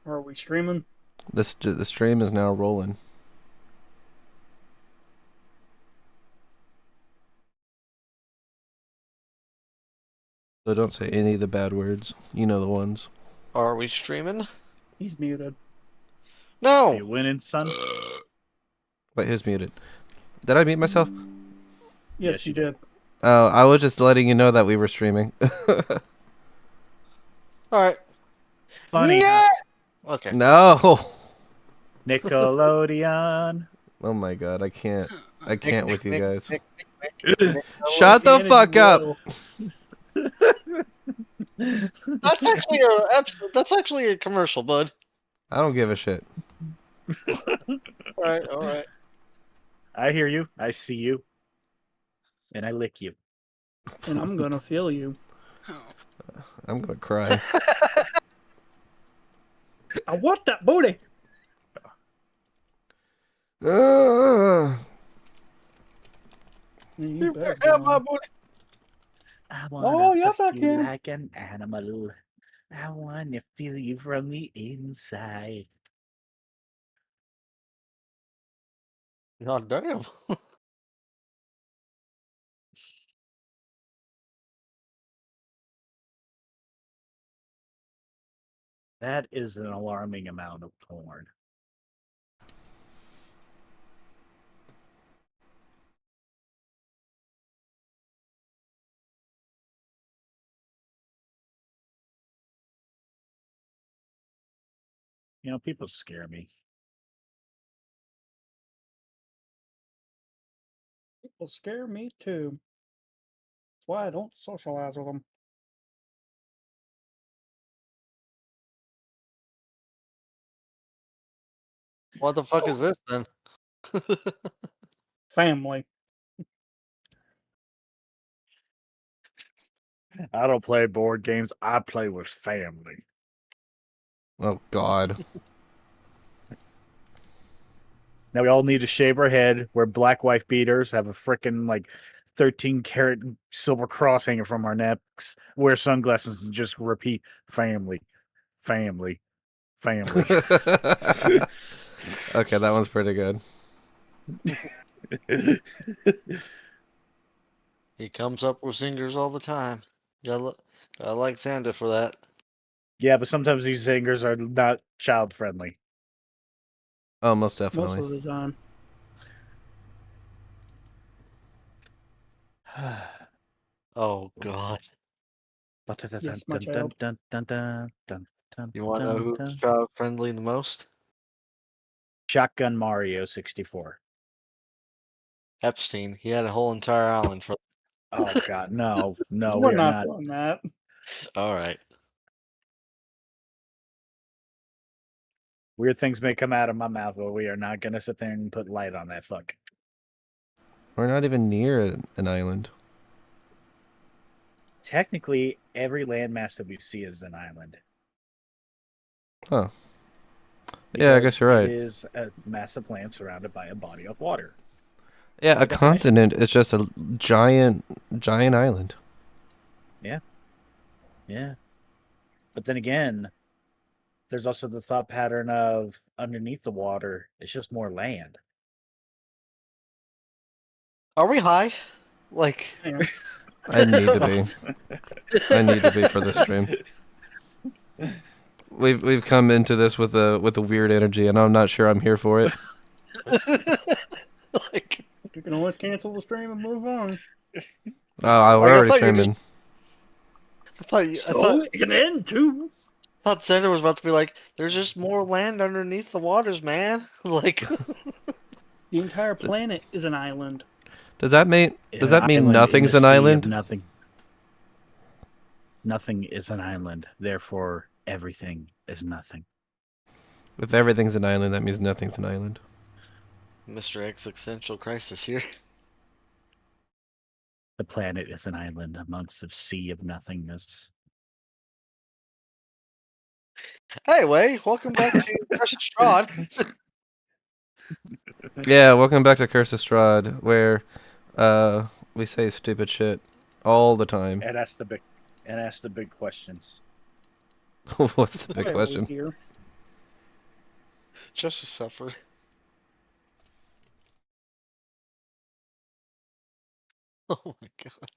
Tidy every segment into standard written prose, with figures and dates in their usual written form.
Are we streaming? The stream is now rolling. So don't say any of the bad words. You know the ones. Are we streaming? He's muted. No! You winning, son? Wait, who's muted? Did I mute myself? Yes, you did. Oh, I was just letting you know that we were streaming. Alright. Funny. Yeah! Okay. No! Nickelodeon. Oh my god, I can't with you guys. Nick. Shut the fuck up! That's actually a commercial, bud. I don't give a shit. Alright. I hear you. I see you. And I lick you. And I'm gonna feel you. I'm gonna cry. I want that booty. You better have go my on. booty. I Oh, yes, I fuck you can. like an animal. I want to feel you from the inside. God damn. That is an alarming amount of porn. You know, people scare me. People scare me too. That's why I don't socialize with them. What the fuck is this then? Family. I don't play board games. I play with family. Oh god. Now we all need to shave our head, wear black wife beaters, have a frickin' like 13-karat silver cross hanging from our necks, wear sunglasses, and just repeat family, family, family. Okay, that one's pretty good. He comes up with singers all the time. Gotta like Santa for that. Yeah, but sometimes these singers are not child friendly. Oh, most Most definitely. of the time. Oh god. Yes, my child. You wanna know who's child friendly the most? Shotgun Mario 64. Epstein. He had a whole entire island for. Oh god, no, no, We're we're not not. doing that. Alright. Weird things may come out of my mouth, but we are not gonna sit there and put light on that fuck. We're not even near an island. Technically, every landmass that we see is an island. Huh. Yeah, I guess you're right. It is a massive land surrounded by a body of water. Yeah, By a definition. continent is just a giant island. Yeah. But then again, there's also the thought pattern of underneath the water, it's just more land. Are we high? Like Yeah. I need to be. I need to be for this stream. We've come into this with a weird energy, and I'm not sure I'm here for it. like You can always cancel the stream and move on. Oh, we're Like, I already thought you were streaming. So it can end too. thought Santa was about to be like, there's just more land underneath the waters, man. Like The entire planet is an island. Does that mean Island nothing's in an the sea of island? Nothing. Nothing is an island. Therefore, everything is nothing. If everything's an island, that means nothing's an island. Mr. Existential Crisis here. The planet is an island amongst a sea of nothingness. Anyway, welcome back to Curse of Strahd. Yeah, welcome back to Curse of Strahd, where we say stupid shit all the time. And ask the big questions. What's the big Why are we question? here? Just to suffer. Oh my god.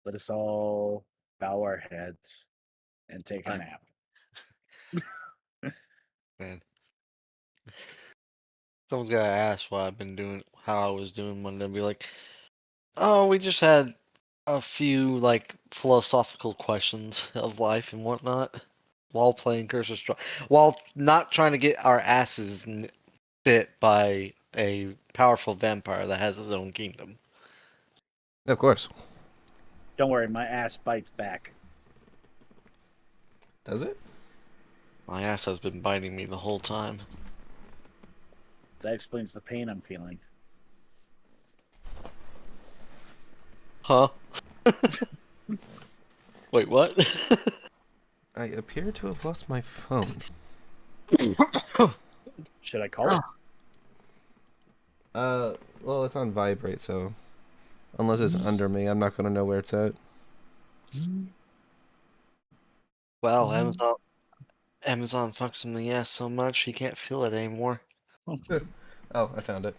Let us all bow our heads and take a I- nap. Man. Someone's gotta ask what I've been doing, how I was doing Monday, and be like, oh, we just had a few like philosophical questions of life and whatnot while playing Curse of Strahd, while not trying to get our asses bit by a powerful vampire that has his own kingdom. Of course. Don't worry, my ass bites back. Does it? My ass has been biting me the whole time. That explains the pain I'm feeling. Huh? Wait, what? I appear to have lost my phone. Should I call it? Well, it's on vibrate, so unless it's under me, I'm not gonna know where it's at. Well, Amazon fucks him in the ass so much he can't feel it anymore. Oh, I found it.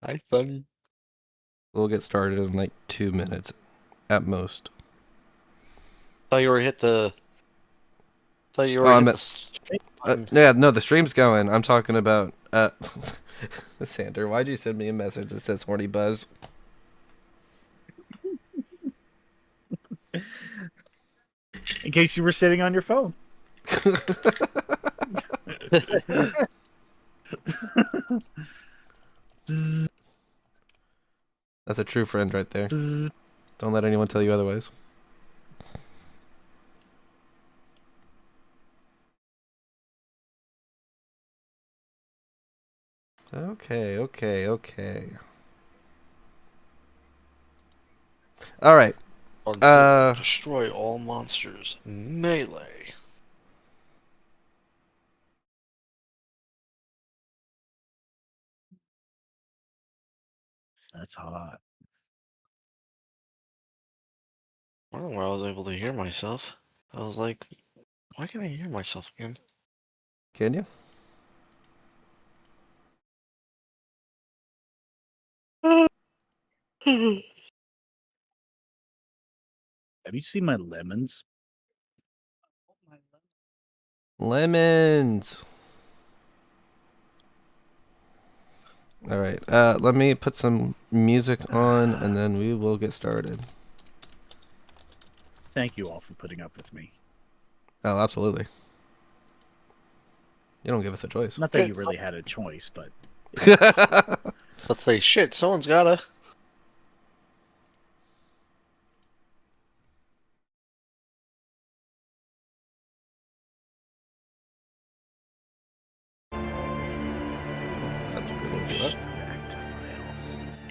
Hi, funny. We'll get started in like 2 minutes, at most. Thought you were hit the. Thought you Oh, were I'm hit at- the. Straight button. Yeah, no, the stream's going. I'm talking about Sander, why'd you send me a message that says horny buzz? In case you were sitting on your phone. That's a true friend right there. Don't let anyone tell you otherwise. Okay. Alright. On zero, destroy all monsters. Melee. That's hot. I don't know where I was able to hear myself. I was like, why can't I hear myself again? Can you? Have you seen my lemons? Lemons! Alright, let me put some music on and then we will get started. Thank you all for putting up with me. Oh, absolutely. You don't give us a choice. Not that you really had a choice, but Let's say, shit, someone's gotta.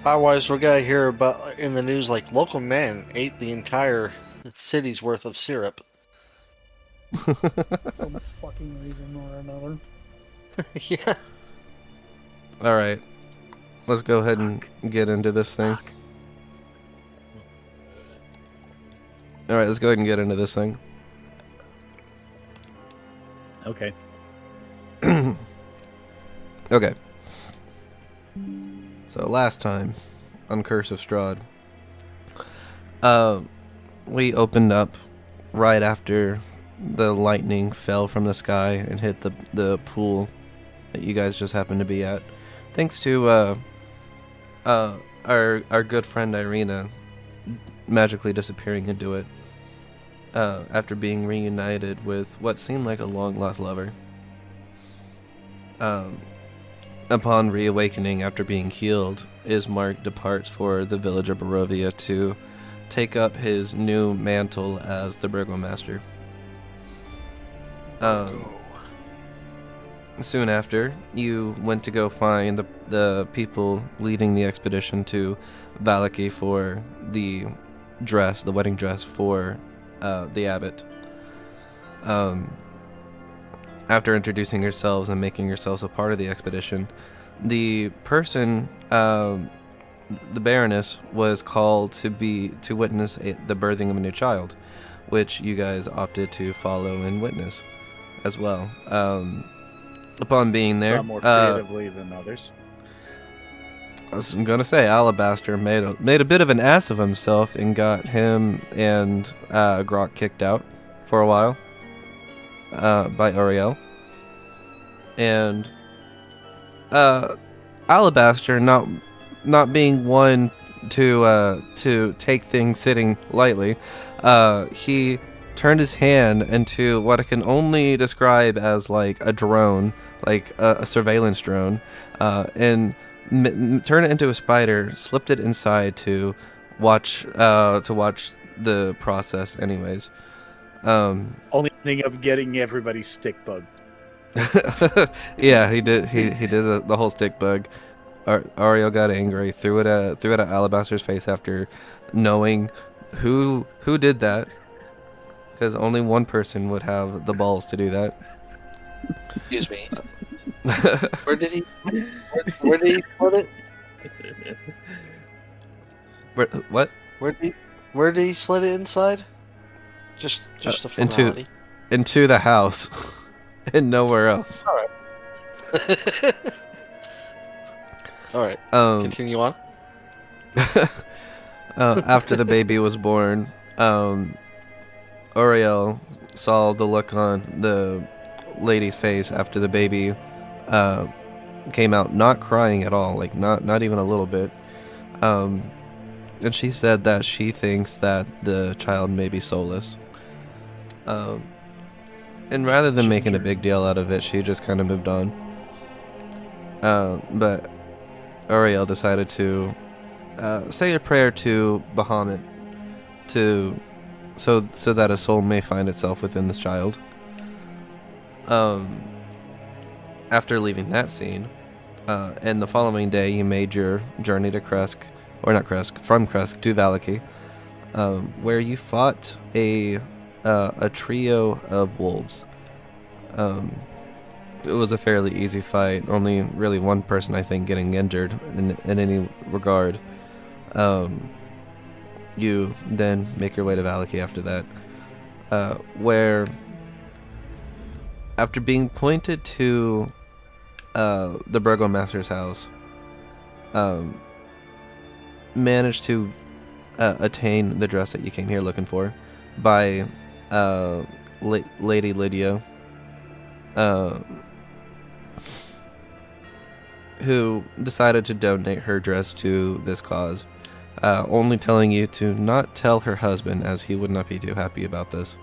Otherwise, we're gonna hear about in the news like local man ate the entire city's worth of syrup. For some fucking reason or another. Yeah. Alright. Let's go ahead and get into this thing. Alright, let's go ahead and get into this thing. okay. Okay. So last time on Curse of Strahd, we opened up right after the lightning fell from the sky and hit the pool that you guys just happened to be at. Thanks to our good friend Ireena magically disappearing into it after being reunited with what seemed like a long-lost lover. Upon reawakening after being healed, Ismark departs for the village of Barovia to take up his new mantle as the Burgomaster. Soon after, you went to go find the people leading the expedition to Vallaki for the wedding dress for the abbot. After introducing yourselves and making yourselves a part of the expedition, the person the Baroness was called to witness the birthing of a new child, which you guys opted to follow and witness as well. Upon being there, Some more creatively than others. I was gonna say Alabaster made a bit of an ass of himself and got him and Grok kicked out for a while by Auriel, and Alabaster, not being one to take things sitting lightly, he turned his hand into what I can only describe as like a drone, like a surveillance drone, and turned it into a spider, slipped it inside to watch the process. Anyways, Only thing of getting everybody stick bug. yeah, he did. He did the whole stick bug. Auriel got angry, threw it at Alabaster's face after knowing who did that, because only one person would have the balls to do that. Excuse me. Where did he put it? What? Where did he slid it inside? Just a formality. Into the house, and nowhere else. All right. All right. Continue on. After the baby was born, Auriel saw the look on the lady's face after the baby came out, not crying at all, like not even a little bit. And she said that she thinks that the child may be soulless. And rather than making a big deal out of it, she just kind of moved on. But Auriel decided to say a prayer to Bahamut so that a soul may find itself within this child. After leaving that scene, and the following day, you made your journey to Kresk, or not Kresk, from Kresk to Vallaki, where you fought a trio of wolves. It was a fairly easy fight, only really one person, I think, getting injured in any regard. You then make your way to Vallaki after that, where, after being pointed to the Burgomaster's house, managed to attain the dress that you came here looking for by Lady Lydia, who decided to donate her dress to this cause, only telling you to not tell her husband, as he would not be too happy about this.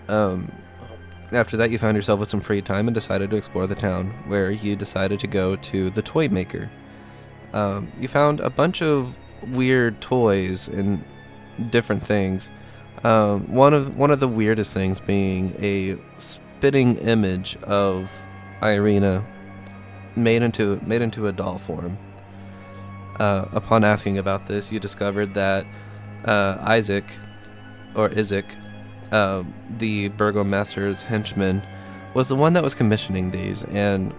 After that, you found yourself with some free time and decided to explore the town, where you decided to go to the toy maker. You found a bunch of weird toys and different things. One of the weirdest things being a spitting image of Ireena made into a doll form. Upon asking about this, you discovered that Izek, the Burgomaster's henchman, was the one that was commissioning these, and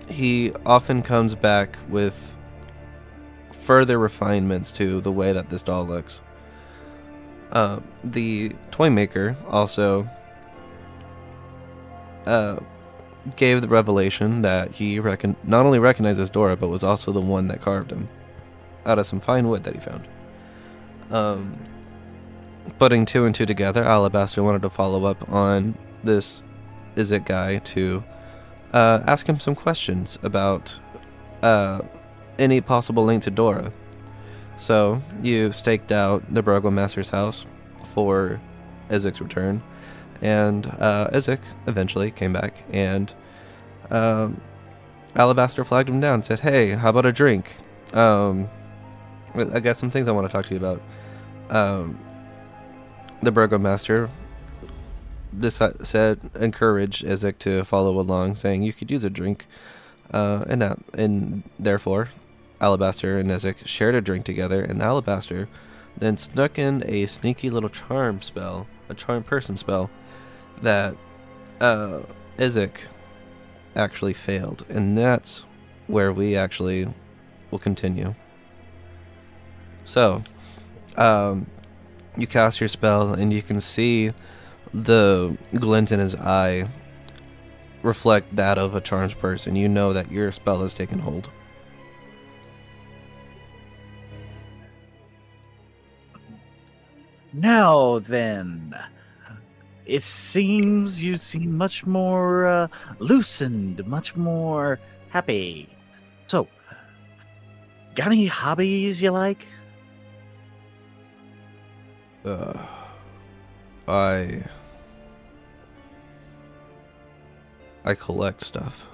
he often comes back with further refinements to the way that this doll looks. The toy maker also gave the revelation that he not only recognizes Dora, but was also the one that carved him out of some fine wood that he found. Putting two and two together, Alabaster wanted to follow up on this Izek guy to ask him some questions about any possible link to Dora. So you staked out the Burgomaster's house for Izek's return, and Izek eventually came back, and Alabaster flagged him down and said, "Hey, how about a drink? I got some things I want to talk to you about." The Burgomaster encouraged Izek to follow along, saying you could use a drink, and therefore Alabaster and Izek shared a drink together, and Alabaster then snuck in a sneaky little charm spell, a charm person spell, that Izek actually failed, and that's where we actually will continue. So, you cast your spell, and you can see the glint in his eye reflect that of a charmed person. You know that your spell has taken hold. Now then, it seems you seem much more loosened, much more happy. So, got any hobbies you like? I collect stuff.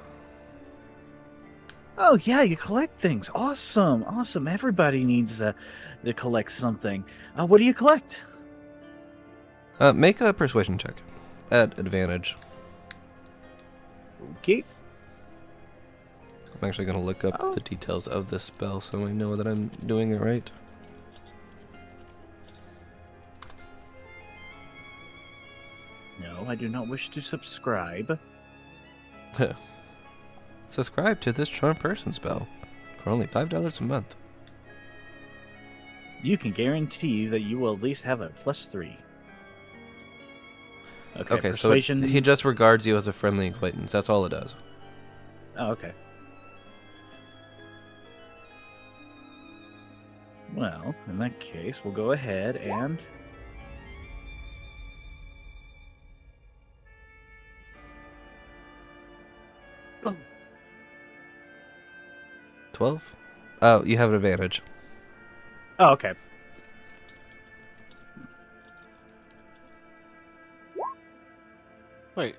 Oh yeah, you collect things. Awesome, awesome. Everybody needs to collect something. What do you collect? Make a persuasion check at advantage. Okay. I'm actually going to look up the details of this spell so I know that I'm doing it right. No, I do not wish to subscribe. Subscribe to this charm person spell for only $5 a month. You can guarantee that you will at least have a +3. Okay, persuasion. so he just regards you as a friendly acquaintance. That's all it does. Oh, okay. Well, in that case, we'll go ahead and... Oh. 12? Oh, you have an advantage. Oh, okay. Wait.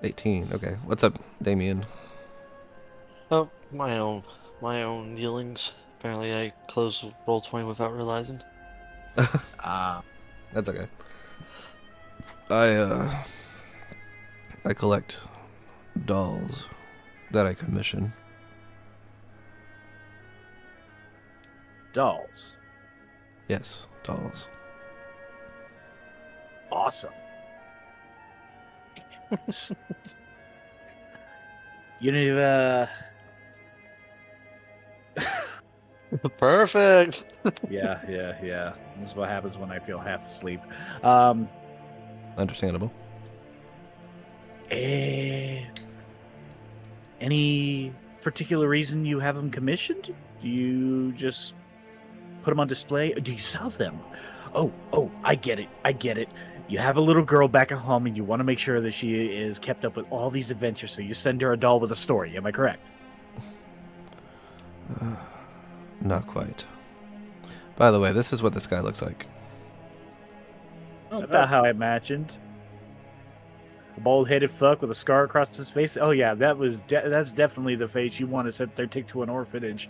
18. Okay. What's up, Damien? Oh, my own dealings. Apparently, I closed Roll20 without realizing. That's okay. I collect dolls that I commission. Dolls. Yes, dolls. Awesome. You know, Perfect. yeah. This is what happens when I feel half asleep. Understandable. Any particular reason you have them commissioned? Do you just put them on display? Or do you sell them? Oh, I get it. You have a little girl back at home and you want to make sure that she is kept up with all these adventures, so you send her a doll with a story. Am I correct? Not quite. By the way, this is what this guy looks like. About how I imagined. A bald-headed fuck with a scar across his face. Oh yeah, that's definitely the face you want to sit there, take to an orphanage,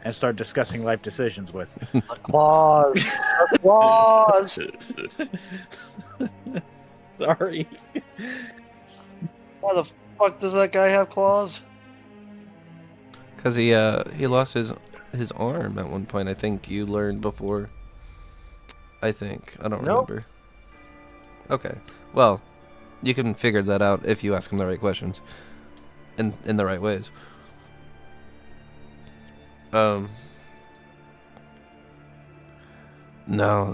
and start discussing life decisions with. Applause. Applause. Sorry. Why the fuck does that guy have claws? Because he lost his arm at one point. I think you learned before. I don't Nope. remember. Okay. Well, you can figure that out if you ask him the right questions. In the right ways. No,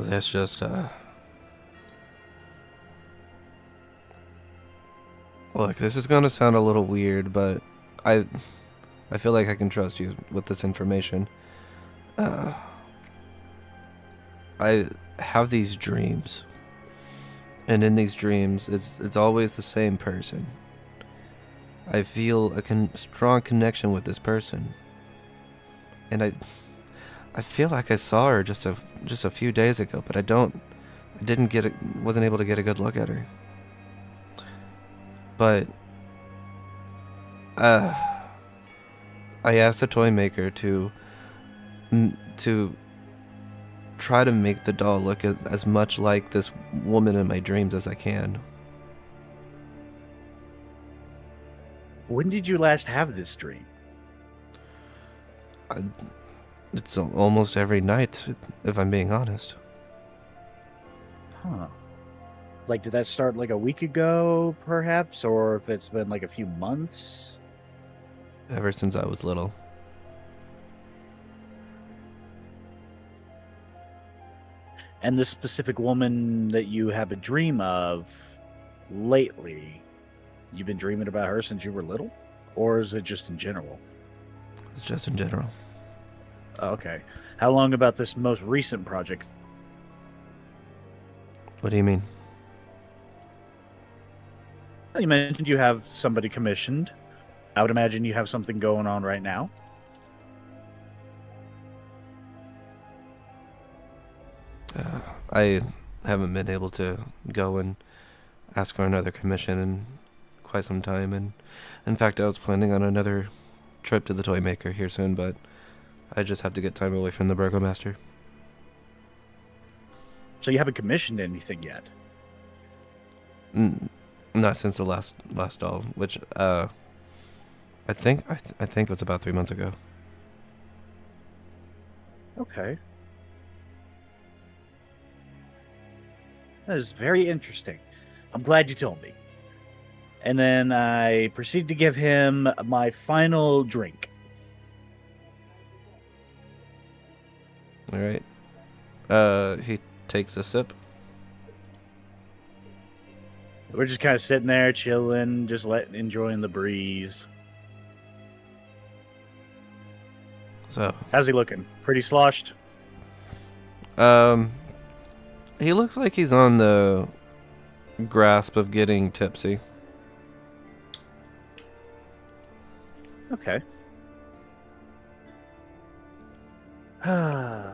that's just Look, this is gonna sound a little weird, but I feel like I can trust you with this information. I have these dreams, and in these dreams, it's always the same person. I feel a strong connection with this person, and I feel like I saw her just a few days ago, but wasn't able to get a good look at her. But I asked the toy maker to try to make the doll look as much like this woman in my dreams as I can. When did you last have this dream? It's almost every night, if I'm being honest. Huh. Like, did that start like a week ago, perhaps, or if it's been like a few months? Ever since I was little. And this specific woman that you have a dream of lately, you've been dreaming about her since you were little? Or is it just in general? It's just in general. Okay. How long about this most recent project? What do you mean? Well, you mentioned you have somebody commissioned. I would imagine you have something going on right now. I haven't been able to go and ask for another commission in quite some time, and in fact I was planning on another trip to the toy maker here soon, but I just have to get time away from the Burgomaster. So you haven't commissioned anything yet? Not since the last doll, which I think I think it was about 3 months ago. Okay. That is very interesting. I'm glad you told me. And then I proceed to give him my final drink. All right. He takes a sip. We're just kind of sitting there, chilling, just enjoying the breeze. So, How's he looking? Pretty sloshed? he looks like he's on the grasp of getting tipsy. Okay. By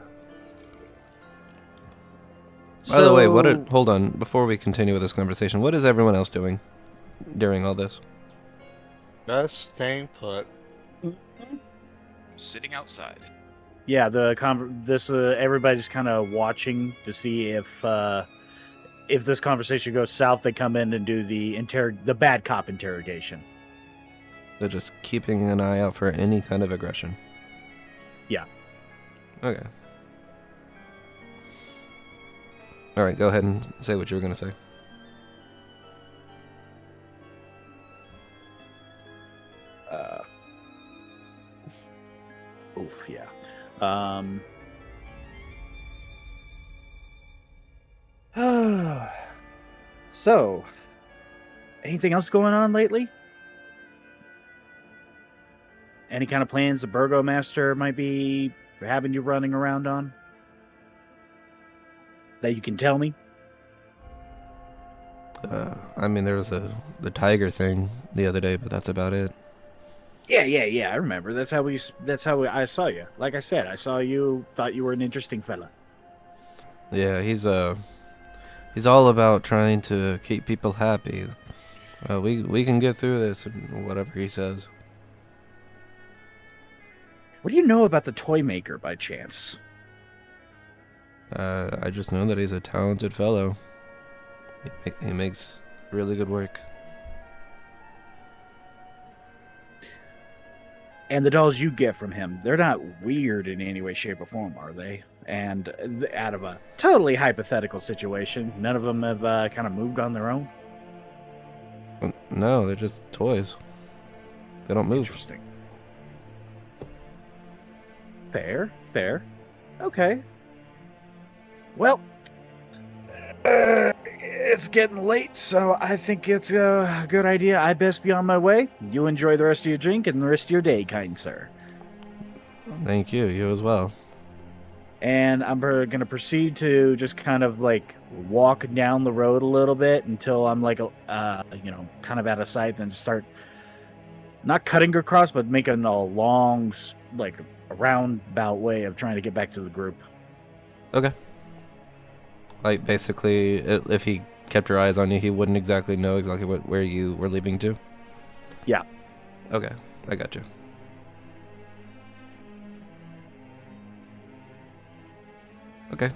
the way, hold on, before we continue with this conversation, what is everyone else doing during all this? Just staying put. Sitting outside. Yeah, everybody's kind of watching to see if this conversation goes south. They come in and do the bad cop interrogation. They're just keeping an eye out for any kind of aggression. Yeah. Okay. All right, go ahead and say what you were going to say. Yeah. So, anything else going on lately? Any kind of plans the Burgomaster might be having you running around on? That you can tell me? I mean, there was the tiger thing the other day, but that's about it. Yeah. I remember. That's how I saw you. Like I said, I saw you. Thought you were an interesting fella. Yeah, he's all about trying to keep people happy. We can get through this, and whatever he says. What do you know about the toy maker, by chance? I just know that he's a talented fellow. He makes really good work. And the dolls you get from him, they're not weird in any way, shape, or form, are they? And out of a totally hypothetical situation, none of them have kind of moved on their own? No, they're just toys. They don't move. Interesting. Fair. Okay. Well, it's getting late, so I think it's a good idea. I best be on my way. You enjoy the rest of your drink and the rest of your day, kind sir. Thank you. You as well. And I'm going to proceed to just kind of like walk down the road a little bit until I'm like, kind of out of sight, then start not cutting across, but making a long, like a roundabout way of trying to get back to the group. Okay. Like, basically, if he kept your eyes on you, he wouldn't exactly know exactly where you were leaving to? Yeah. Okay, I got you. Okay,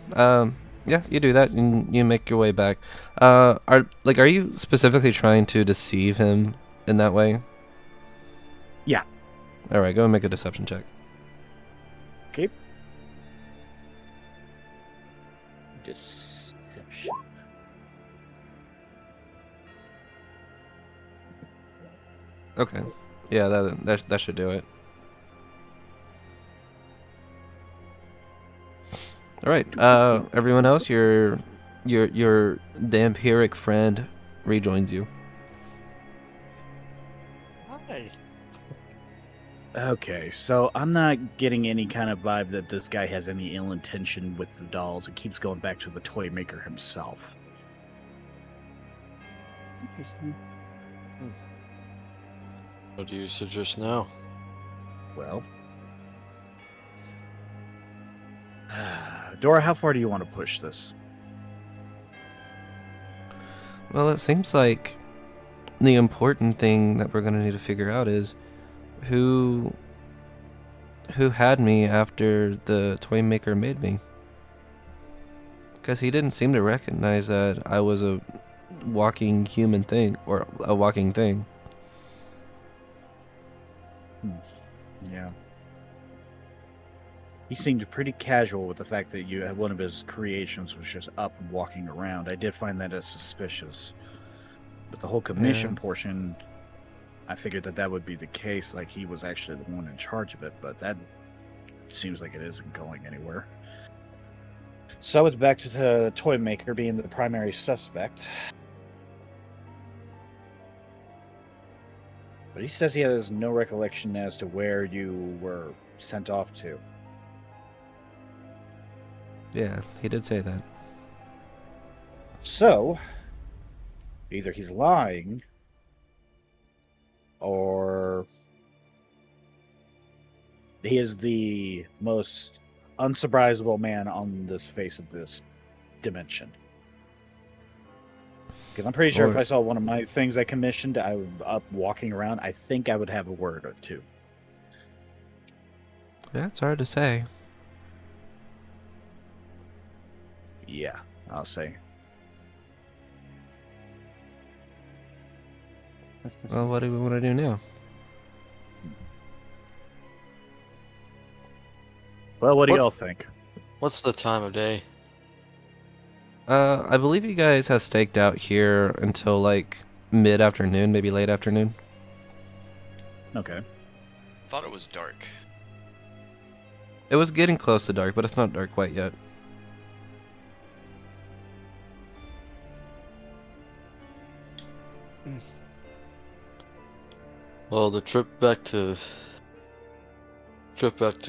yeah, you do that, and you make your way back. Are you specifically trying to deceive him in that way? Yeah. Alright, go and make a deception check. Okay. Deception. Okay. Yeah, that should do it. All right. Everyone else, your vampiric friend rejoins you. Hi. Okay, so I'm not getting any kind of vibe that this guy has any ill intention with the dolls. It keeps going back to the toy maker himself. Interesting. What do you suggest now? Well, Dora, how far do you want to push this? Well, it seems like the important thing that we're going to need to figure out is who had me after the toy maker made me. Because he didn't seem to recognize that I was a walking human thing, or a walking thing. Yeah. He seemed pretty casual with the fact that you had one of his creations was just up and walking around. I did find that as suspicious. But the whole commission portion, I figured that would be the case, like he was actually the one in charge of it, but that seems like it isn't going anywhere. So it's back to the toy maker being the primary suspect. But he says he has no recollection as to where you were sent off to. Yeah, he did say that. So, either he's lying, or he is the most unsurprisable man on this face of this dimension. Because I'm pretty sure if I saw one of my things I commissioned, I was up walking around, I think I would have a word or two. Yeah, it's hard to say. Yeah, I'll say. Well, what do we want to do now? Well, what do y'all think? What's the time of day? I believe you guys have staked out here until like mid-afternoon, maybe late afternoon. Okay. Thought it was dark. It was getting close to dark, but it's not dark quite yet. Well, the trip back to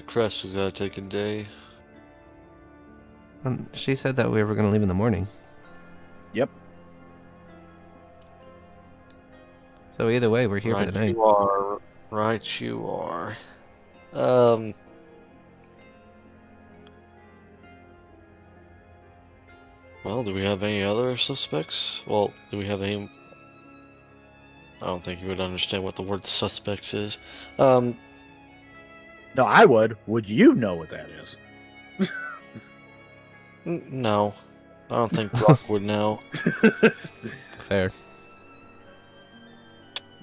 Crest is gonna take a day. She said that we were going to leave in the morning. Yep. So either way, we're here for the night. You are. Right, you are. Well, do we have any other suspects? Well, do we have any... I don't think you would understand what the word suspects is. No, I would. Would you know what that is? No. I don't think Brock would know. Fair.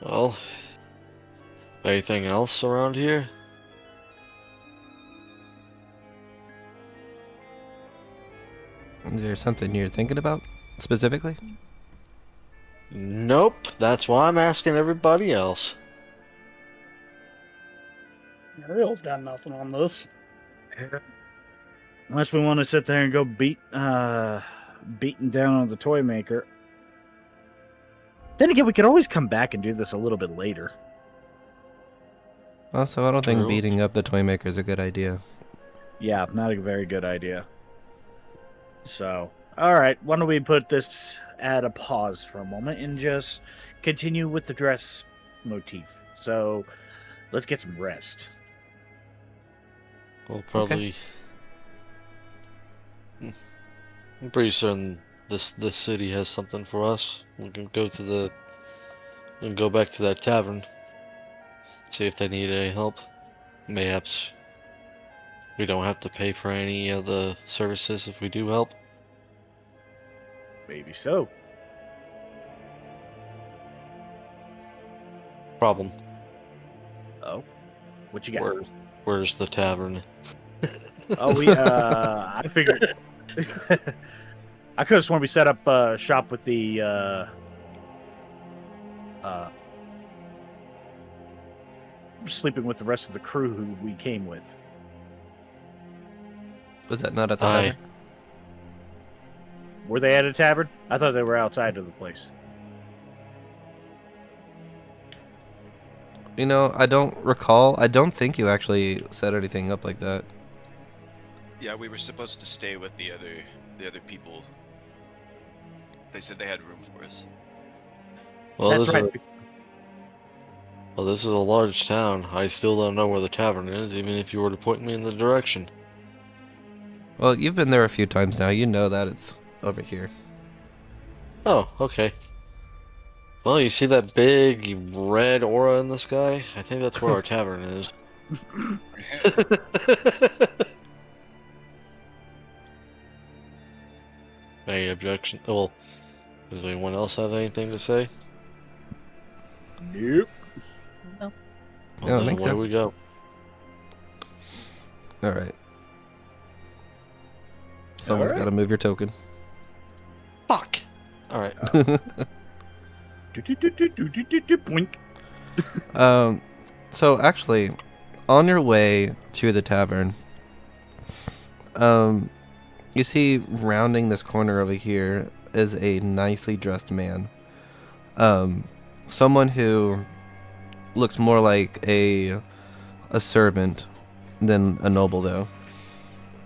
Well, anything else around here? Is there something you're thinking about specifically? Nope. That's why I'm asking everybody else. Auriel's got nothing on this. Unless we want to sit there and go beating down on the toy maker. Then again, we could always come back and do this a little bit later. Also, I don't think True. beating up the toy maker is a good idea. Yeah, not a very good idea. So, alright, why don't we put this at a pause for a moment and just continue with the dress motif. So, let's get some rest. We'll probably... I'm pretty certain this city has something for us. We can go to the... We can go back to that tavern. See if they need any help. Mayhaps we don't have to pay for any of the services if we do help. Maybe so. Problem. Oh, what you got? Where's the tavern? Oh, I figured. I could have sworn we set up sleeping with the rest of the crew who we came with. Was that not at the Aye. tavern? Were they at a tavern? I thought they were outside of the place. You know, I don't recall. I don't think you actually set anything up like that. Yeah, we were supposed to stay with the other people. They said they had room for us. Well, That's this right. is this is a large town. I still don't know where the tavern is, even if you were to point me in the direction. Well, you've been there a few times now. You know that it's over here. Oh, okay. Well, you see that big red aura in the sky? I think that's where our tavern is. Any objection? Well, does anyone else have anything to say? Nope. No. I Well, don't then think away so. we go. All right. Someone's got to Alright. move your token. Fuck! Alright. Boink. So actually, on your way to the tavern, you see rounding this corner over here is a nicely dressed man. Someone who looks more like a servant than a noble, though.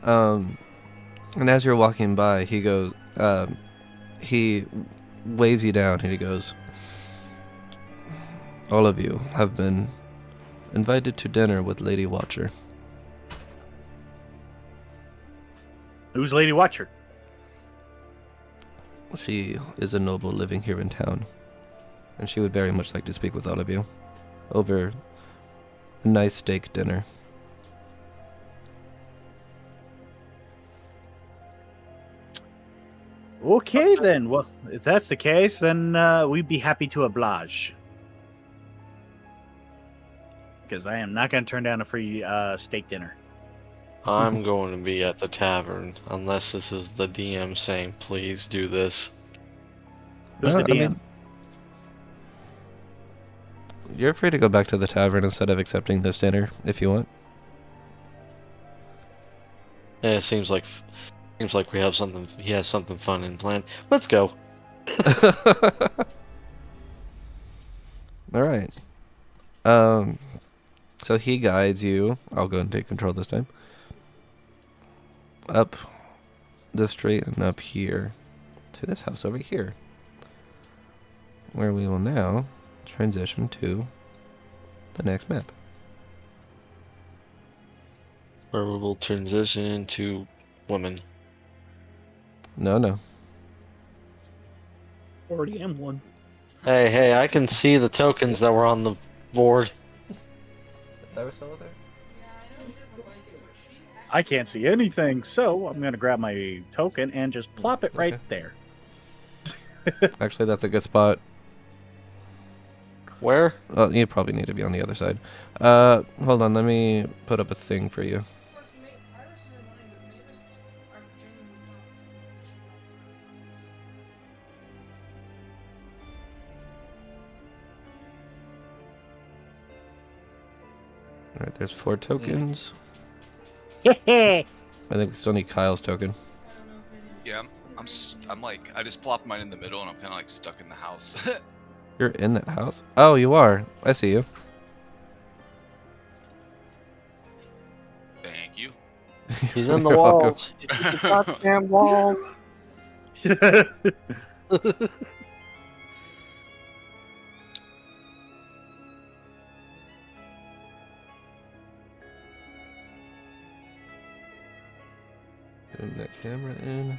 And as you're walking by, he goes, he waves you down and he goes, "All of you have been invited to dinner with Lady Watcher." Who's Lady Watcher? She is a noble living here in town, and she would very much like to speak with all of you over a nice steak dinner. Okay, then. Well, if that's the case, then we'd be happy to oblige. Because I am not going to turn down a free steak dinner. I'm going to be at the tavern, unless this is the DM saying, please do this. Who's Well, the I DM? mean, you're free to go back to the tavern instead of accepting this dinner if you want. Yeah, it seems like we have something. He has something fun in plan. Let's go. All right. So he guides you. I'll go and take control this time. Up the street and up here to this house over here, where we will now transition to the next map. Where we will transition into women. No. Already am one. Hey, I can see the tokens that were on the board. Is that still there? I can't see anything, so I'm going to grab my token and just plop it right Okay. there. Actually, that's a good spot. Where? Well, you probably need to be on the other side. Hold on. Let me put up a thing for you. All right, there's 4 tokens. I think we still need Kyle's token. Yeah, I'm like, I just plopped mine in the middle and I'm kind of like stuck in the house. You're in that house? Oh, you are. I see you. Thank you. He's in the You're welcome. walls. He's in the goddamn walls. Zoom that camera in.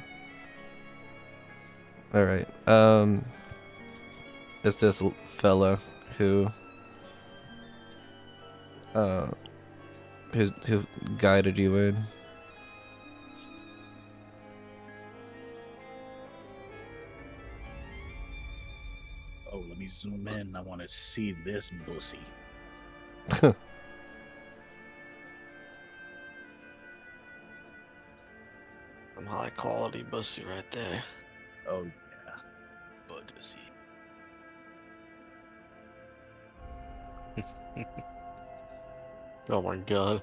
All right. It's this fella who who guided you in. Oh, let me zoom in. I want to see this bussy. Some high quality bussy right there. Oh, yeah. But to see. Oh my god.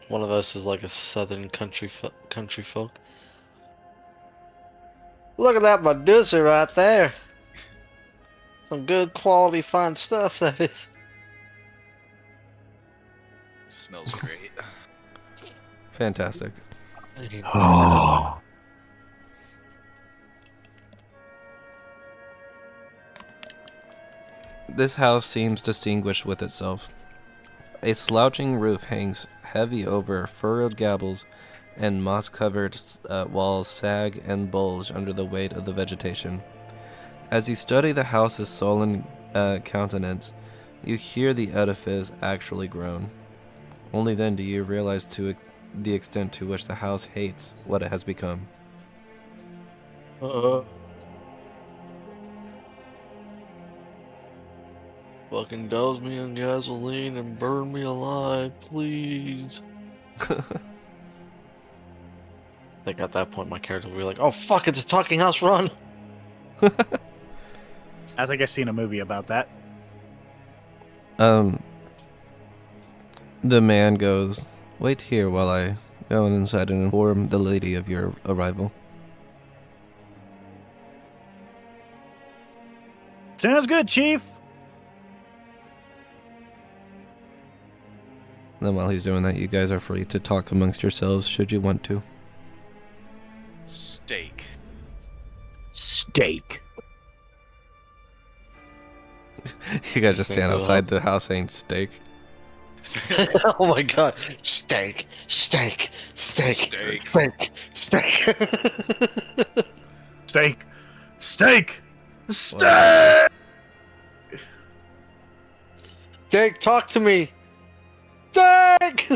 One of us is like a southern country folk. Look at that Medusa right there. Some good quality fine stuff, that is. Smells great. Fantastic. This house seems distinguished with itself. A slouching roof hangs heavy over furrowed gables, and moss-covered walls sag and bulge under the weight of the vegetation. As you study the house's sullen countenance, you hear the edifice actually groan. Only then do you realize the extent to which the house hates what it has become. Fucking douse me in gasoline and burn me alive, please. I think at that point my character will be like, oh fuck, it's a talking house, run! I think I've seen a movie about that. The man goes, "Wait here while I go inside and inform the lady of your arrival." Sounds good, Chief. Then while he's doing that, you guys are free to talk amongst yourselves should you want to. Steak. Steak. You guys just stand outside the house saying steak. Oh my god. Steak. Steak. Steak. Steak. Steak. Steak. Steak. Steak. Steak. Steak, talk to me. Steak!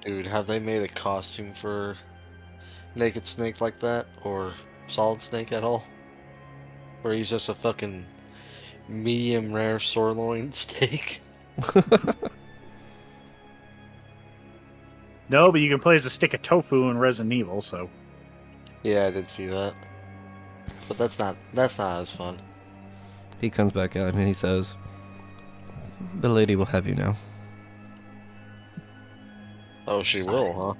Dude, have they made a costume for Naked Snake like that? Or Solid Snake at all? Or he's just a fucking medium rare sirloin steak? No, but you can play as a stick of tofu in Resident Evil, so. Yeah, I did see that. But that's not as fun. He comes back out and he says, "The lady will have you now." Oh, she will, huh?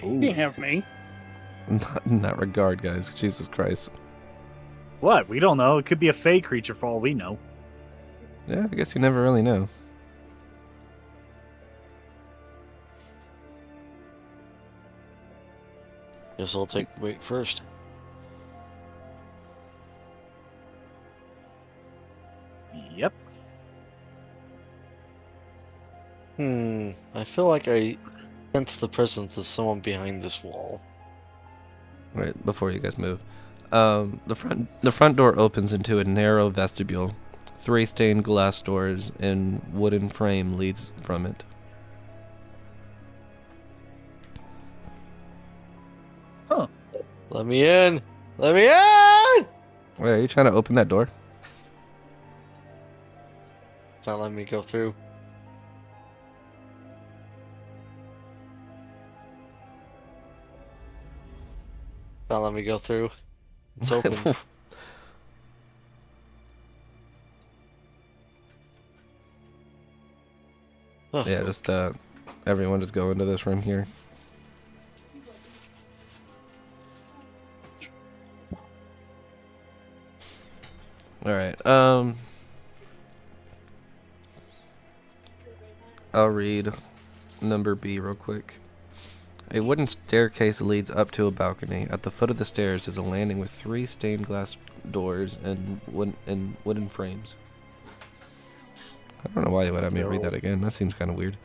You can't have me. Not in that regard, guys. Jesus Christ. What? We don't know. It could be a fey creature for all we know. Yeah, I guess you never really know. Guess I'll take the weight first. Yep. I feel like I sense the presence of someone behind this wall. Right, before you guys move. The front door opens into a narrow vestibule. 3 stained glass doors in wooden frame leads from it. Huh. Let me in! Let me in! Wait, are you trying to open that door? It's not letting me go through. Not letting me go through. It's open. Huh. Yeah, just everyone just go into this room here. Alright, I'll read number B real quick. A wooden staircase leads up to a balcony. At the foot of the stairs is a landing with 3 stained glass doors and wooden frames. I don't know why you would have me read that again. That seems kind of weird.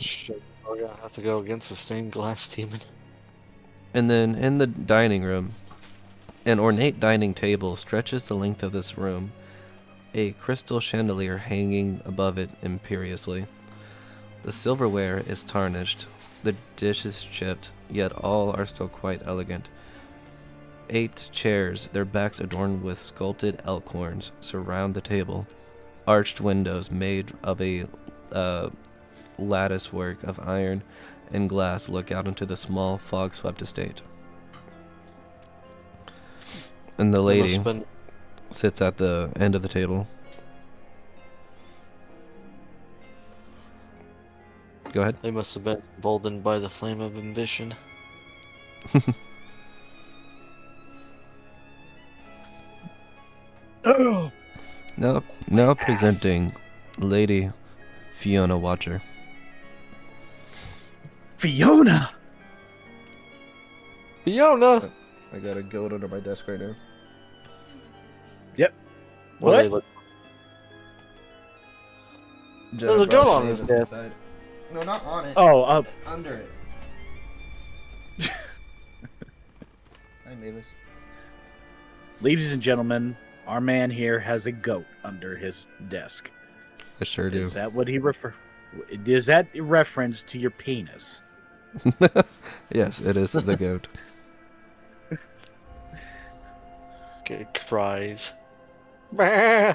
Shit. We're gonna have to go against the stained glass demon. And then in the dining room, an ornate dining table stretches the length of this room, a crystal chandelier hanging above it imperiously. The silverware is tarnished, the dishes chipped, yet all are still quite elegant. 8 chairs, their backs adorned with sculpted elk horns, surround the table. Arched windows made of a lattice work of iron and glass look out into the small fog-swept estate. And the They must lady have been- sits at the end of the table. Go ahead. They must have been emboldened by the flame of ambition. Oh, Now presenting Lady Fiona Watcher. Fiona! Fiona! I got a goat under my desk right now. What? What? They look- There's a goat on his desk. No, not on it. Oh, Under it. Hi, Mavis. ladies and gentlemen, our man here has a goat under his desk. I sure do. Is that what he refer? Is that a reference to your penis? Yes, it is the goat. It cries. Bah!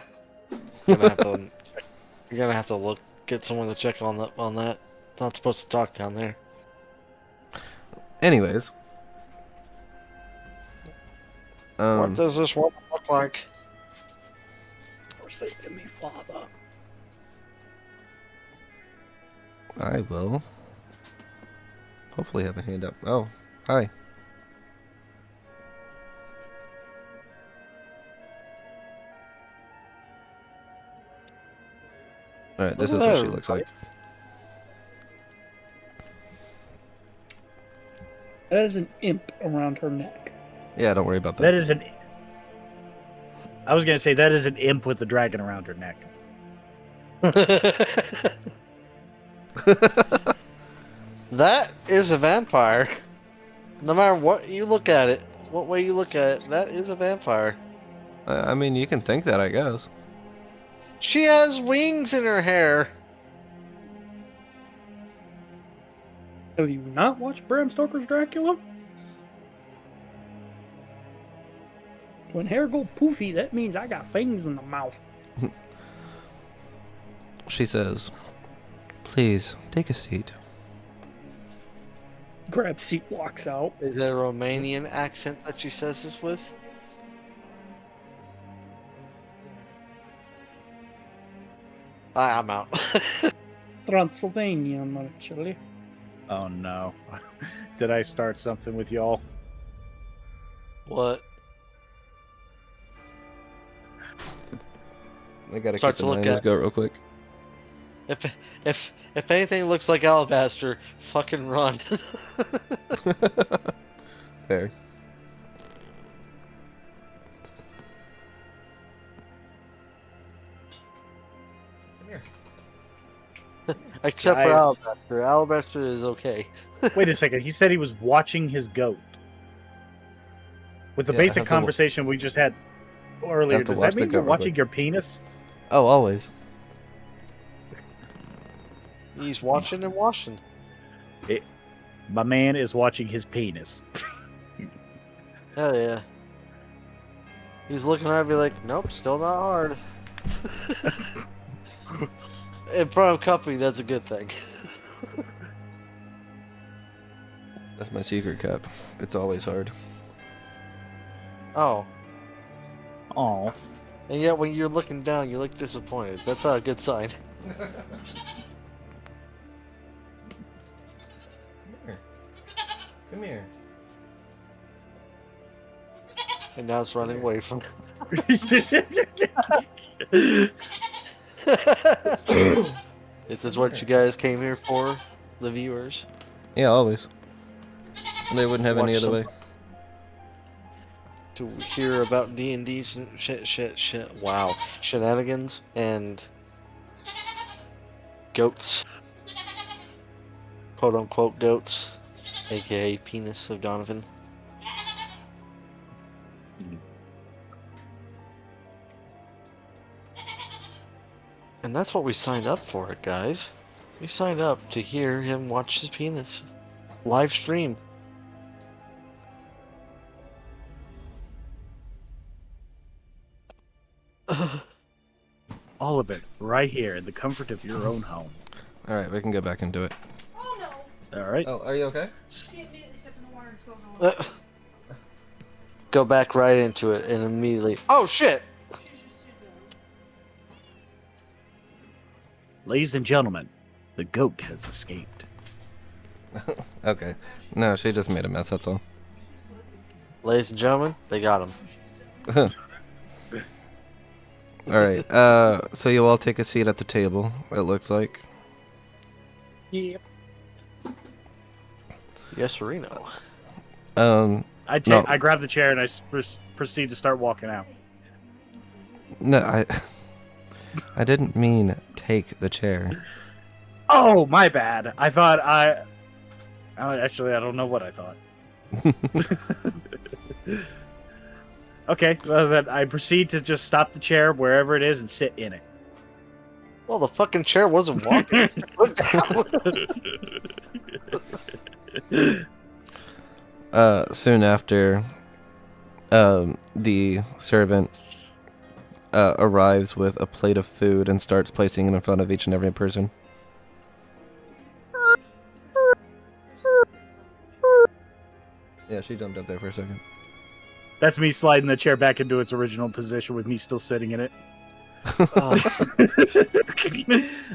You're gonna have to look, get someone to check on that. It's not supposed to talk down there. Anyways. What does this one look like? forsaken me, Father. I will hopefully have a hand up. Oh, hi. Alright, this is what she looks like. That is an imp around her neck. Yeah, don't worry about That that. is an. I was gonna say that is an imp with a dragon around her neck. That is a vampire. No matter what you look at it, what way you look at it, that is a vampire. I mean, you can think that, I guess. She has wings in her hair. Have you not watched Bram Stoker's Dracula? When hair go poofy, that means I got fangs in the mouth. She says, "Please, take a seat." Grab seat, walks out. Is that a Romanian accent that she says this with? I'm out. Transylvanian, actually. Oh no! Did I start something with y'all? What? I gotta Start keep to an eye look on this at- goat real quick. If anything looks like Alabaster, fucking run. Fair. Except for I- Alabaster. Alabaster is okay. Wait a second. He said he was watching his goat. With the Yeah, I basic have to wa- conversation we just had earlier, have to does watch that the mean goat you're real watching quick. your penis? Oh, always. He's watching and washing. My man is watching his penis. Hell yeah. He's looking at me like, nope, still not hard. In front of company, that's a good thing. That's my secret cup. It's always hard. Oh. Oh, And yet when you're looking down, you look disappointed. That's not a good sign. Come here. And now it's running away from This is what you guys came here for, the viewers. Yeah, always. They wouldn't have any Watch other way. some- To hear about D&D shit. Wow. Shenanigans and goats. Quote unquote goats. AKA penis of Donovan. And that's what we signed up for, guys. We signed up to hear him watch his penis. Live stream. all of it right here in the comfort of your own home. Alright, we can get back into it. Oh no! All right. Oh, are you okay? She immediately stepped in the water and spilled it all over. go back right into it and immediately. Oh shit! Ladies and gentlemen, the goat has escaped. Okay. No, she just made a mess, that's all. Ladies and gentlemen, they got him. Alright, so you all take a seat at the table, it looks like. Yep. Yes, Reno. I No. grab the chair and I proceed to start walking out. No, I didn't mean take the chair. Oh, my bad. I thought actually, I don't know what I thought. Okay, well, then I proceed to just stop the chair wherever it is and sit in it. Well, the fucking chair wasn't walking. Put down. Soon after, the servant arrives with a plate of food and starts placing it in front of each and every person. Yeah, she jumped up there for a second. That's me sliding the chair back into its original position with me still sitting in it.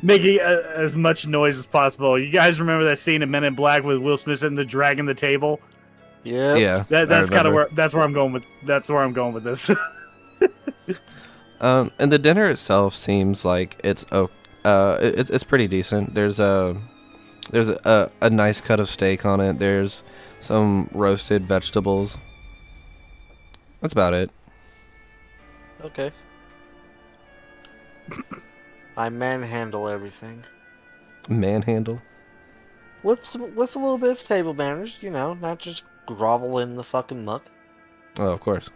Making as much noise as possible. You guys remember that scene in Men in Black with Will Smith and the dragging the table? Yeah. Yeah, That's kind of remember. where I'm going with this. And the dinner itself seems like it's pretty decent. There's a nice cut of steak on it. There's some roasted vegetables. That's about it. Okay. I manhandle everything Manhandle. with a little bit of table manners, you know, not just grovel in the fucking muck. Oh, of course.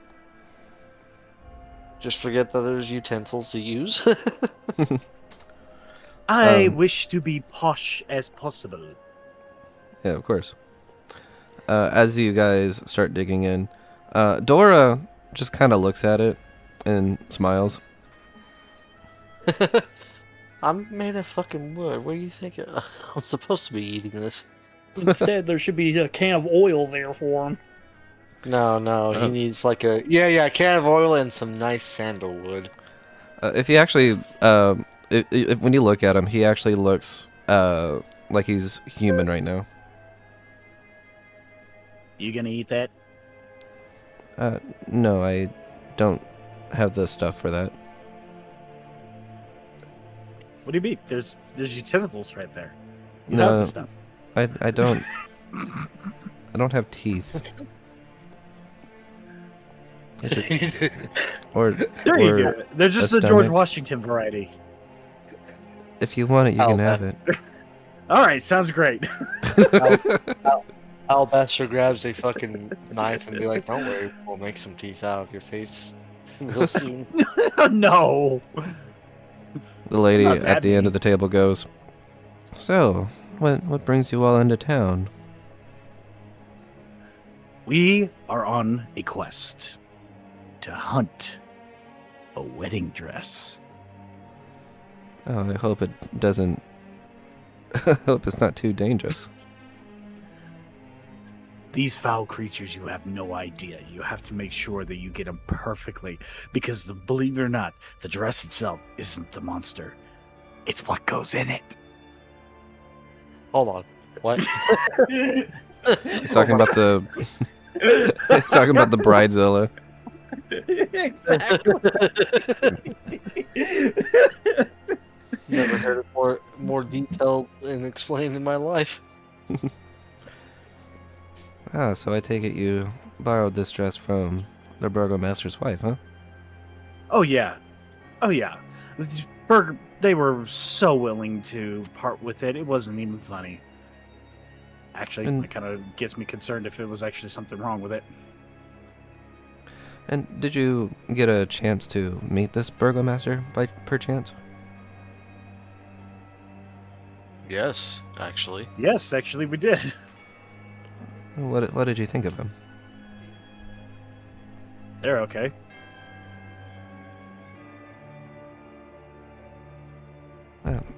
Just forget that there's utensils to use. I wish to be posh as possible. Yeah, of course. As you guys start digging in, Dora just kind of looks at it and smiles. I'm made of fucking wood. What do you think? I'm supposed to be eating this. Instead, there should be a can of oil there for him. No, he needs like a a can of oil and some nice sandalwood. If he actually, if when you look at him, he actually looks like he's human right now. You gonna eat that? No, I don't have the stuff for that. What do you mean? There's utensils right there. You have No, the stuff. I don't. I don't have teeth. Or There you go. They're just a the George stomach. Washington variety. If you want it, you can have it. All right, sounds great. Alabaster grabs a fucking knife and be like, "Don't worry, we'll make some teeth out of your face real soon." No. The lady Not at that the end mean. of the table goes, "So, what brings you all into town?" We are on a quest to hunt a wedding dress. Oh, I hope it doesn't. I hope it's not too dangerous. These foul creatures, you have no idea. You have to make sure that you get them perfectly. Because, believe it or not, the dress itself isn't the monster. It's what goes in it. Hold on, what? He's talking about the. He's talking about the bridezilla. Exactly. Never heard it more detailed and explained in my life. Ah, so I take it you borrowed this dress from the Burgomaster's wife, huh? Oh, yeah. They were so willing to part with it. It wasn't even funny. Actually, And- it kind of gets me concerned if it was actually something wrong with it. And did you get a chance to meet this Burgomaster by perchance? Yes, actually. Yes, actually, we did. What did you think of him? They're okay.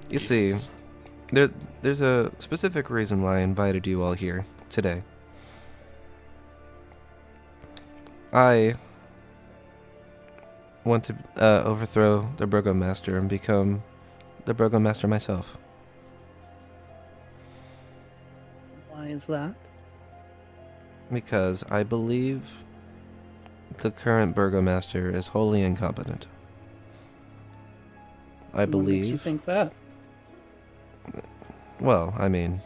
You see, there's a specific reason why I invited you all here today. I want to overthrow the Burgomaster and become the Burgomaster myself. Why is that? Because I believe the current Burgomaster is wholly incompetent. I What believe. makes you think that? Well, I mean,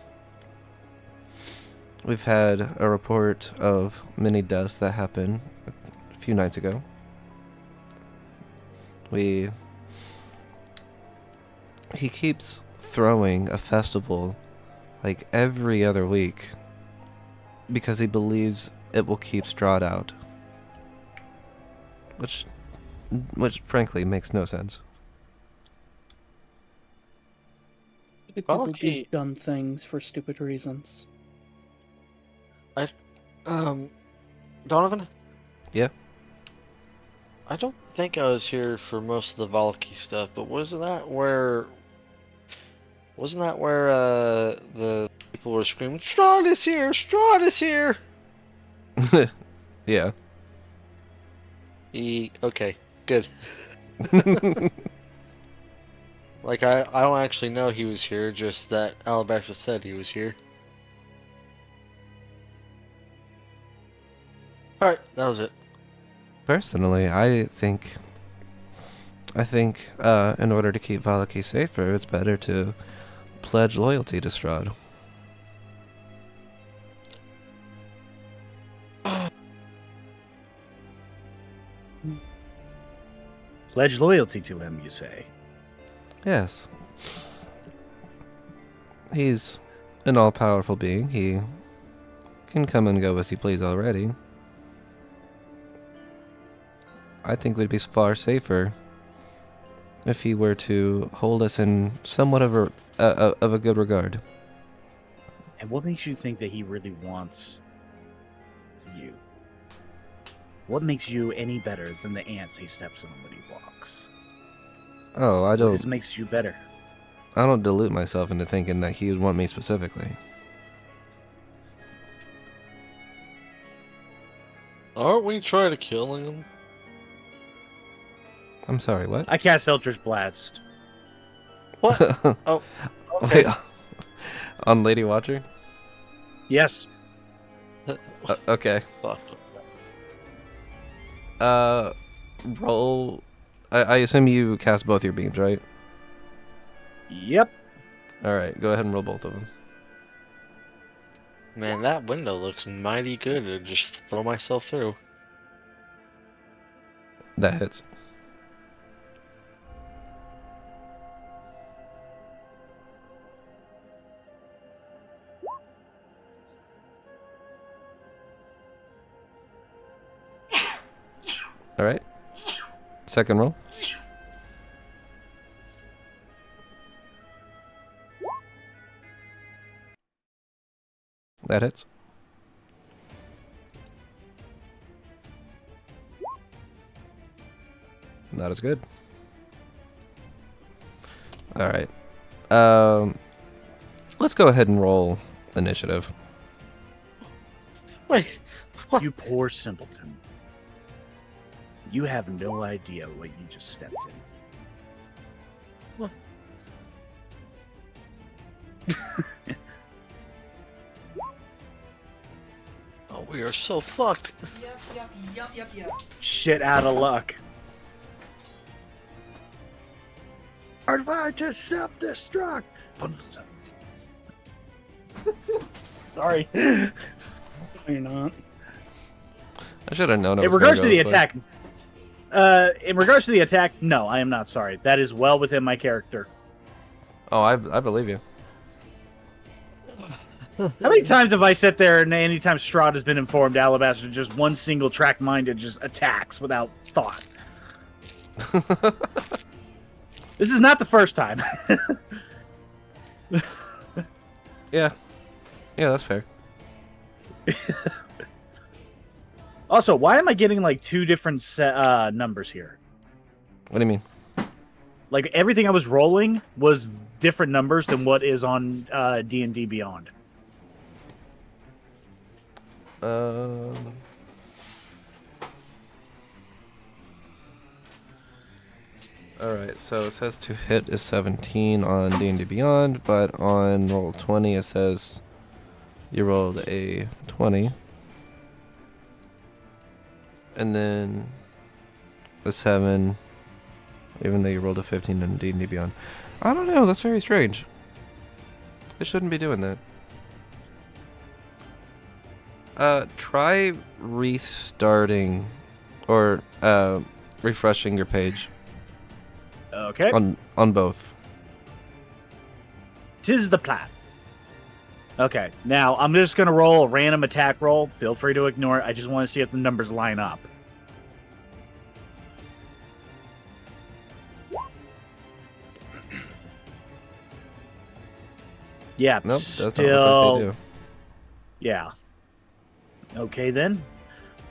we've had a report of many deaths that happened a few nights ago. He keeps throwing a festival like every other week because he believes it will keep Strahd out. Which frankly makes no sense. People do Vallaki, dumb things for stupid reasons. Donovan? Yeah. I don't think I was here for most of the Vallaki stuff, but wasn't that where the people were screaming, Strahd is here! Strahd is here! Yeah. Okay, good. Like, I don't actually know he was here, just that Alabaster said he was here. Alright, that was it. Personally, I think in order to keep Vallaki safer, it's better to pledge loyalty to Strahd. Pledge loyalty to him, you say? Yes. He's an all-powerful being. He can come and go as he please already. I think we'd be far safer if he were to hold us in somewhat of a good regard. And what makes you think that he really wants you? What makes you any better than the ants he steps on when he walks? Oh, I What don't. just makes you better? I don't delude myself into thinking that he would want me specifically. Aren't we trying to kill him? I'm sorry, what? I cast Eldritch Blast. What? Oh, okay. Wait, on Lady Watcher? Yes. Okay. Fuck. Roll. I assume you cast both your beams, right? Yep. Alright, go ahead and roll both of them. Man, that window looks mighty good to just throw myself through. That hits. Alright. Second roll. That hits. Not as good. Alright. Let's go ahead and roll initiative. Wait, what? You poor simpleton. You have no idea what you just stepped in. What? Oh, we are so fucked. Shit out of luck. Advise to self-destruct. Sorry. No, you're not. I should have known it In was regards to gonna the go this way. attack, no, I am not sorry. That is well within my character. Oh, I believe you. How many times have I sat there and anytime Strahd has been informed, Alabaster just one single track-minded just attacks without thought? This is not the first time. Yeah. Yeah, that's fair. Also, why am I getting like two different numbers here? What do you mean? Like everything I was rolling was different numbers than what is on D&D Beyond. Alright, so it says to hit is 17 on D&D Beyond, but on roll 20 it says you rolled a 20. And then a 7, even though you rolled a 15 on D&D Beyond. I don't know, that's very strange. It shouldn't be doing that. Try restarting or refreshing your page Okay. on both. 'Tis the plan. Okay, now I'm just going to roll a random attack roll. Feel free to ignore it. I just want to see if the numbers line up. Yeah, Nope, does not still. look like they do. Yeah. Okay, then.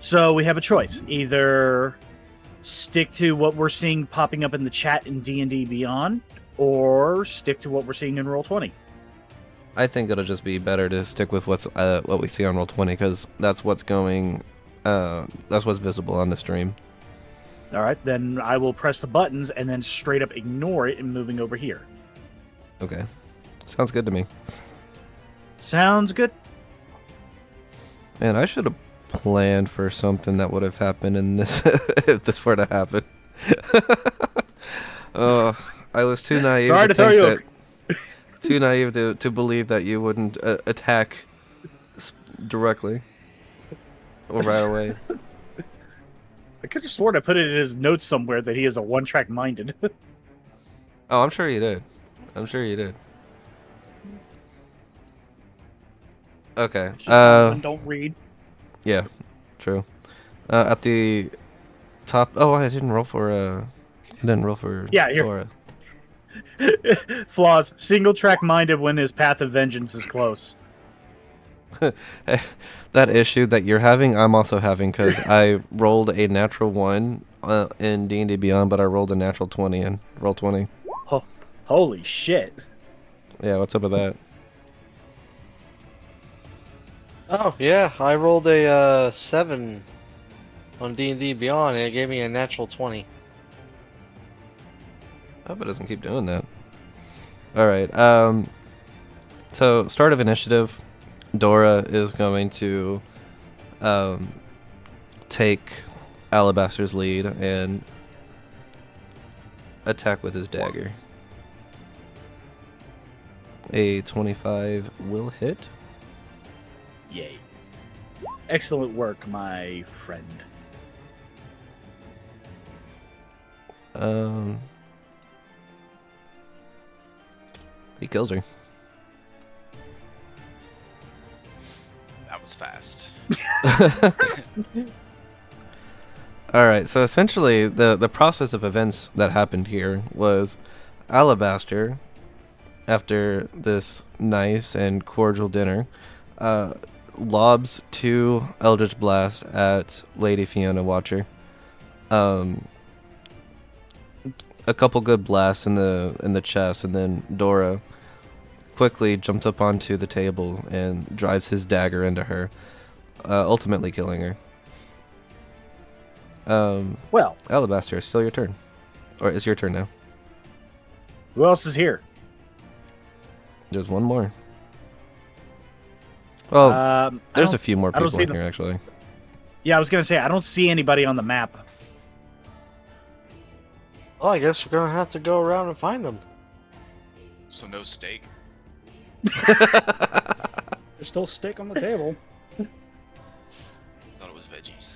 So we have a choice. Either stick to what we're seeing popping up in the chat in D&D Beyond, or stick to what we're seeing in Roll20. I think it'll just be better to stick with what we see on roll 20 because that's what's going, that's what's visible on the stream. All right, then I will press the buttons and then straight up ignore it and moving over here. Okay, sounds good to me. Sounds good. Man, I should have planned for something that would have happened in this if this were to happen. Oh, I was too naive Sorry to to throw think you that. Too naive to believe that you wouldn't attack directly or right away. I could have sworn I put it in his notes somewhere that he is a one-track minded. Oh, I'm sure you did. I'm sure you did. Okay. Don't read. Yeah, true. At the top. Oh, I didn't roll for. I didn't roll for. Yeah, here. Dora. Flaws. Single-track minded when his path of vengeance is close. That issue that you're having, I'm also having because I rolled a natural 1 in D&D Beyond, but I rolled a natural 20 in roll 20. Oh, holy shit. Yeah, what's up with that? Oh yeah, I rolled a 7 on D&D Beyond, and it gave me a natural 20. I hope it doesn't keep doing that. Alright, so start of initiative, Dora is going to take Alabaster's lead and attack with his dagger. A 25 will hit. Yay. Excellent work, my friend. He kills her. That was fast. Alright, so essentially the process of events that happened here was Alabaster, after this nice and cordial dinner, lobs 2 Eldritch Blasts at Lady Fiona Watcher. A couple good blasts in the chest, and then Dora quickly jumps up onto the table and drives his dagger into her, ultimately killing her. Well, Alabaster, it's still your turn. Or it's your turn now. who else is here? There's one more. Well, I there's don't- a few more I don't people see in them. here, actually. Yeah, I was going to say, I don't see anybody on the map. Well, I guess we're gonna have to go around and find them. So no steak. There's still steak on the table. Thought it was veggies.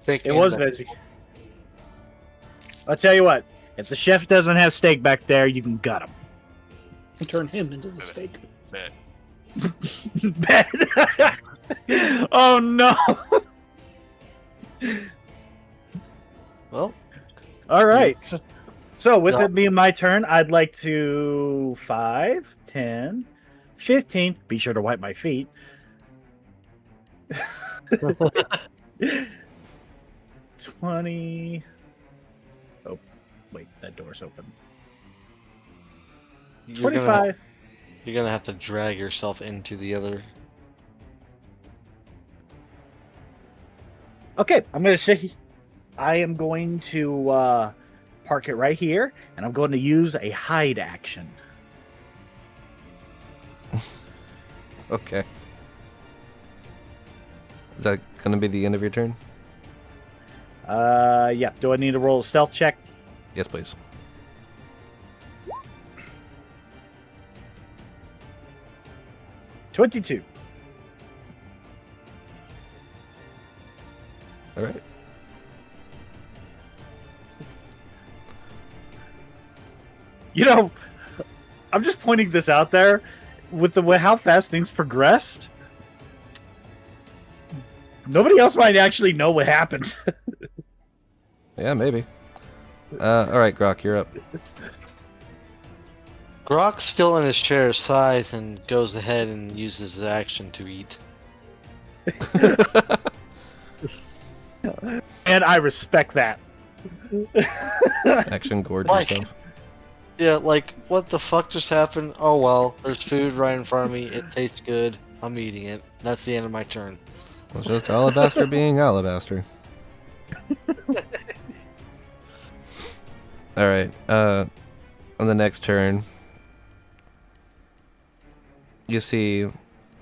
It was veggie. I'll tell you what, if the chef doesn't have steak back there, you can gut him. And turn him into the steak. Bet. Oh no! Well, All right. So, with Yeah. it being my turn, I'd like to 5, 10, 15. Be sure to wipe my feet. 20. Oh, wait, that door's open. you're gonna 25. you're gonna have to drag yourself into the other. Okay, I'm going to say I am going to park it right here, and I'm going to use a hide action. Okay. Is that gonna be the end of your turn? Yeah. Do I need to roll a stealth check? Yes, please. $22. All right. You know, I'm just pointing this out there with the way how fast things progressed. Nobody else might actually know what happened. Yeah, maybe. All right, Grok, you're up. Grok's still in his chair, sighs, and goes ahead and uses his action to eat. And I respect that. Action gorge Like- yourself. Yeah, like, what the fuck just happened? Oh well, there's food right in front of me. It tastes good. I'm eating it. That's the end of my turn. It's just Alabaster being Alabaster. All right. On the next turn, you see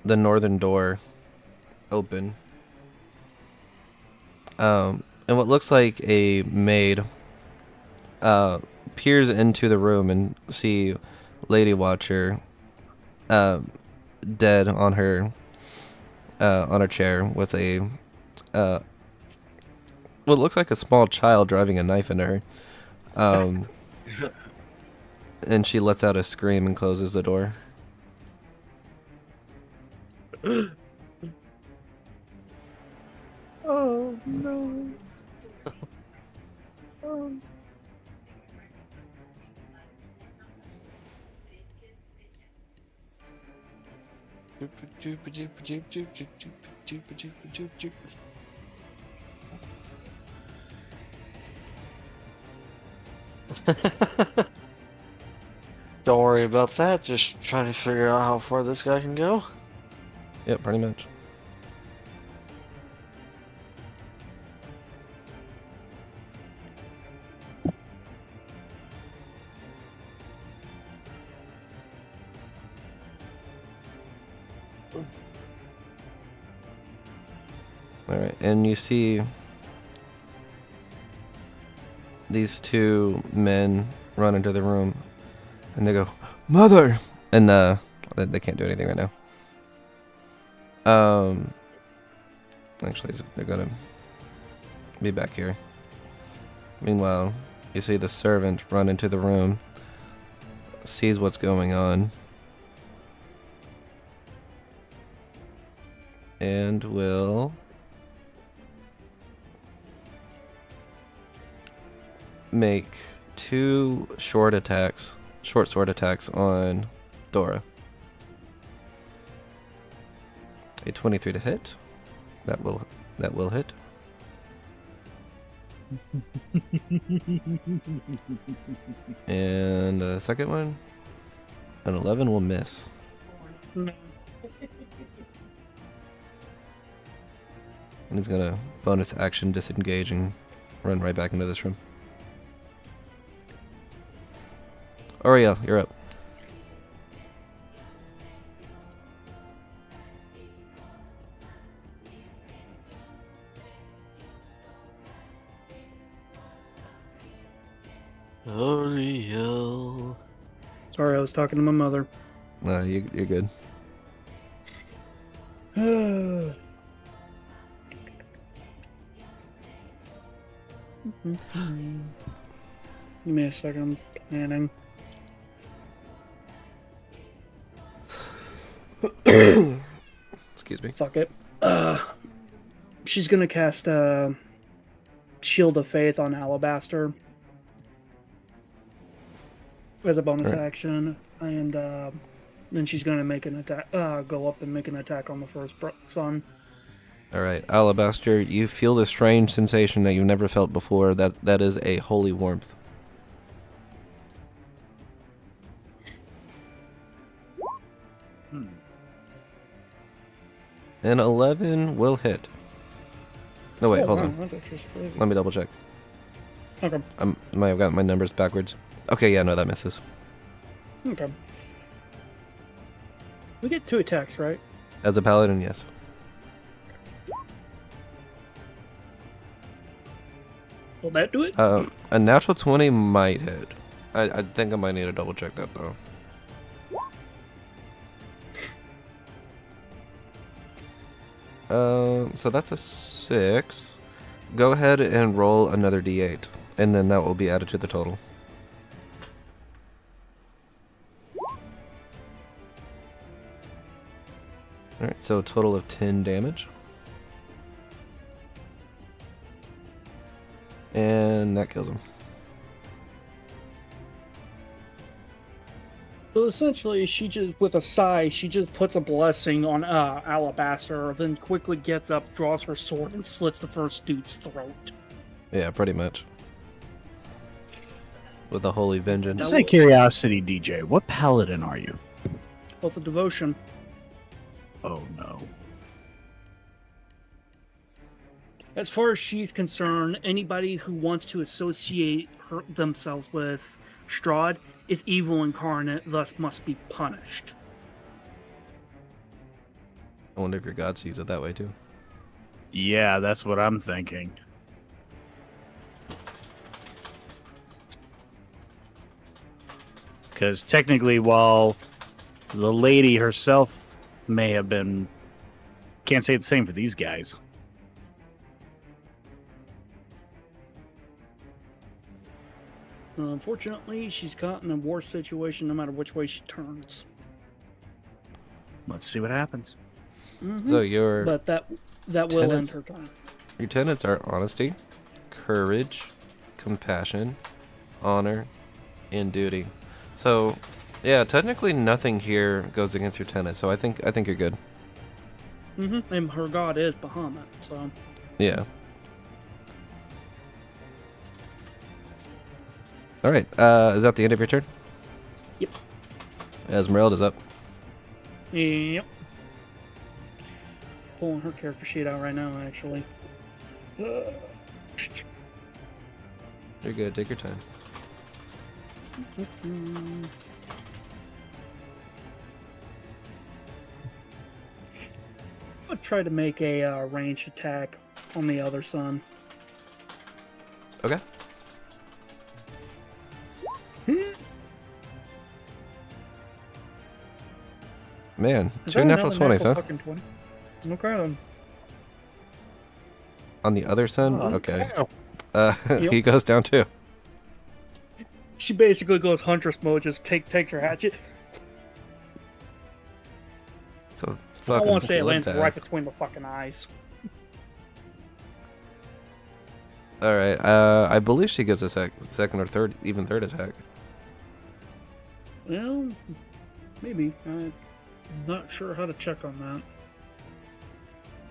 the northern door open. And what looks like a maid peers into the room and see Lady Watcher dead on her chair with a what looks like a small child driving a knife into her. And she lets out a scream and closes the door. Oh no. Oh. Don't worry about that. Just trying to figure out how far this guy can go. Yep, pretty much. Alright, and you see these two men run into the room and they go, "Mother!" And they can't do anything right now. Actually, they're gonna be back here. Meanwhile, you see the servant run into the room, sees what's going on, and will make two short sword attacks on Dora. A 23 to hit. That will hit. And a second one, an 11 will miss. And he's gonna bonus action disengage and run right back into this room. Auriel, you're up. Auriel. Sorry, I was talking to my mother. You're good. Give me a second, I'm planning. Excuse me. Fuck it. She's gonna cast Shield of Faith on Alabaster as a bonus Right. action, and then she's gonna make an attack. Go up and make an attack on the first son. All right, Alabaster, you feel this strange sensation that you've never felt before. That is a holy warmth. An 11 will hit. No, wait, hold on. That's actually pretty good. Let me double check. Okay. I might have got my numbers backwards. Okay, yeah, no, that misses. Okay. We get 2 attacks, right? As a paladin, yes. Will that do it? A natural 20 might hit. I think I might need to double check that though. So that's a 6. Go ahead and roll another d8, and then that will be added to the total. Alright, so a total of 10 damage. And that kills him. So essentially, she just, with a sigh, she just puts a blessing on Alabaster, then quickly gets up, draws her sword, and slits the first dude's throat. Yeah, pretty much. With a holy vengeance. Just out of curiosity, DJ, what paladin are you? With a devotion. Oh no. As far as she's concerned, anybody who wants to associate themselves with Strahd is evil incarnate, thus must be punished. I wonder if your god sees it that way too. Yeah, that's what I'm thinking. Because technically, while the lady herself may have been... Can't say the same for these guys. Unfortunately, she's caught in a worse situation no matter which way she turns. Let's see what happens. So your But that will end her turn. Your tenets are honesty, courage, compassion, honor, and duty. So, yeah, technically nothing here goes against your tenet. So I think you're good. And her god is Bahamut, so... Yeah. Alright, is that the end of your turn? Yep. Esmeralda's up. Yep. Pulling her character sheet out right now, actually. You're good, take your time. I'll try to make a ranged attack on the other son. Okay. Man, Is 2 that natural another 20s, huh? fucking 20? Okay then. On the other son? Oh, Okay. damn. He goes down too. She basically goes huntress mode, just takes her hatchet. So I fucking want to say it lands bloodbath. right between the fucking eyes. Alright, I believe she gets a second or third, even third attack. Well, maybe. I'm not sure how to check on that.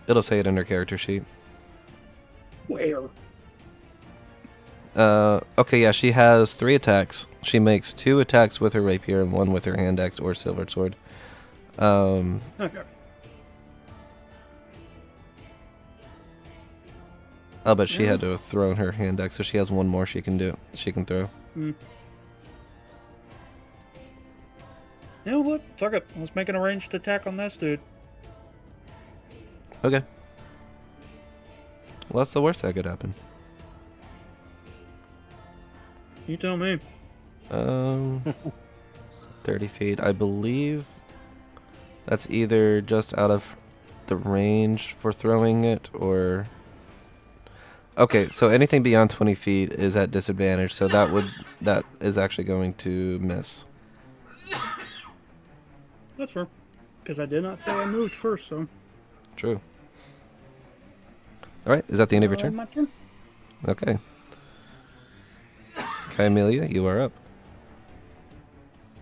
It'll say it in her character sheet. Where? Okay, yeah, she has 3 attacks. She makes 2 attacks with her rapier and 1 with her hand axe or silver sword. Okay. Oh, but she had to have thrown her hand axe, so she has 1 more she can throw. You know what? Fuck it. Let's make an ranged attack on this dude. Okay. What's the worst that could happen? You tell me. 30 feet. I believe that's either just out of the range for throwing it, or... Okay, so anything beyond 20 feet is at disadvantage, so that is actually going to miss. That's fair. Because I did not say I moved first, so... True. Alright, is that the end of your turn? My turn. Okay. Kymelia, you are up.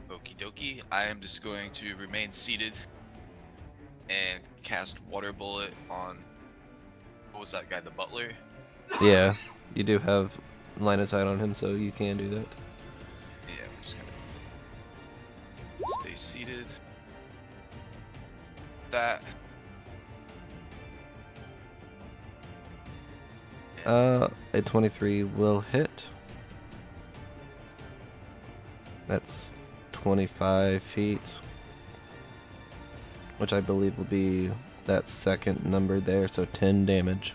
Okie dokie. I am just going to remain seated and cast Water Bullet on. What was that guy? The butler? Yeah, you do have line of sight on him, so you can do that. Yeah, I'm just gonna stay seated. That. A 23 will hit. That's 25 feet. Which I believe will be that second number there, so 10 damage.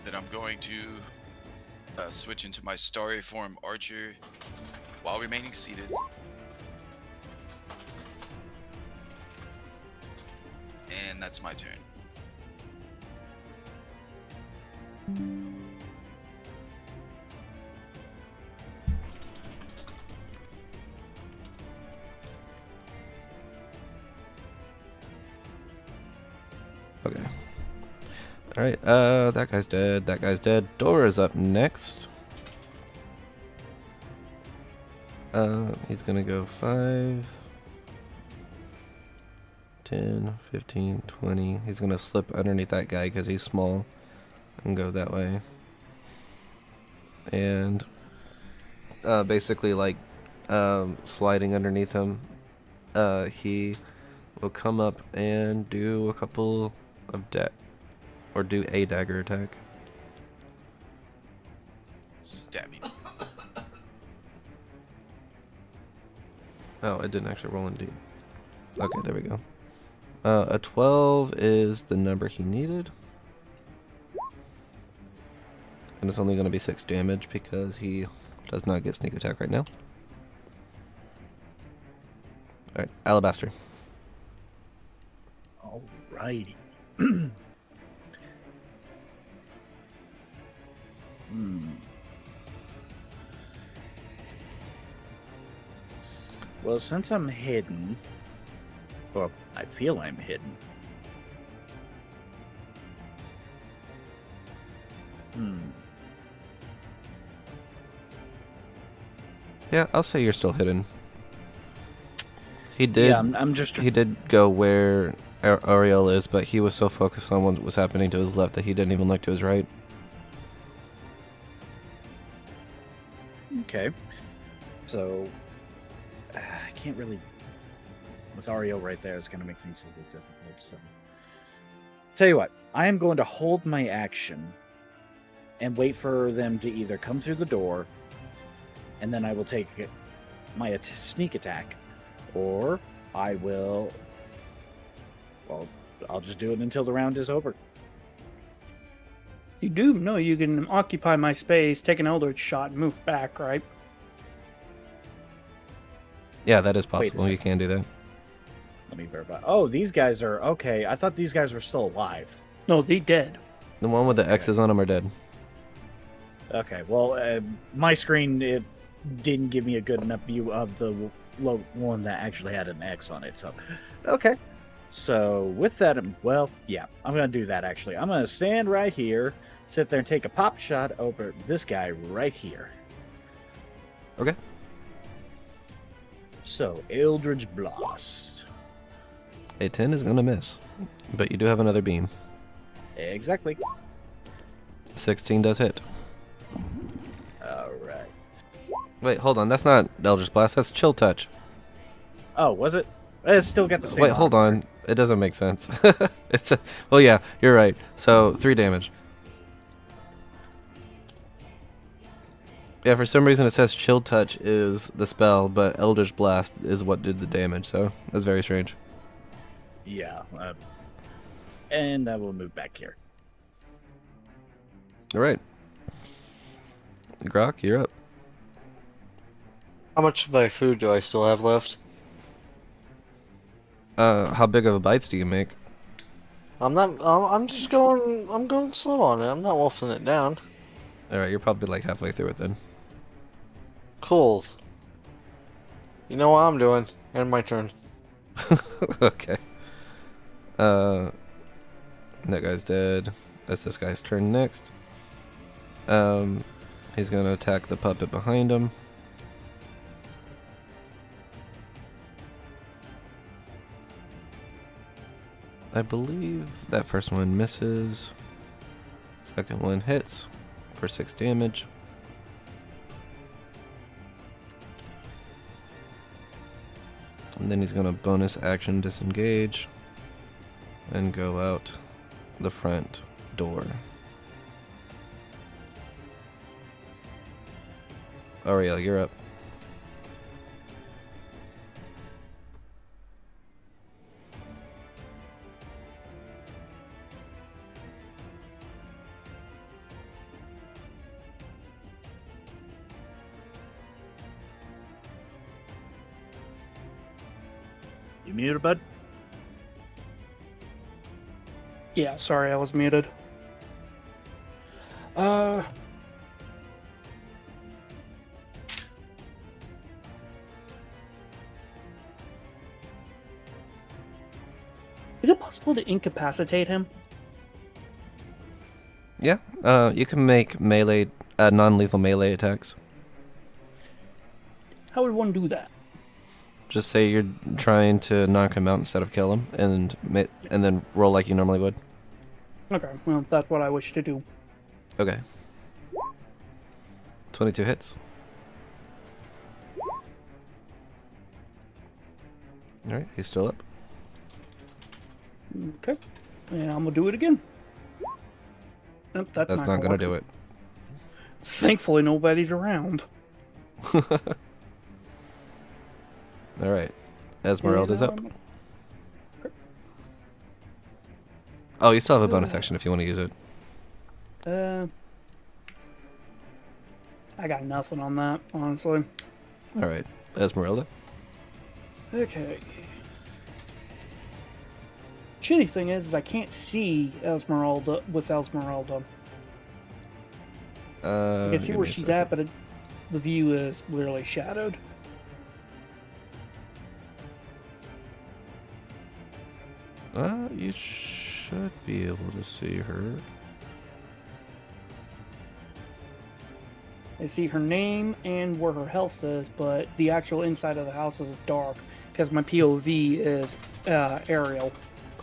Then I'm going to switch into my starry form archer while remaining seated. And that's my turn. Okay. Alright, that guy's dead. That guy's dead. Dora's up next. He's gonna go 5, 10, 15, 20. He's gonna slip underneath that guy because he's small and go that way. And basically like sliding underneath him, he will come up and do a couple of or do a dagger attack. Stab me. Oh, it didn't actually roll indeed. Okay, there we go. A 12 is the number he needed. And it's only going to be 6 damage because he does not get sneak attack right now. Alright, Alabaster. Alrighty. Well, since I'm hidden, well, I feel I'm hidden. Yeah, I'll say you're still hidden. He did. Yeah, I'm just. He did go where Auriel is, but he was so focused on what was happening to his left that he didn't even look to his right. Okay. So, I can't really. With Auriel right there, it's going to make things a little difficult. So, tell you what, I am going to hold my action and wait for them to either come through the door, and then I will take my sneak attack, or I will. Well, I'll just do it until the round is over. You do know you can occupy my space, take an Eldritch shot, and move back, right? Yeah, that is possible. You can do that. Let me verify. Oh, these guys are okay. I thought these guys were still alive. No, they dead. The one with the X's on them are dead. Okay, well, my screen it didn't give me a good enough view of the one that actually had an X on it. So, okay. So with that, well, yeah, I'm gonna do that. Actually, I'm gonna stand right here, sit there, and take a pop shot over this guy right here. Okay. So Eldritch Blast. A 10 is gonna miss, but you do have another beam. Exactly. 16 does hit. All right. Wait, hold on. That's not Eldritch Blast. That's Chill Touch. Oh, was it? It's still got the same. Wait, hold on. It doesn't make sense. It's a, well, yeah, you're right. So 3 damage. Yeah, for some reason it says Chill Touch is the spell, but Eldritch Blast is what did the damage. So that's very strange. Yeah. And I will move back here. All right. Grok, you're up. How much of my food do I still have left? How big of a bites do you make? I'm not. I'm just going. I'm going slow on it. I'm not wolfing it down. All right, you're probably like halfway through it then. Cool. You know what I'm doing. And my turn. Okay. That guy's dead. That's this guy's turn next. He's gonna attack the puppet behind him. I believe that first one misses. Second one hits for 6 damage. And then he's gonna bonus action disengage and go out the front door. Auriel, you're up. You muted, bud? Yeah, sorry, I was muted. Is it possible to incapacitate him? Yeah, you can make melee, non-lethal melee attacks. How would one do that? Just say you're trying to knock him out instead of kill him, and then roll like you normally would. Okay, well, that's what I wish to do. Okay. 22 hits. Alright, he's still up. Okay, and I'm gonna do it again. Nope, That's not gonna do it. Thankfully, nobody's around. Alright. Esmeralda's up. And, Oh, you still have a bonus action if you want to use it. I got nothing on that, honestly. Alright. Esmeralda. Okay. Shitty thing is I can't see Esmeralda with Esmeralda. I can see where she's at, but the view is literally shadowed. You should be able to see her. I see her name and where her health is, but the actual inside of the house is dark because my POV is Auriel.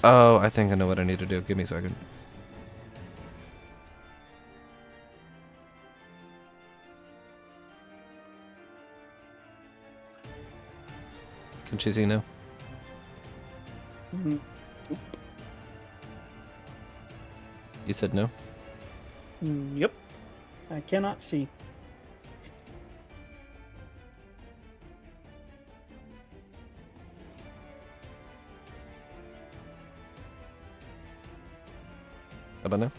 Oh, I think I know what I need to do. Give me a second. Can she see now? Mhm. You said no? Yep. I cannot see. How about now?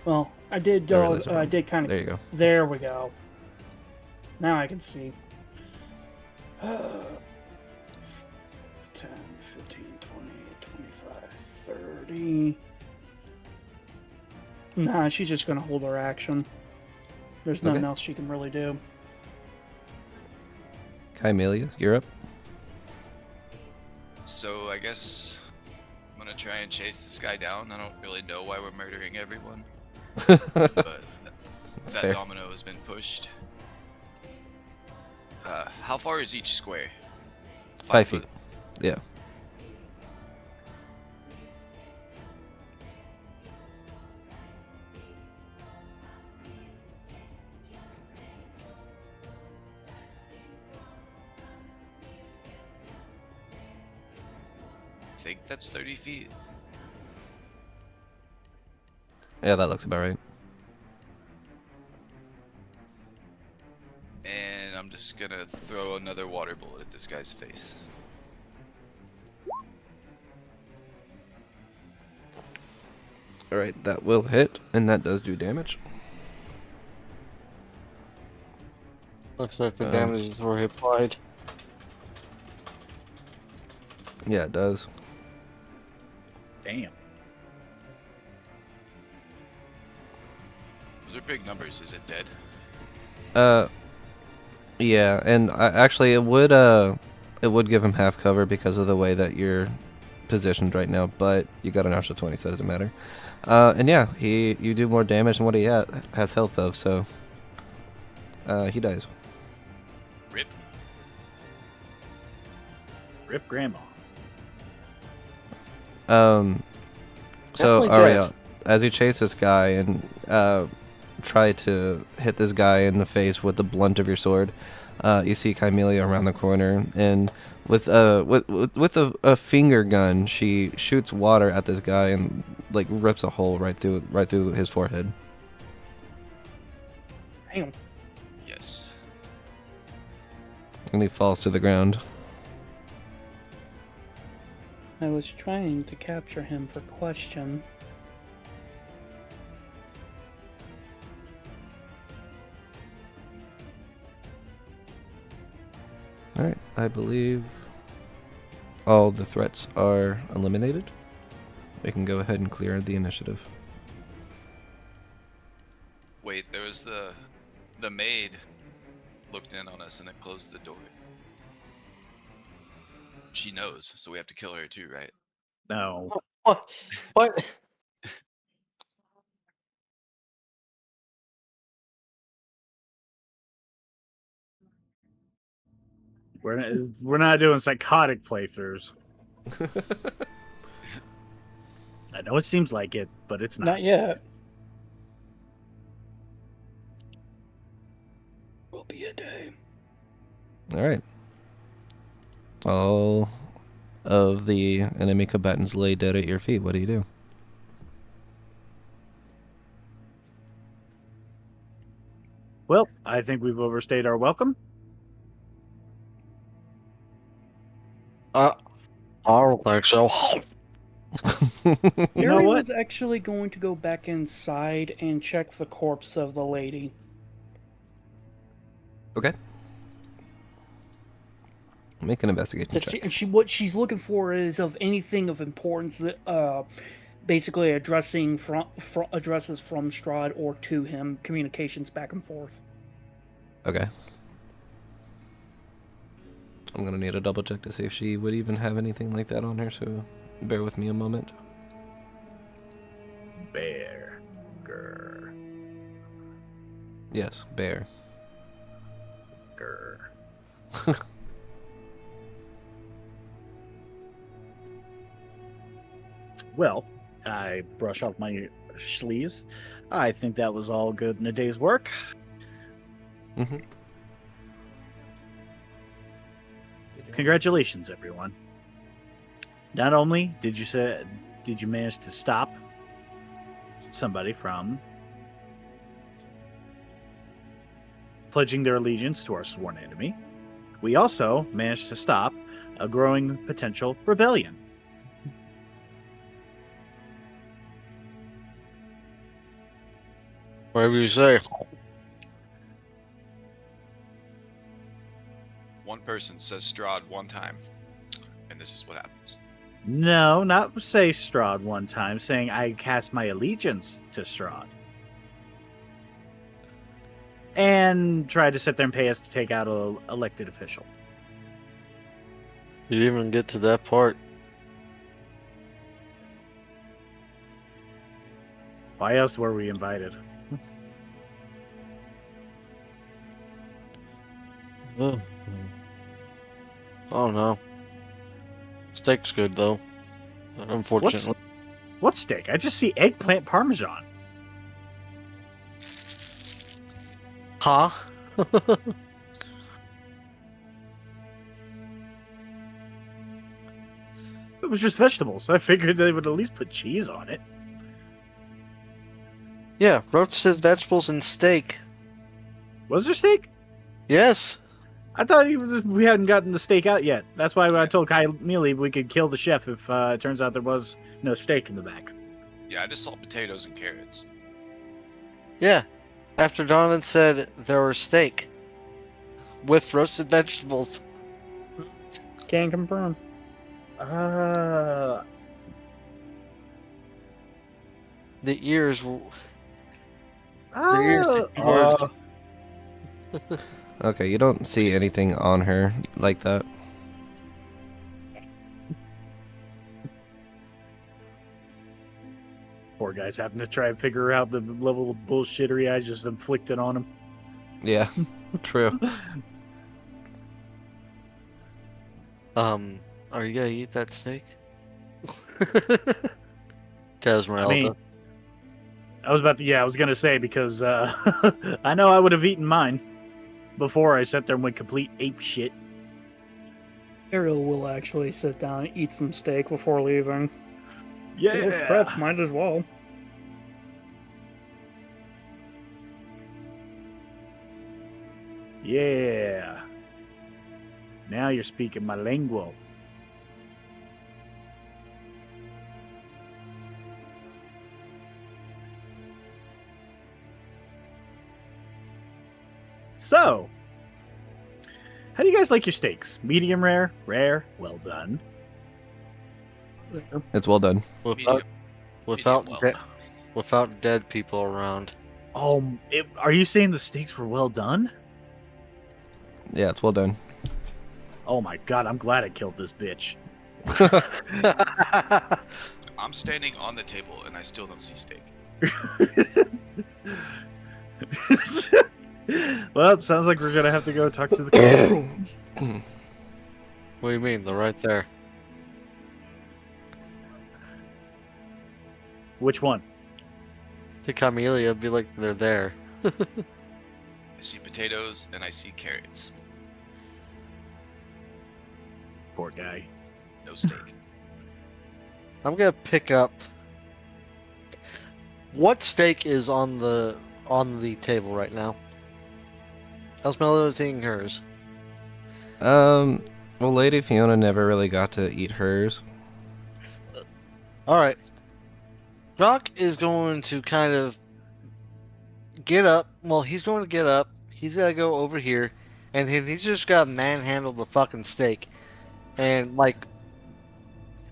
Well, I did There go. it is, I did kind of. There you go. There we go. Now I can see. 10, 15, 20, 25, 30. Nah, she's just gonna hold her action. There's nothing Okay. else she can really do. Kymelia, you're up. So I guess I'm gonna try and chase this guy down. I don't really know why we're murdering everyone, but That's that fair. domino has been pushed. How far is each square? 5 feet. Yeah. I think that's 30 feet. Yeah, that looks about right. And I'm just gonna throw another water bullet at this guy's face. Alright, that will hit, and that does do damage. Looks like the damages were applied. Yeah, it does. Damn. Those are big numbers. Is it dead? Yeah, and actually it would give him half cover because of the way that you're positioned right now, but you got an extra 20, so it doesn't matter. And yeah, you do more damage than what he has health of, so he dies. Rip. Rip grandma. So Definitely Auriel, dead. as you chase this guy and try to hit this guy in the face with the blunt of your sword, You see Kymelia around the corner, and with a finger gun, she shoots water at this guy and like rips a hole right through his forehead. Damn. Yes. And he falls to the ground. I was trying to capture him for question. Alright, I believe all the threats are eliminated. We can go ahead and clear the initiative. Wait, there was the maid looked in on us and then closed the door. She knows, so we have to kill her too, right? No. What? What? We're not doing psychotic playthroughs. I know it seems like it, but it's not. Not yet. Will be a day. Alright. All of the enemy combatants lay dead at your feet. What do you do? Well, I think we've overstayed our welcome. I don't think so. You know Harry what? was actually going to go back inside and check the corpse of the lady. Okay. Make an investigation To see, check. what she's looking for is of anything of importance that basically addresses from Strahd or to him, communications back and forth. Okay. I'm gonna need a double check to see if she would even have anything like that on her, so bear with me a moment. Bear. Yes, bear. Well, I brush off my sleeves. I think that was all good in a day's work. Mm-hmm. Congratulations, everyone. Not only did you manage to stop somebody from pledging their allegiance to our sworn enemy, we also managed to stop a growing potential rebellion. Whatever you say. One person says Strahd one time, and this is what happens. No, not say Strahd one time, saying I cast my allegiance to Strahd. And tried to sit there and pay us to take out an elected official. You didn't even get to that part. Why else were we invited? Oh no. Steak's good though. Unfortunately. What steak? I just see eggplant parmesan. Huh? It was just vegetables. I figured they would at least put cheese on it. Yeah, roasted vegetables and steak. Was there steak? Yes. I thought we hadn't gotten the steak out yet. That's why I told Kai Mealy we could kill the chef if it turns out there was no steak in the back. Yeah, I just saw potatoes and carrots. Yeah. After Donovan said there was steak with roasted vegetables. Can confirm. The ears. The ears were. Okay, you don't see anything on her like that. Poor guy's having to try and figure out the level of bullshittery I just inflicted on him. Yeah, true. Are you gonna eat that steak? Esmeralda. I mean, I was gonna say because I know I would have eaten mine. before I sat there and went complete ape shit. Ariel will actually sit down and eat some steak before leaving. Yeah. It was prepped, might as well. Yeah. Now you're speaking my lingual. So, how do you guys like your steaks? Medium rare, rare, well done. It's well done. Without, without, Medium de- well. without dead people around. Are you saying the steaks were well done? Yeah, it's well done. Oh my god, I'm glad I killed this bitch. I'm standing on the table and I still don't see steak. Well, sounds like we're gonna have to go talk to the. What do you mean? They're right there. Which one? To Camellia, be like, they're there. I see potatoes and I see carrots. Poor guy. No steak. I'm gonna pick up. What steak is on the table right now? How's Melody taking hers? Well, Lady Fiona never really got to eat hers. All right. Doc is going to kind of get up. Well, he's going to get up. He's got to go over here, and he's just got to manhandle the fucking steak, and like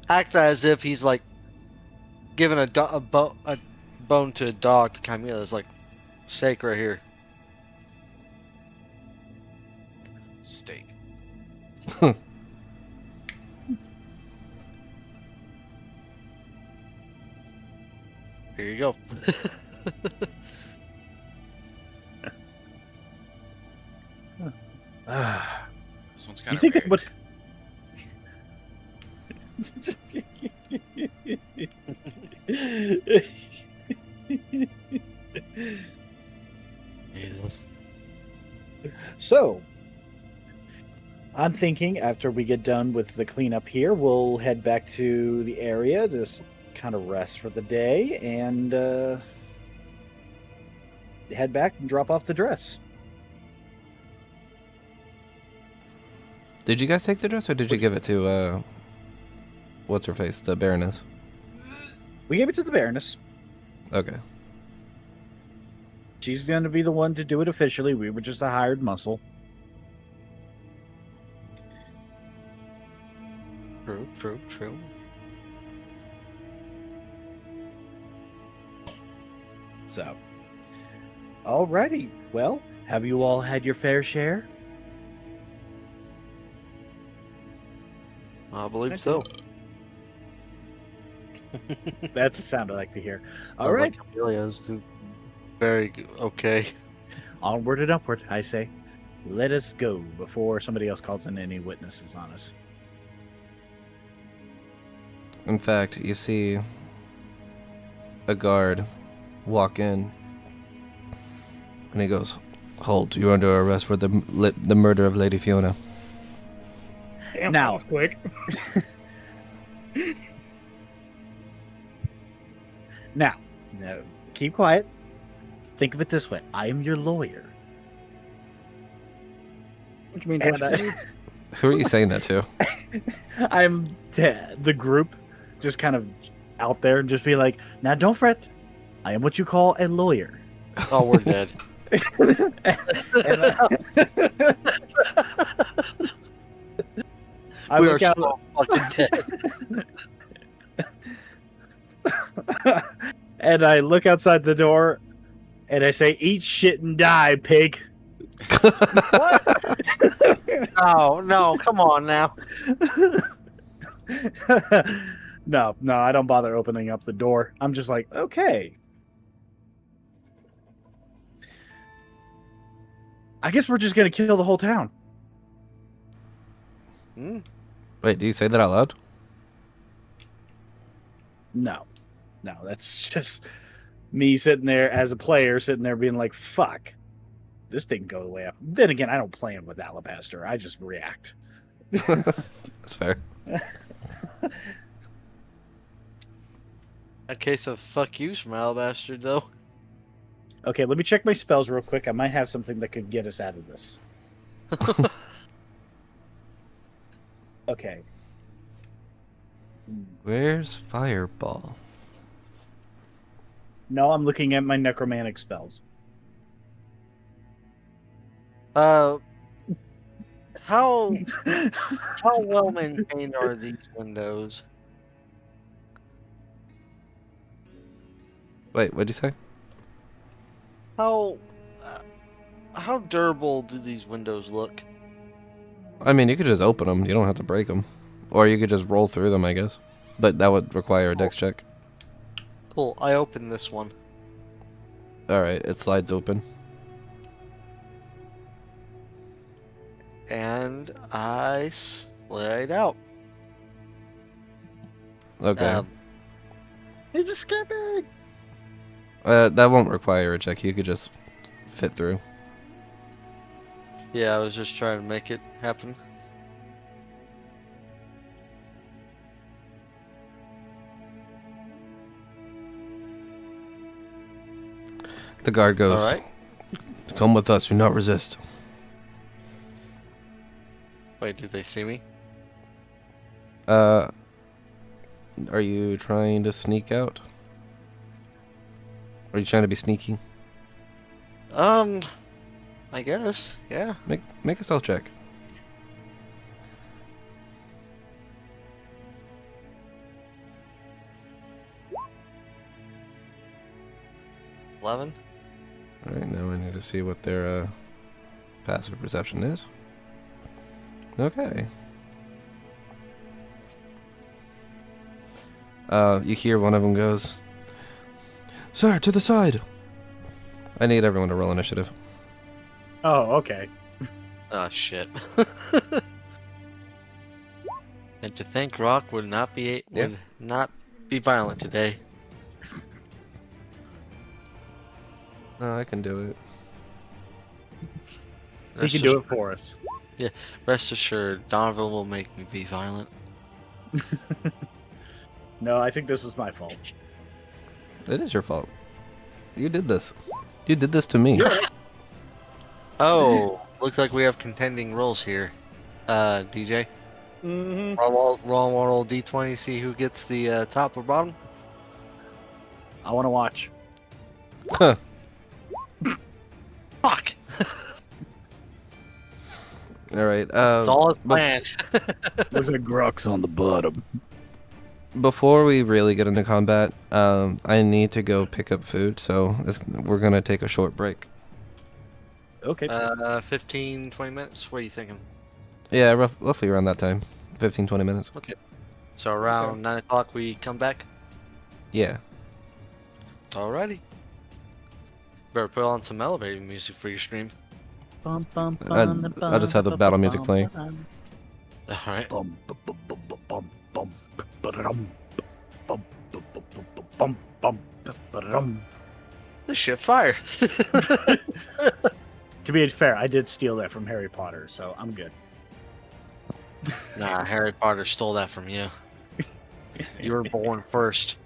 act as if he's like giving a bone to a dog to Camila. It's like steak right here. Steak. Here you go. This one's You kind of think rare. it would? Yes. So, I'm thinking after we get done with the cleanup here, we'll head back to the area, just kind of rest for the day, and head back and drop off the dress. Did you guys take the dress, or did you give it to what's her face, the Baroness? We gave it to the Baroness. Okay. She's going to be the one to do it officially. We were just a hired muscle. True. So, alrighty. Well, have you all had your fair share? I believe so. That's the sound I like to hear. All Sounds right. like Camelia's very okay. Onward and upward, I say. Let us go before somebody else calls in any witnesses on us. In fact, you see a guard walk in, and he goes, "Halt! You're under arrest for the murder of Lady Fiona." Damn, Now- that was quick. Now, keep quiet. Think of it this way. I am your lawyer. Which means And Who are you saying that to? I'm the group just kind of out there and just be like, now don't fret. I am what you call a lawyer. Oh, we're dead. I We are look out, so fucking dead. and I look outside the door and I say, eat shit and die, pig. No, come on now. No, I don't bother opening up the door. I'm just like, okay. I guess we're just gonna kill the whole town. Hmm? Wait, do you say that out loud? No, that's just me sitting there as a player, sitting there being like, fuck. this didn't go the way I... Then again, I don't play him with Alabaster. I just react. That's fair. A case of fuck yous from Alabaster, though. Okay, let me check my spells real quick. I might have something that could get us out of this. Okay. Where's Fireball? No, I'm looking at my necromantic spells. How well maintained are these windows? Wait, what'd you say? How durable do these windows look? I mean, you could just open them. You don't have to break them. Or you could just roll through them, I guess. But that would require a dex check. Cool. I opened this one. Alright, it slides open. And I slide out. Okay. It's a scabbard! That won't require a check. You could just fit through. Yeah, I was just trying to make it happen. The guard goes, All right. "Come with us. Do not resist." Wait, did they see me? Are you trying to sneak out? Are you trying to be sneaky? I guess. Yeah. Make a stealth check. $11. All right, now I need to see what their passive perception is. Okay. You hear one of them goes, "Sir, to the side." I need everyone to roll initiative. Oh, okay. Oh shit. And to think Rock would not be violent today. No, I can do it. He can do it for us. Rest assured, Donovan will make me be violent. No, I think this is my fault. It is your fault. You did this. You did this to me. Oh, looks like we have contending roles here. DJ, Mm-hmm. roll D20, see who gets the top or bottom. I want to watch. Huh. Fuck! All right. It's all as planned. Looks like Grux on the bottom. Before we really get into combat, I need to go pick up food, so we're gonna take a short break. Okay. 15, 20 minutes. What are you thinking? Yeah, roughly around that time. 15, 20 minutes. Okay. So around 9 o'clock we come back? Yeah. Alrighty. Better put on some elevator music for your stream. I'll just have the battle music playing. Alright. This shit fire. To be fair, I did steal that from Harry Potter, so I'm good. Nah, Harry Potter stole that from you. You were born first.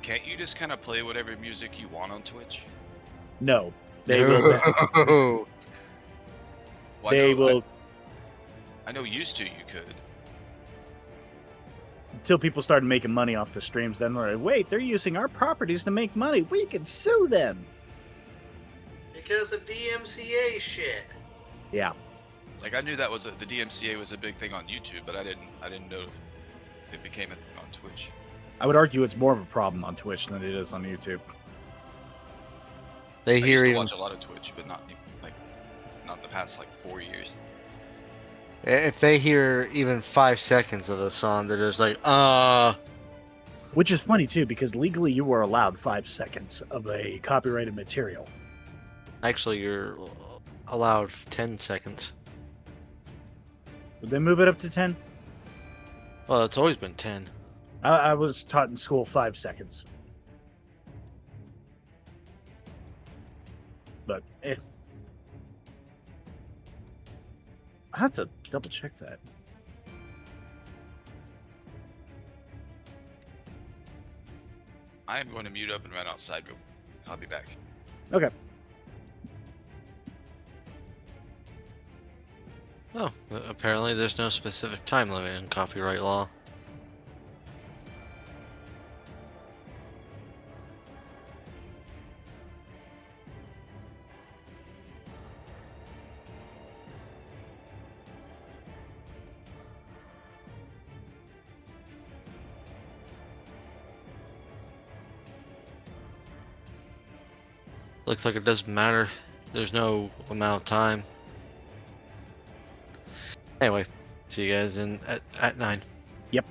Can't you just kind of play whatever music you want on Twitch? No, they will. No. Well, They will. I know used to you could. Until people started making money off the streams, then they're like, wait, they're using our properties to make money. We can sue them. Because of DMCA shit. Yeah. Like I knew that was the DMCA was a big thing on YouTube, but I didn't know it became a thing on Twitch. I would argue it's more of a problem on Twitch than it is on YouTube. They I hear used to even watch a lot of Twitch, but not in the past 4 years. if they hear even 5 seconds of a song, they're just like, Which is funny, too, because legally you were allowed 5 seconds of a copyrighted material. Actually, you're allowed 10 seconds. Would they move it up to 10? Well, it's always been 10. I was taught in school 5 seconds. But I have to double check that. I am going to mute up and run outside. I'll be back. Okay. Oh, apparently there's no specific time limit in copyright law. Looks like it doesn't matter. There's no amount of time. Anyway, see you guys at 9. Yep.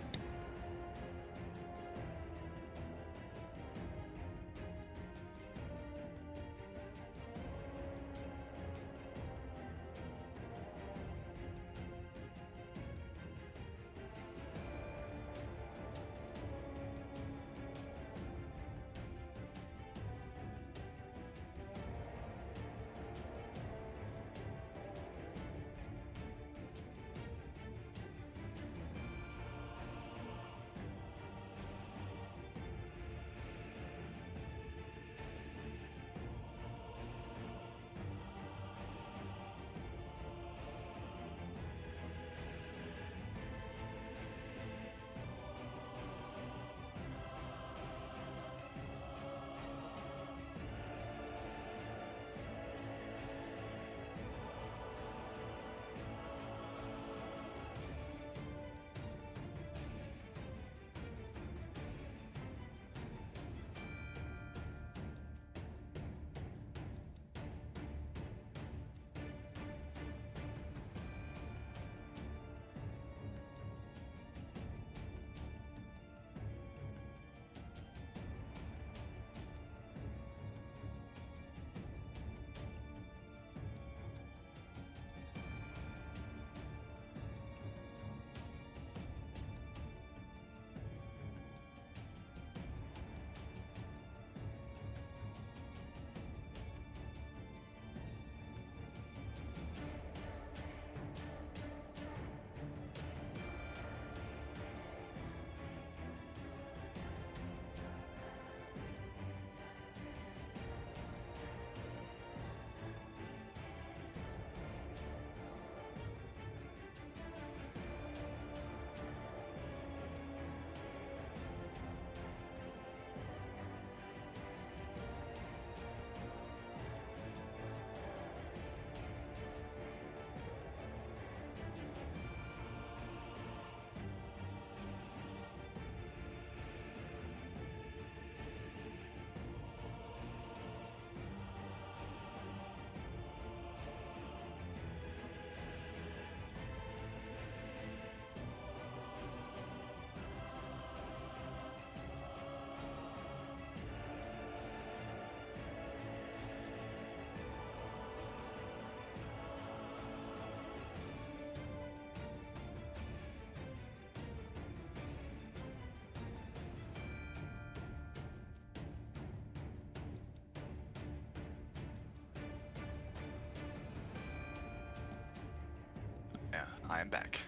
Yeah, I am back.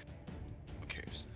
Who cares?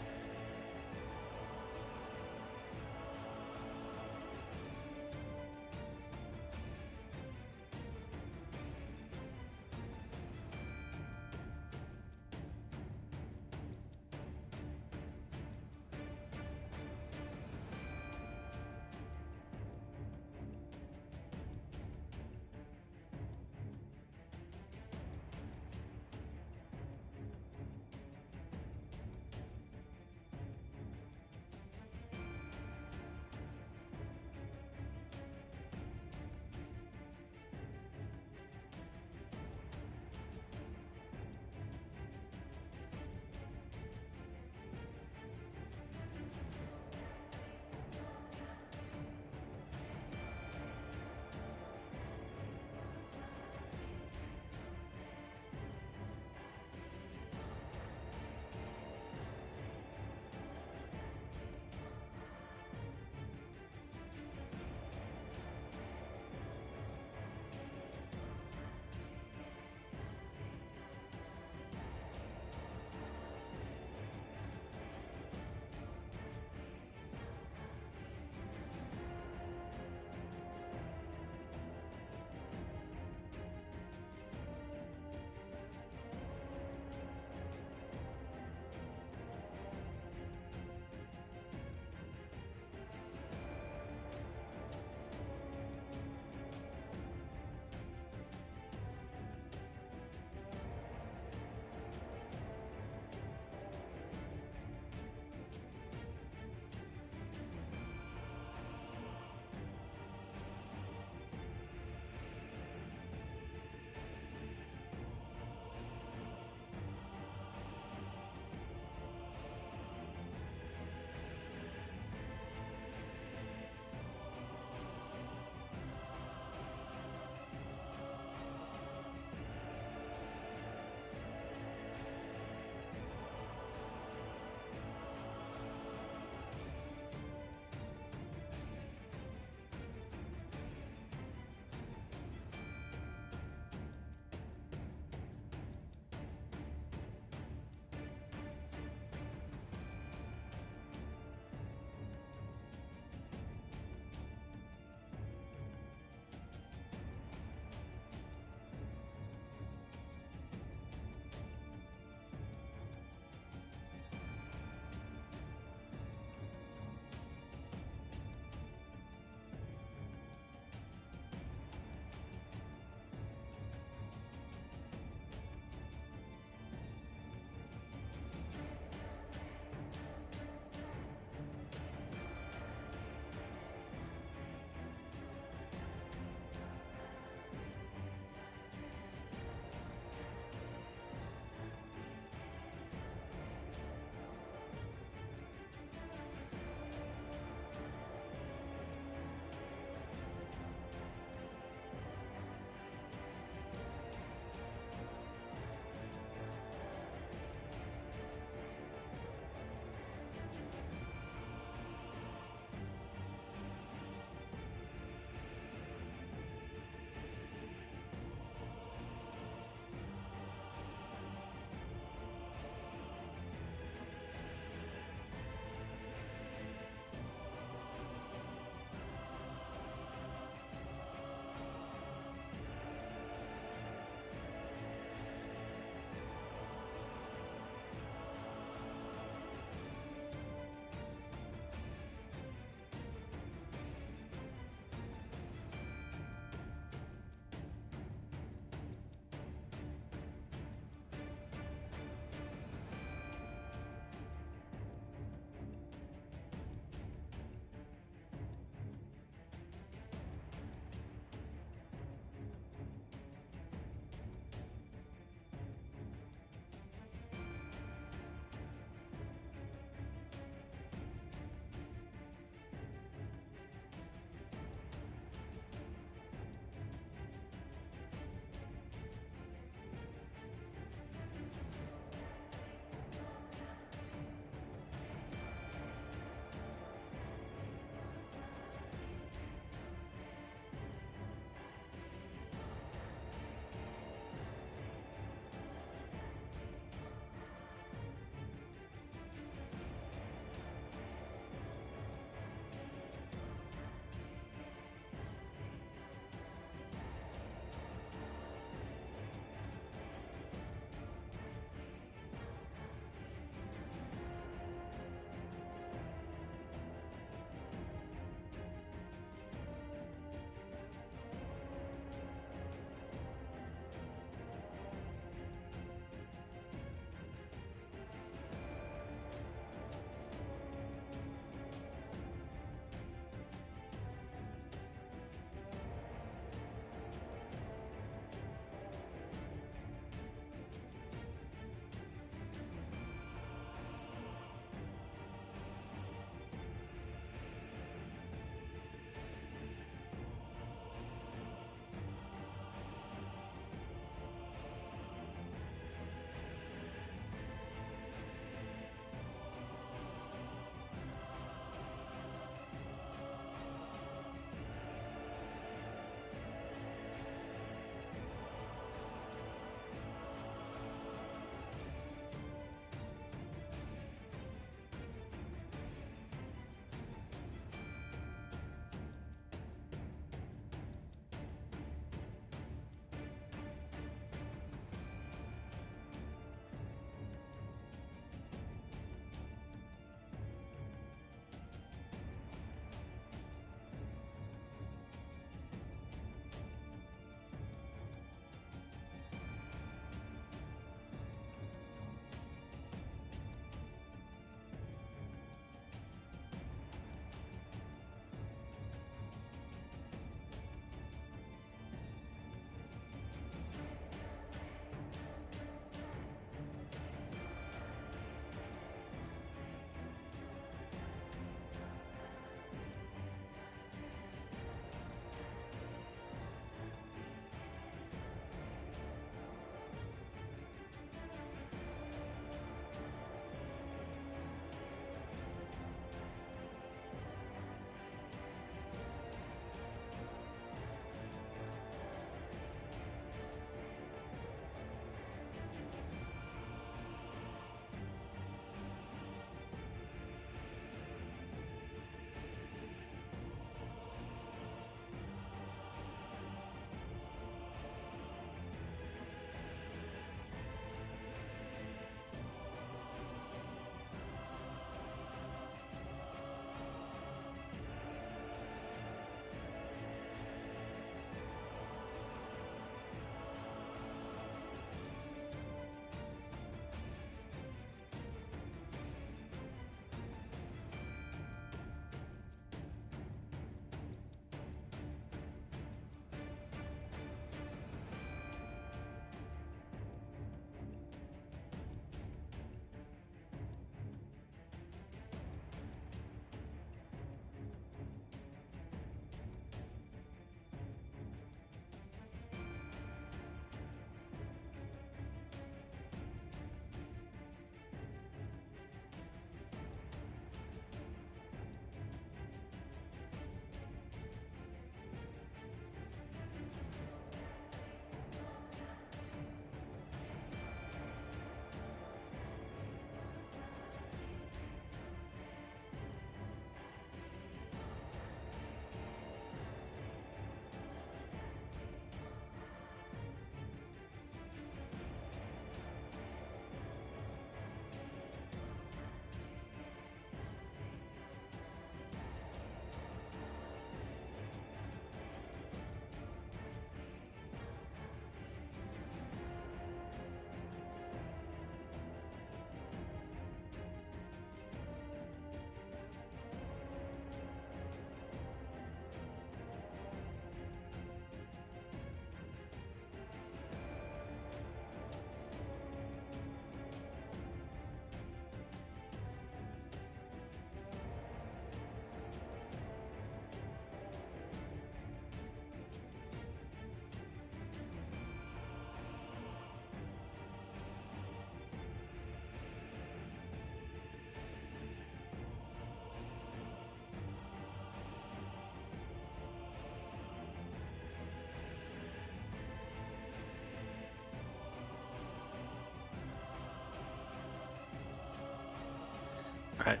Alright.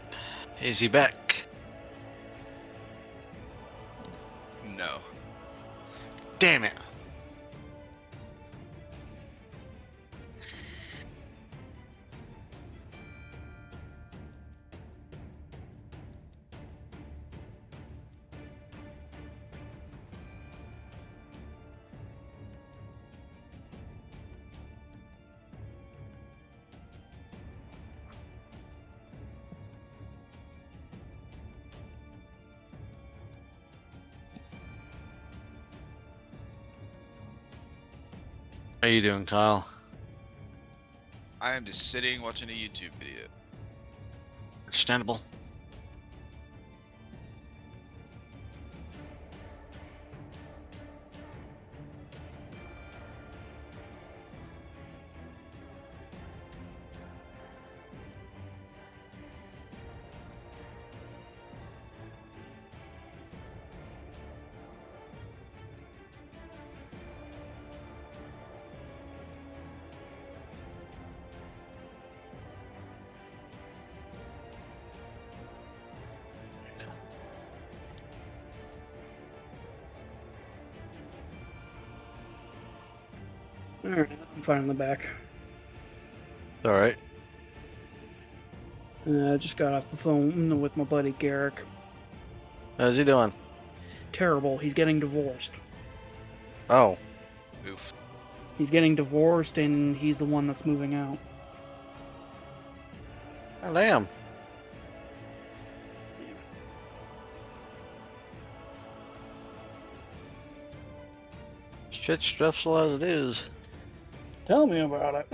Is he back? No. Damn it. How you doing, Kyle? I am just sitting watching a YouTube video. Understandable. All right, I'm finally back. Alright. I just got off the phone with my buddy Garrick. How's he doing? Terrible. He's getting divorced. Oh. Oof. He's getting divorced, and he's the one that's moving out. Oh, damn. Shit stressful as it is. Tell me about it.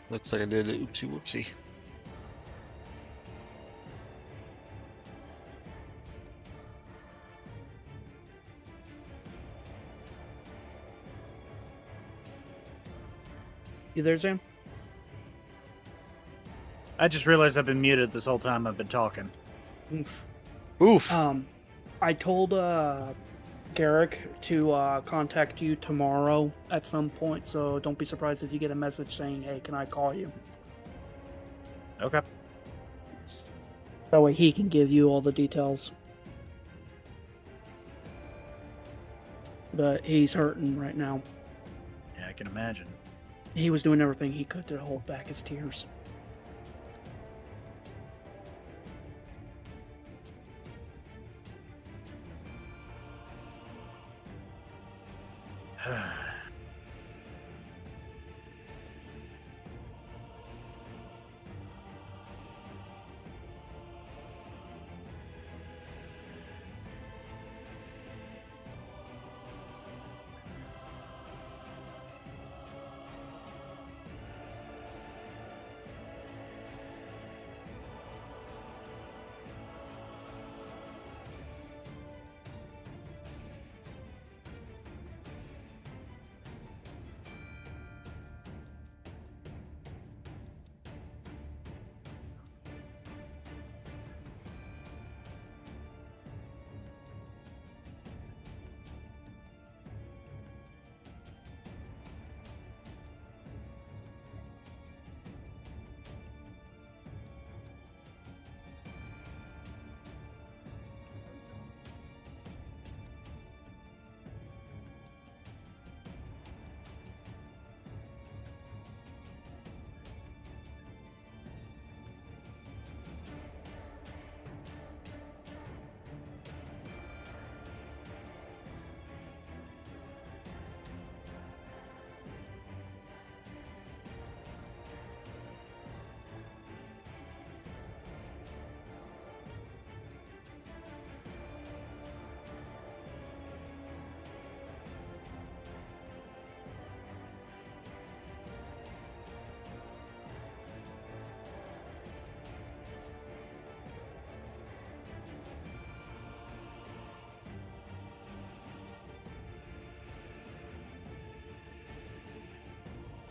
Looks like I did it. Oopsie whoopsie. You there, Sam? I just realized I've been muted this whole time I've been talking. Oof. Oof. I told Garrick to contact you tomorrow at some point, so don't be surprised if you get a message saying, "Hey, can I call you?" Okay. That way he can give you all the details. But he's hurting right now. Yeah, I can imagine. He was doing everything he could to hold back his tears.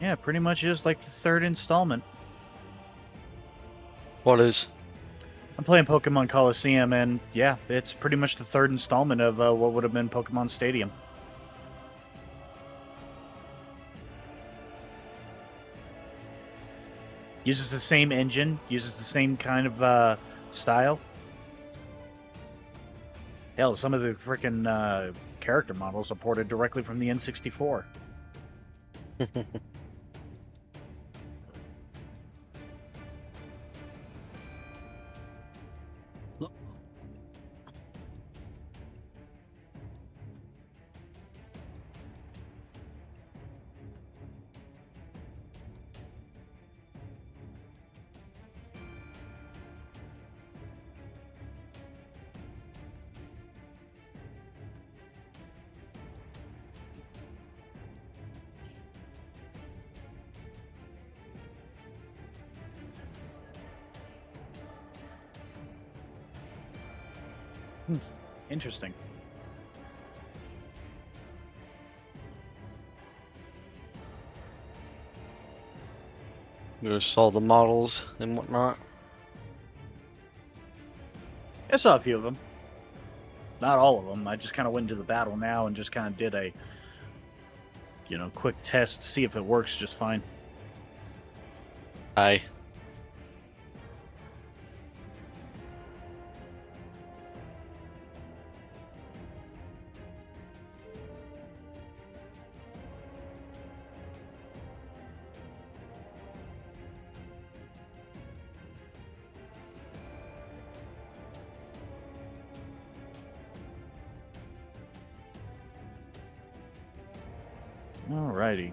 Yeah, pretty much just like the third installment. What is? I'm playing Pokemon Coliseum, and yeah, it's pretty much the third installment of what would have been Pokemon Stadium. Uses the same engine, uses the same kind of style. Hell, some of the freaking character models are ported directly from the N64. Interesting. You just saw the models and whatnot. I saw a few of them. Not all of them. I just kind of went into the battle now and just kind of did a, quick test to see if it works just fine. Aye. Alrighty.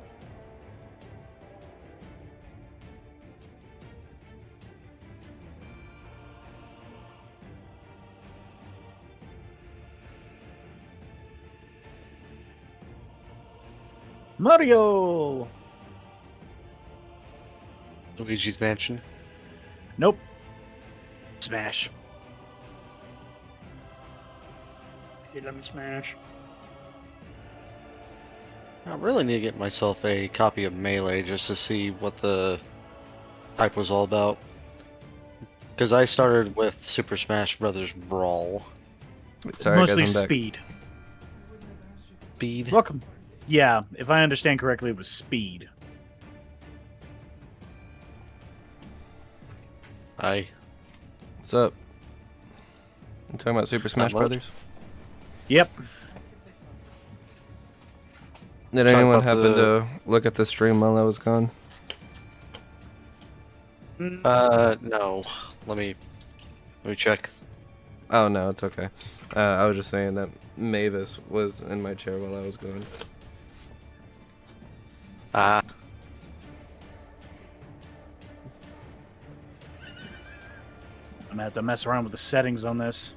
Mario! Luigi's Mansion. Nope. Smash. Okay, let me smash. I really need to get myself a copy of Melee just to see what the hype was all about. Because I started with Super Smash Brothers Brawl. Sorry, Mostly guys, I'm back. speed. Speed. Welcome. Yeah, if I understand correctly, it was speed. Aye. What's up? You talking about Super Smash much. Brothers? Yep. Did Talk anyone about happen the- to look at the stream while I was gone? No. Let me check. Oh no, it's okay. I was just saying that Mavis was in my chair while I was gone. Ah. I'm gonna have to mess around with the settings on this.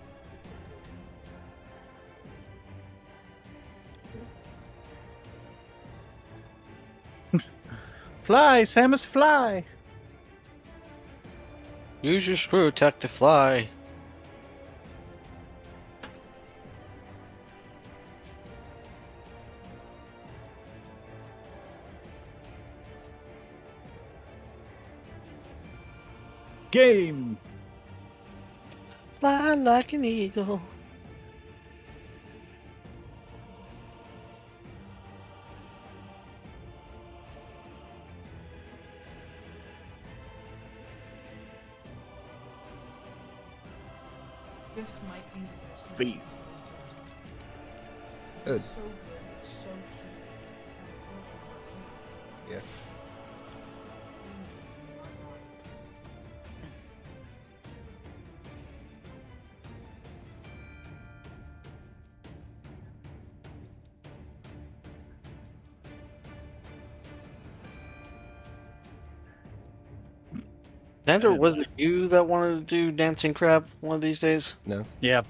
Fly, Samus, fly! Use your screw attack to fly. Game! Fly like an eagle. This might be the best. Feet. Good. It's so good. It's so cheap. Yeah. Xander, was it you that wanted to do Dancing Crab one of these days? No. Yeah.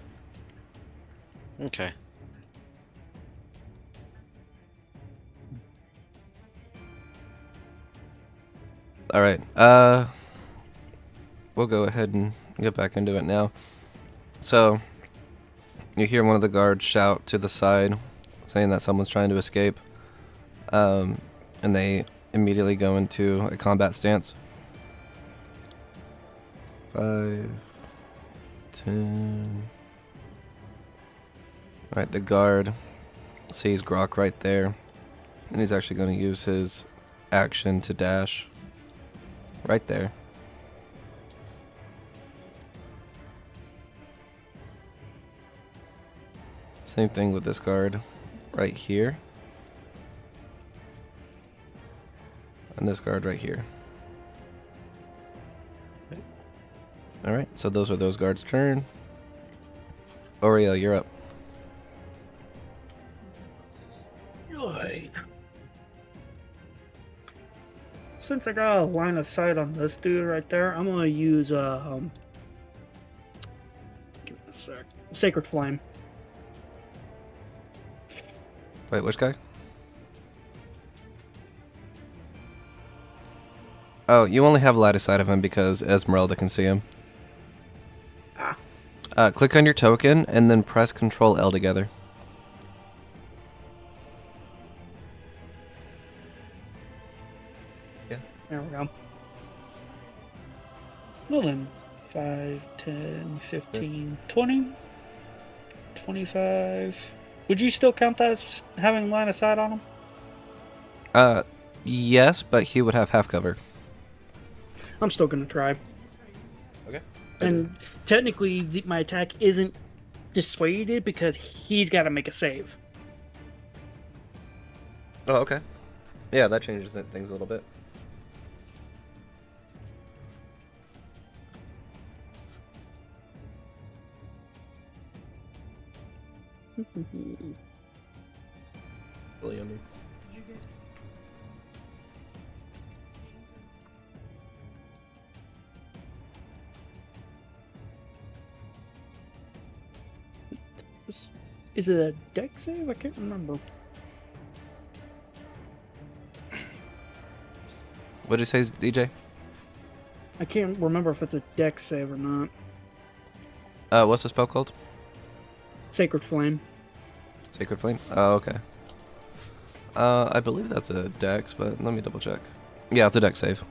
Okay. All right. We'll go ahead and get back into it now. So, you hear one of the guards shout to the side, saying that someone's trying to escape. And they immediately go into a combat stance. 5, 10. Alright, the guard sees Grok right there, and he's actually going to use his action to dash right there. Same thing with this guard right here. And this guard right here. Alright, so those are those guards' turn. Auriel, you're up. Right. Since I got a line of sight on this dude right there, I'm gonna use give me a sec. Sacred Flame. Wait, which guy? Oh, you only have light of sight of him because Esmeralda can see him. Click on your token and then press Control L together. Yeah. There we go. Well then, 5, 10, 15, 20, 25. Would you still count that as having line of sight on him? Yes, but he would have half cover. I'm still gonna try. Okay. And technically, my attack isn't dissuaded because he's got to make a save. Oh, okay. Yeah, that changes things a little bit. Really yummy. Is it a deck save? I can't remember. What did you say, DJ? I can't remember if it's a deck save or not. What's the spell called? Sacred Flame. Sacred Flame? Oh, okay. I believe that's a dex, but let me double check. Yeah, it's a dex save.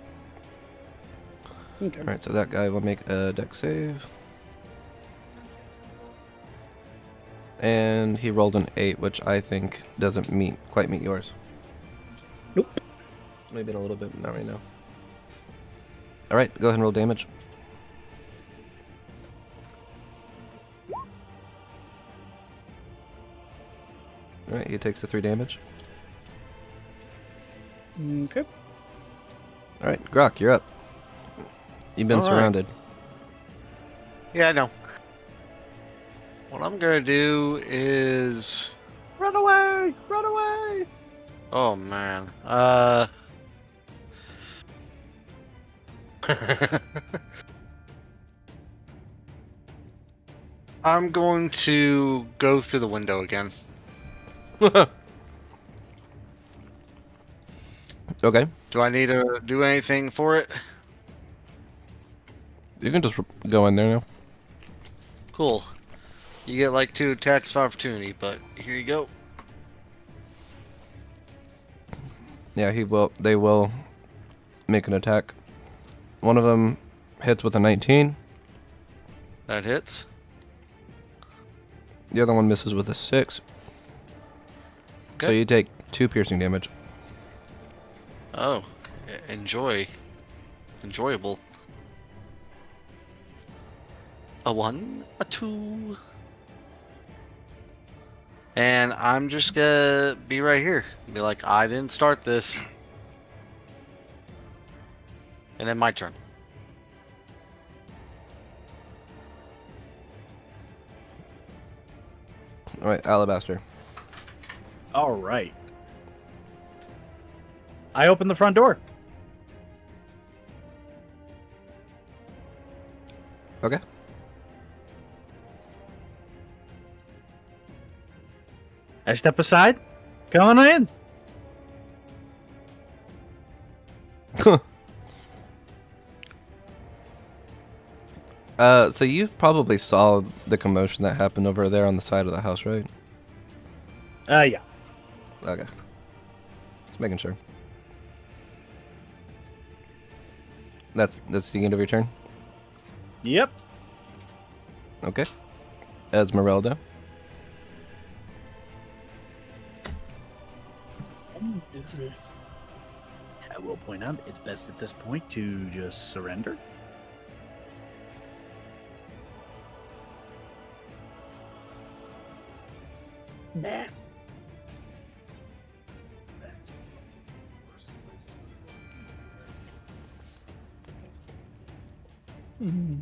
Okay. Alright, so that guy will make a dex save. And he rolled an 8, which I think doesn't quite meet yours. Nope. Maybe in a little bit, but not right now. Alright, go ahead and roll damage. Alright, he takes the 3 damage. Okay. Alright, Grok, you're up. You've been All right. surrounded. Yeah, I know. What I'm gonna do is Run away! Run away! oh man. I'm going to go through the window again. Okay. Do I need to do anything for it? You can just go in there now. Cool. You get like 2 attacks of opportunity, but here you go. Yeah, they will make an attack. One of them hits with a 19. That hits. The other one misses with a 6. So Okay. you take 2 piercing damage. Oh, enjoyable. A 1, a 2. And I'm just gonna be right here. Be like, I didn't start this. And then my turn. Alright, Alabaster. All right. I open the front door. Okay. I step aside. Come on in. So you probably saw the commotion that happened over there on the side of the house, right? Yeah. Okay. Just making sure. That's the end of your turn. Yep. Okay. Esmeralda. I will point out it's best at this point to just surrender. Nah. Mhm.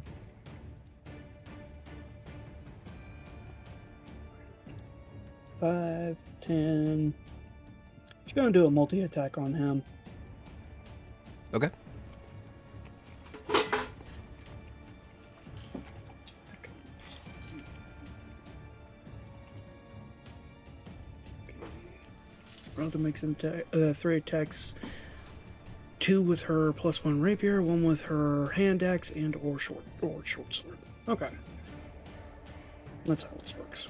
5, 10. Just gonna do a multi-attack on him. Okay. Rhoda makes him 3 attacks. 2 with her +1 rapier, 1 with her hand axe, and or short sword. Okay. That's how this works.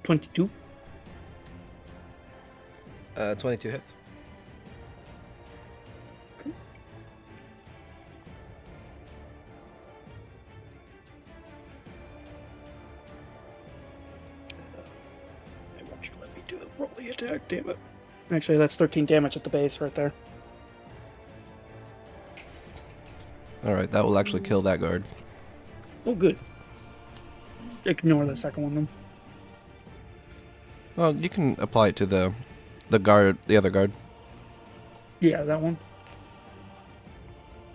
22. 22 hits. Okay. Why don't you let me do the rolly attack, damn it. Actually, that's 13 damage at the base right there. Alright, that will actually kill that guard. Oh, good. Ignore the second one then. Well, you can apply it to the guard, the other guard. Yeah, that one.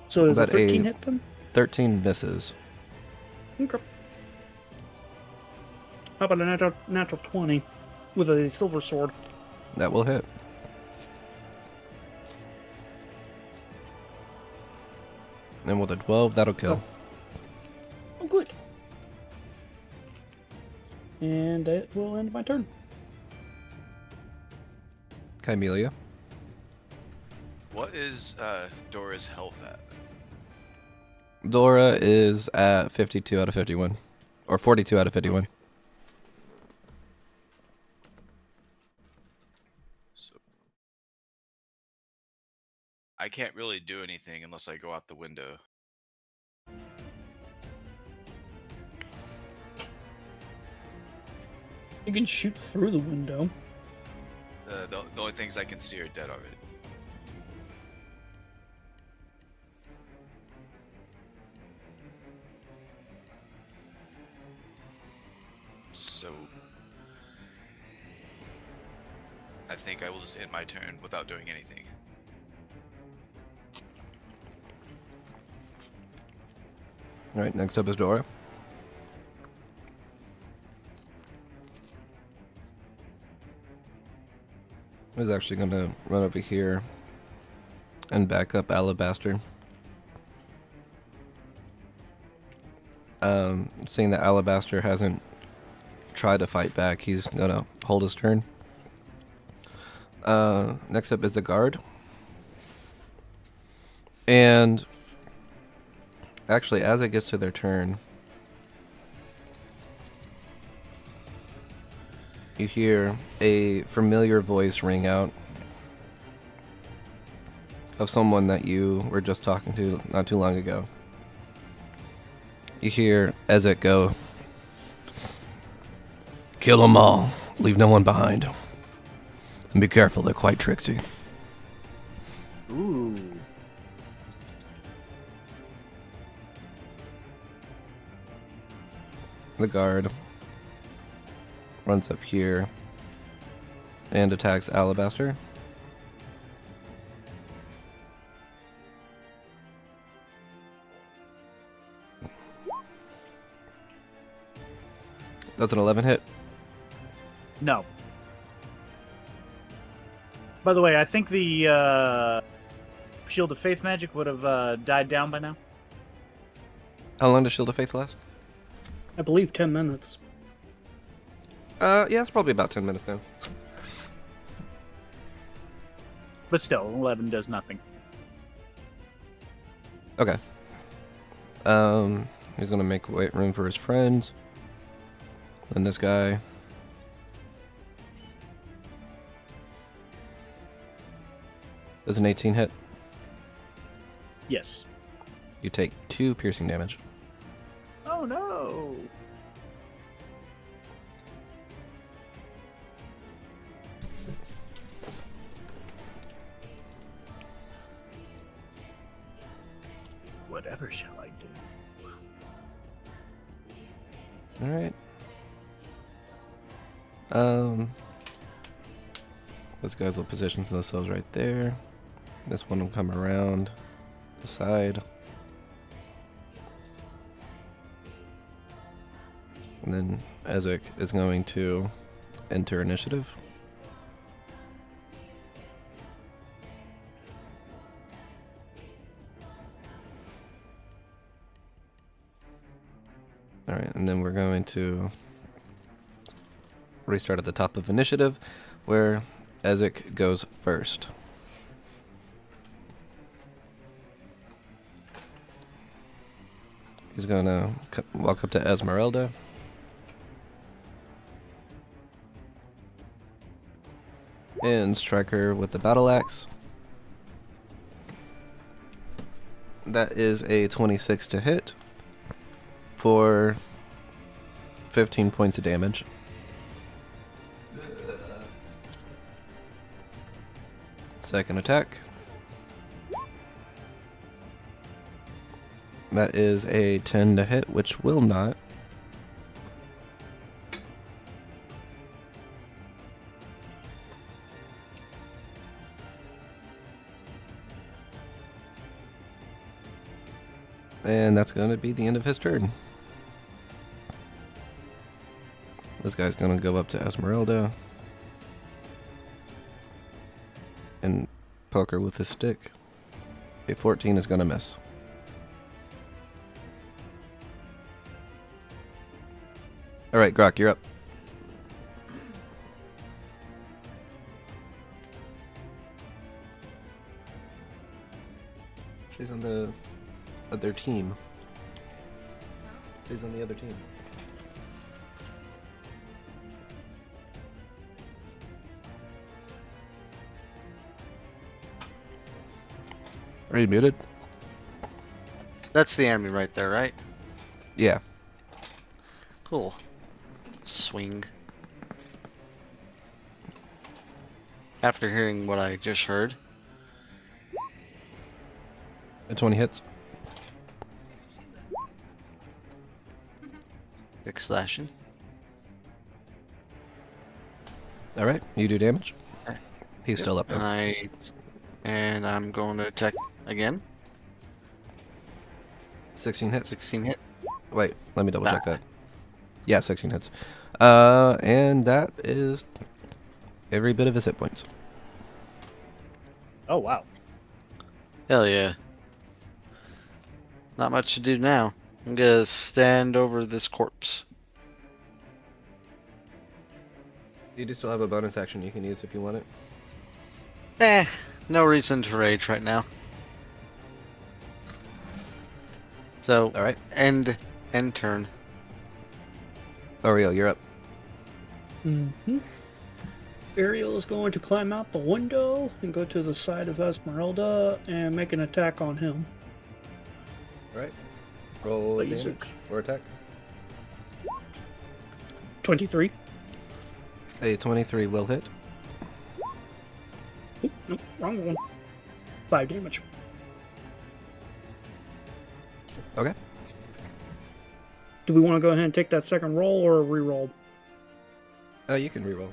So does a That 13 hit them? 13 misses. Okay. How about a natural 20 with a silver sword? That will hit. And with a 12, that'll kill. Oh, good. And that will end my turn. Kymelia. What is Dora's health at? Dora is at 52 out of 51. Or 42 out of 51. So I can't really do anything unless I go out the window. You can shoot through the window. The only things I can see are dead already. So I think I will just end my turn without doing anything. Alright, next up is Dora. I was actually going to run over here and back up Alabaster. Seeing that Alabaster hasn't tried to fight back, he's going to hold his turn. Next up is the guard. And actually, as it gets to their turn, you hear a familiar voice ring out of someone that you were just talking to not too long ago. You hear Izek go, "Kill them all, leave no one behind. And be careful, they're quite tricksy." Ooh. The guard runs up here and attacks Alabaster. That's an 11 hit. No. By the way, I think the Shield of Faith magic would have died down by now. How long does Shield of Faith last? I believe 10 minutes. Yeah, it's probably about 10 minutes now. But still, 11 does nothing. Okay. He's gonna make room for his friends. Then this guy. Does an 18 hit? Yes. You take 2 piercing damage. Oh no! Whatever shall I do? Alright. Those guys will position themselves right there. This one will come around the side. And then Izek is going to enter initiative. Alright, and then we're going to restart at the top of initiative, where Izek goes first. He's going to walk up to Esmeralda. And strike her with the battle axe. That is a 26 to hit for 15 points of damage. Second attack. That is a 10 to hit, which will not. And that's going to be the end of his turn. This guy's going to go up to Esmeralda and poke her with his stick. A 14 is going to miss. Alright, Grok, you're up. She's on the other team. She's on the other team. Are you muted? That's the enemy right there, right? Yeah. Cool. Swing. After hearing what I just heard. A 20 hits. 6 slashing. Alright, you do damage. Okay. He's still up there. And I'm going to attack again. 16 hits. 16 hit. Wait, let me double check that. Yeah, 16 hits. And that is every bit of his hit points. Oh wow. Hell yeah. Not much to do now. I'm gonna stand over this corpse. You do still have a bonus action you can use if you want it. No reason to rage right now. So, Alright. end turn. Auriel, you're up. Mm-hmm. Ariel is going to climb out the window and go to the side of Esmeralda and make an attack on him. Alright. Roll Laser. damage or attack. 23. A 23 will hit. Oop, nope, wrong one. 5 damage. Okay. Do we want to go ahead and take that second roll or re-roll? You can reroll.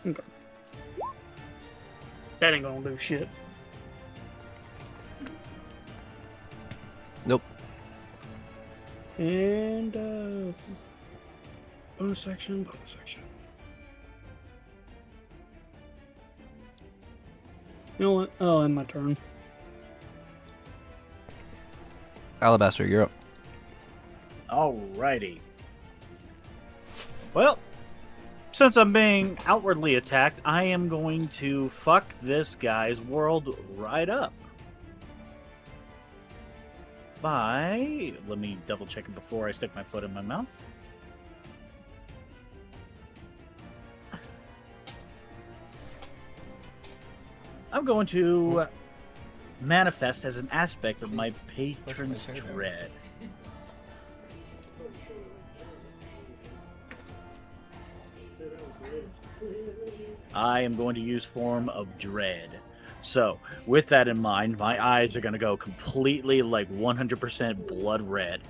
Okay. That ain't gonna do shit. Nope. And, bonus action. You know what? Oh, end my turn. Alabaster, you're up. Alrighty. Well, since I'm being outwardly attacked, I am going to fuck this guy's world right up. Let me double check it before I stick my foot in my mouth. I'm I'm going to manifest as an aspect of my patron's my turn. dread. I am going to use form of dread. So, with that in mind, my eyes are going to go completely like 100% blood red.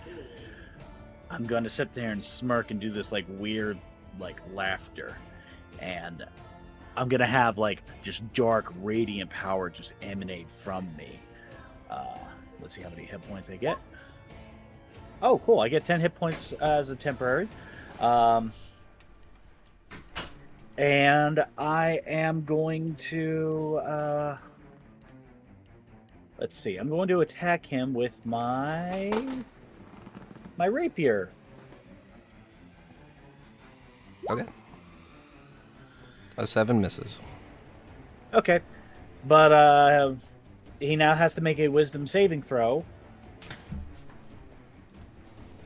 I'm going to sit there and smirk and do this like weird like laughter. And I'm going to have like just dark radiant power just emanate from me. Let's see how many hit points I get. Oh, cool. I get 10 hit points as a temporary. And I am going to, let's see. I'm going to attack him with my rapier. Okay. A 7 misses. Okay. But, he now has to make a wisdom saving throw.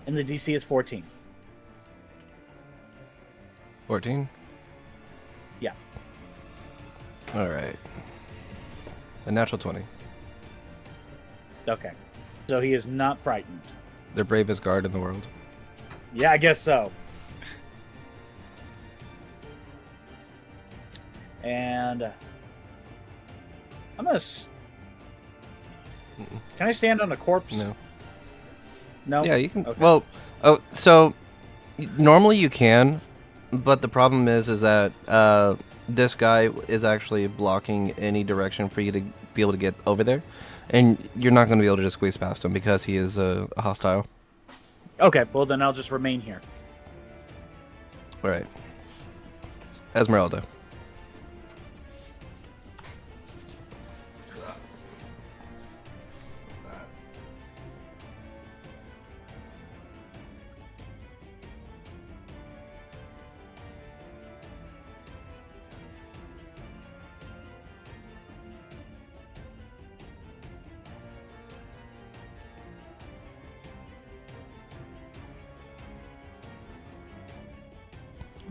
And the DC is 14. 14? Yeah. Alright. A natural 20. Okay. So he is not frightened. The bravest guard in the world. Yeah, I guess so. And I'm gonna. Can I stand on a corpse? No. No. Yeah, you can. Okay. Well, oh, so normally you can, but the problem is that this guy is actually blocking any direction for you to be able to get over there, and you're not going to be able to just squeeze past him because he is a hostile. Okay. Well, then I'll just remain here. All right. Esmeralda.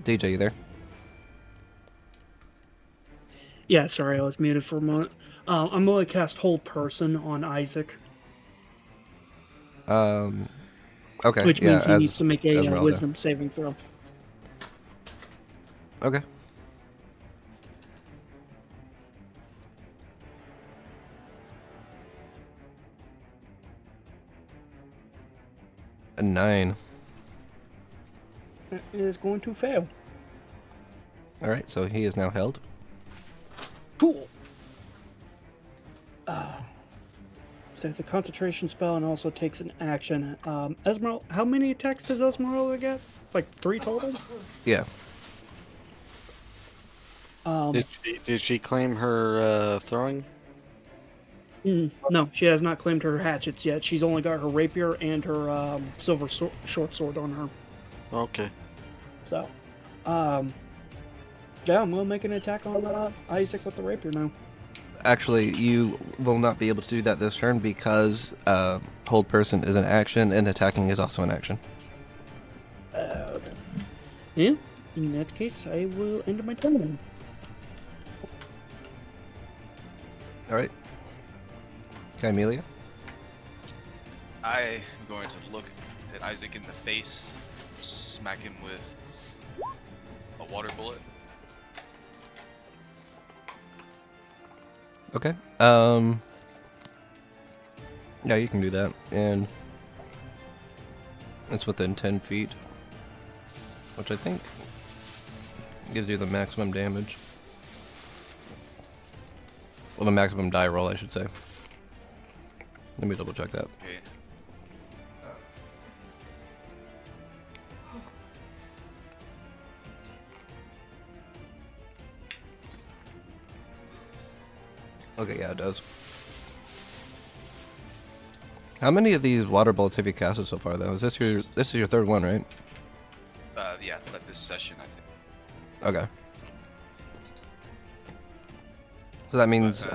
DJ, you there? Yeah, sorry, I was muted for a moment. I'm going to cast Hold Person on Isaac, Okay. which yeah, means he as needs to make a Esmeralda. Wisdom saving throw. Okay. A 9. It is going to fail. All right, so he is now held. Cool. So it's a concentration spell and also takes an action. Esmeralda, how many attacks does Esmeralda get? Like 3 total? Yeah. Did she claim her throwing? No, she has not claimed her hatchets yet. She's only got her rapier and her silver short sword on her. Okay. So, yeah, I'm gonna make an attack on Isaac with the rapier now. Actually, you will not be able to do that this turn because hold person is an action and attacking is also an action. Okay. Yeah, in that case, I will end my turn then. All right. Okay, Amelia. I am going to look at Isaac in the face, smack him with a water bullet. Okay. Yeah, you can do that, and it's within 10 feet, which I think you get to do the maximum damage. Well, the maximum die roll, I should say. Let me double check that. Okay. Okay, yeah, it does. How many of these water bullets have you casted so far, though? This is your third one, right? Yeah, like this session, I think. Okay. So that means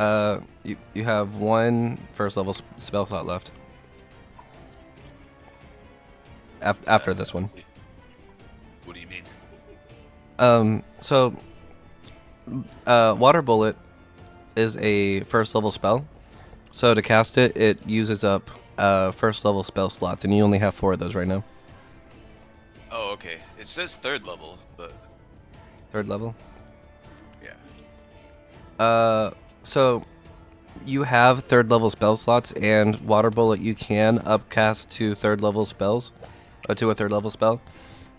you have one first level spell slot left. After this one. What do you mean? So water bullet is a first level spell. So to cast it, it uses up first level spell slots, and you only have 4 of those right now. Oh, okay. It says 3rd level, but 3rd level. yeah. So you have 3rd level spell slots, and Water Bullet you can upcast to 3rd level spells, to a 3rd level spell,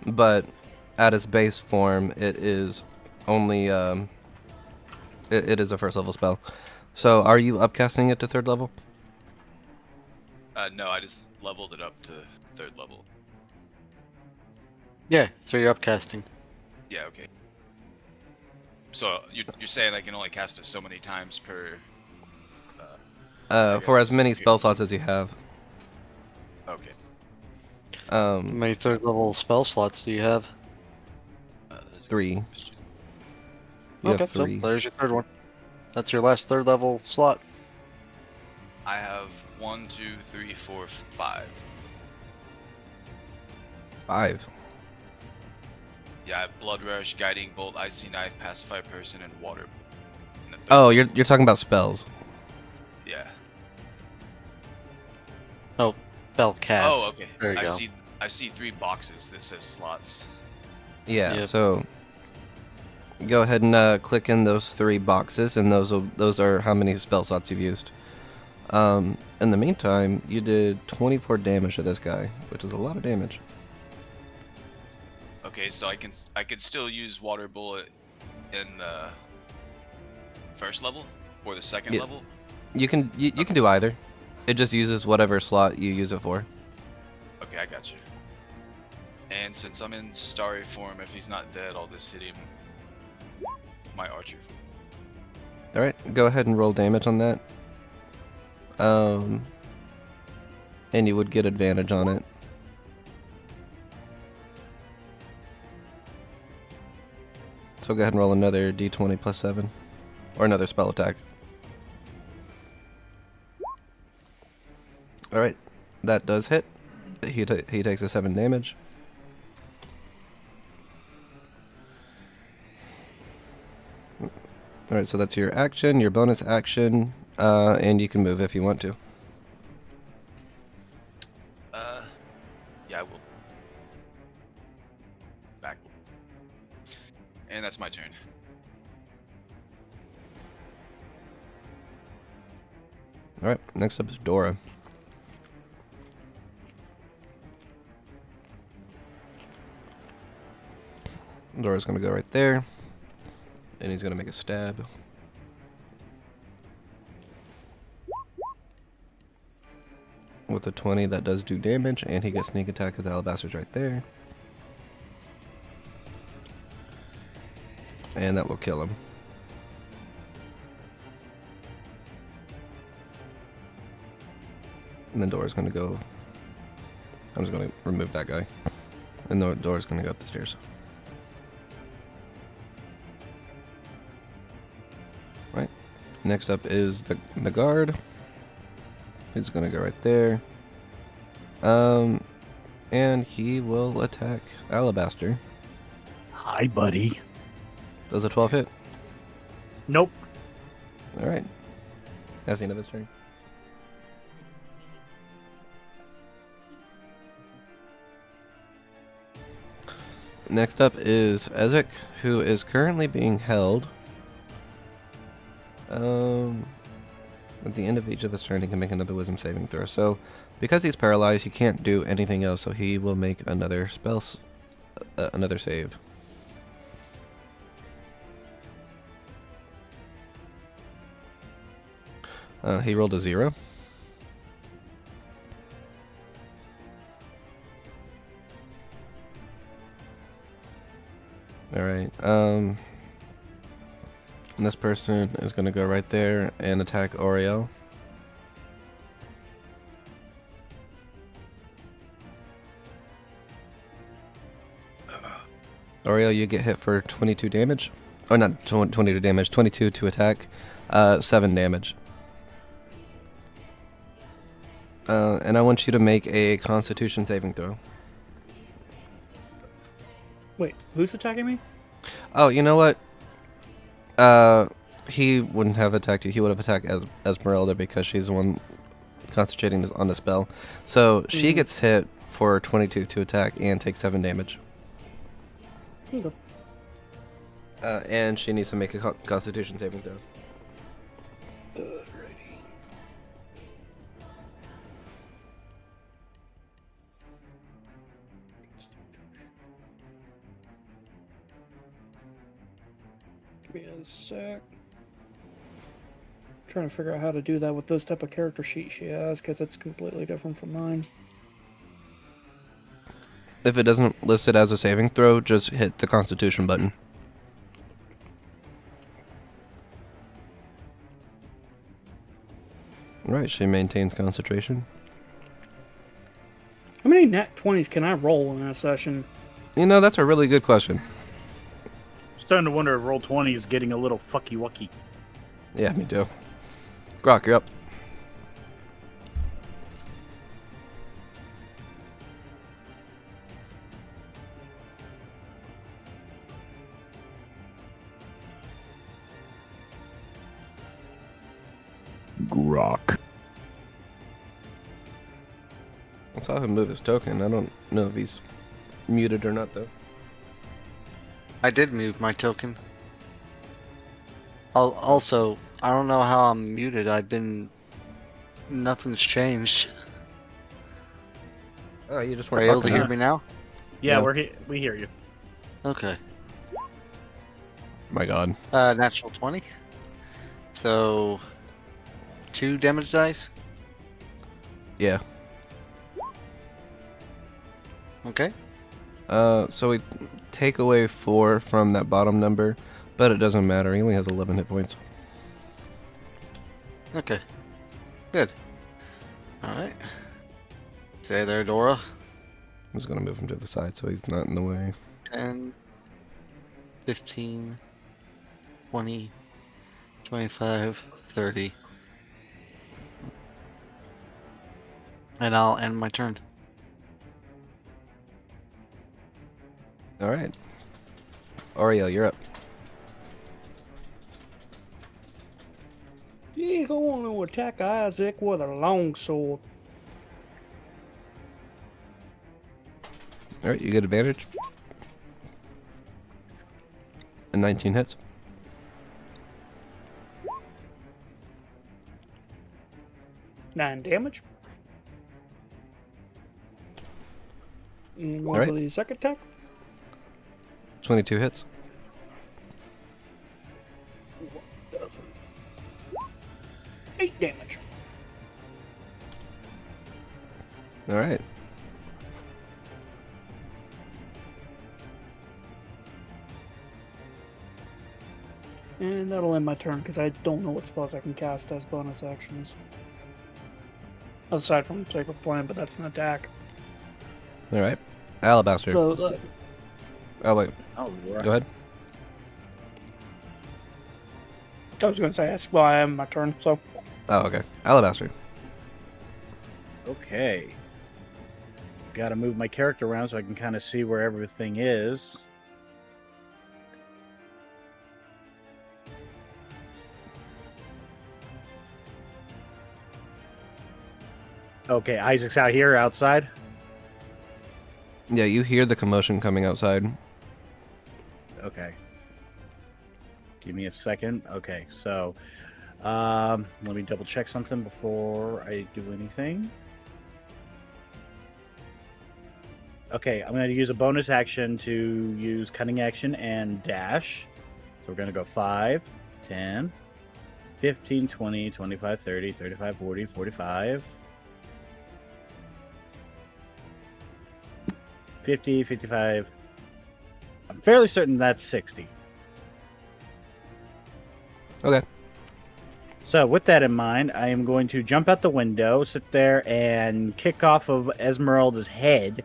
but at its base form, it is only it is a 1st level spell. So are you upcasting it to 3rd level? No, I just leveled it up to 3rd level. Yeah, so you're upcasting. Yeah, okay. So you're saying I can only cast it so many times per. I For as guess- many spell slots as you have. Okay. How many 3rd level spell slots do you have? There's a 3. question. You Okay, have 3. so there's your 3rd one. That's your last 3rd level slot. I have 1, 2, 3, 4, 5. 5. Yeah, I have Blood Rush, Guiding Bolt, Icy Knife, Pacify Person, and Water. And the third Oh, one- you're talking about spells. Yeah. Oh, spell cast. Oh, okay. There you I go. see 3 boxes that says slots. Yeah. Yep. So go ahead and click in those 3 boxes, and those are how many spell slots you've used. In the meantime, you did 24 damage to this guy, which is a lot of damage. Okay, so I can still use Water Bullet in the 1st level or the 2nd Yeah. level. You can do either. It just uses whatever slot you use it for. Okay, I got you. And since I'm in starry form, if he's not dead, I'll just hit him. My archer. All right, go ahead and roll damage on that. And you would get advantage on it. So go ahead and roll another d20 plus 7, or another spell attack. All right, that does hit. He takes a 7 damage. All right, so that's your action, your bonus action, and you can move if you want to. Yeah, I will. Back. And that's my turn. All right, next up is Dora. Dora's gonna go right there, and he's gonna make a stab. With a 20, that does do damage, and he gets sneak attack because Alabaster's right there. And that will kill him. And then Dora's gonna go. I'm just gonna remove that guy. And the Dora's gonna go up the stairs. Right. Next up is the guard. He's gonna go right there. And he will attack Alabaster. Hi, buddy. Does a 12 hit? Nope. Alright. That's the end of his turn. Next up is Izek, who is currently being held. At the end of each of his turn, he can make another wisdom saving throw. So, because he's paralyzed, he can't do anything else, so he will make another another save. He rolled a 0. Alright, and this person is going to go right there and attack Auriel. Auriel, you get hit for 22 damage. Or not 22 damage, 22 to attack, 7 damage. And I want you to make a Constitution saving throw. Wait, who's attacking me? Oh, you know what? He wouldn't have attacked you. He would have attacked Esmeralda because she's the one concentrating on the spell. So she gets hit for 22 to attack and takes 7 damage. Okay. And she needs to make a Constitution saving throw. Give me a sec. Trying to figure out how to do that with this type of character sheet she has, because it's completely different from mine. If it doesn't list it as a saving throw, just hit the Constitution button. Right, she maintains concentration. How many nat 20s can I roll in a session? You know, that's a really good question. Starting to wonder if roll 20 is getting a little fucky wucky. Yeah, me too. Grok, you're up. Grok. I saw him move his token. I don't know if he's muted or not, though. I did move my token. Also, I don't know how I'm muted. Nothing's changed. Oh, you just Are weren't you able to talking. hear me now? Yeah, Yeah. we hear you. Okay. My God. Natural 20. So, 2 damage dice. Yeah. Okay. So we take away 4 from that bottom number, but it doesn't matter. He only has 11 hit points. Okay. Good. Alright. Stay there, Dora. I'm just gonna move him to the side so he's not in the way. 10, 15, 20, 25, 30. And I'll end my turn. All right. Auriel, you're up. He's going to attack Isaac with a longsword. All right, you get advantage. And 19 hits. Nine damage. And one Alright. for the second attack. 22 hits. 8 damage. All right. And that'll end my turn because I don't know what spells I can cast as bonus actions. Aside from Sacred Flame, but that's an attack. All right. Alabaster. So, Oh, wait. Oh, Go ahead. I was going to say, well, I am my turn, so. Oh, okay. Alabaster. Okay. Got to move my character around so I can kind of see where everything is. Okay, Isaac's out here, outside. Yeah, you hear the commotion coming outside. Okay. Give me a second. Okay, so let me double check something before I do anything. Okay, I'm going to use a bonus action to use cunning action and dash. So we're going to go 5, 10, 15, 20, 25, 30, 35, 40, 45, 50, 55. I'm fairly certain that's 60. Okay. So with that in mind, I am going to jump out the window, sit there, and kick off of Esmeralda's head,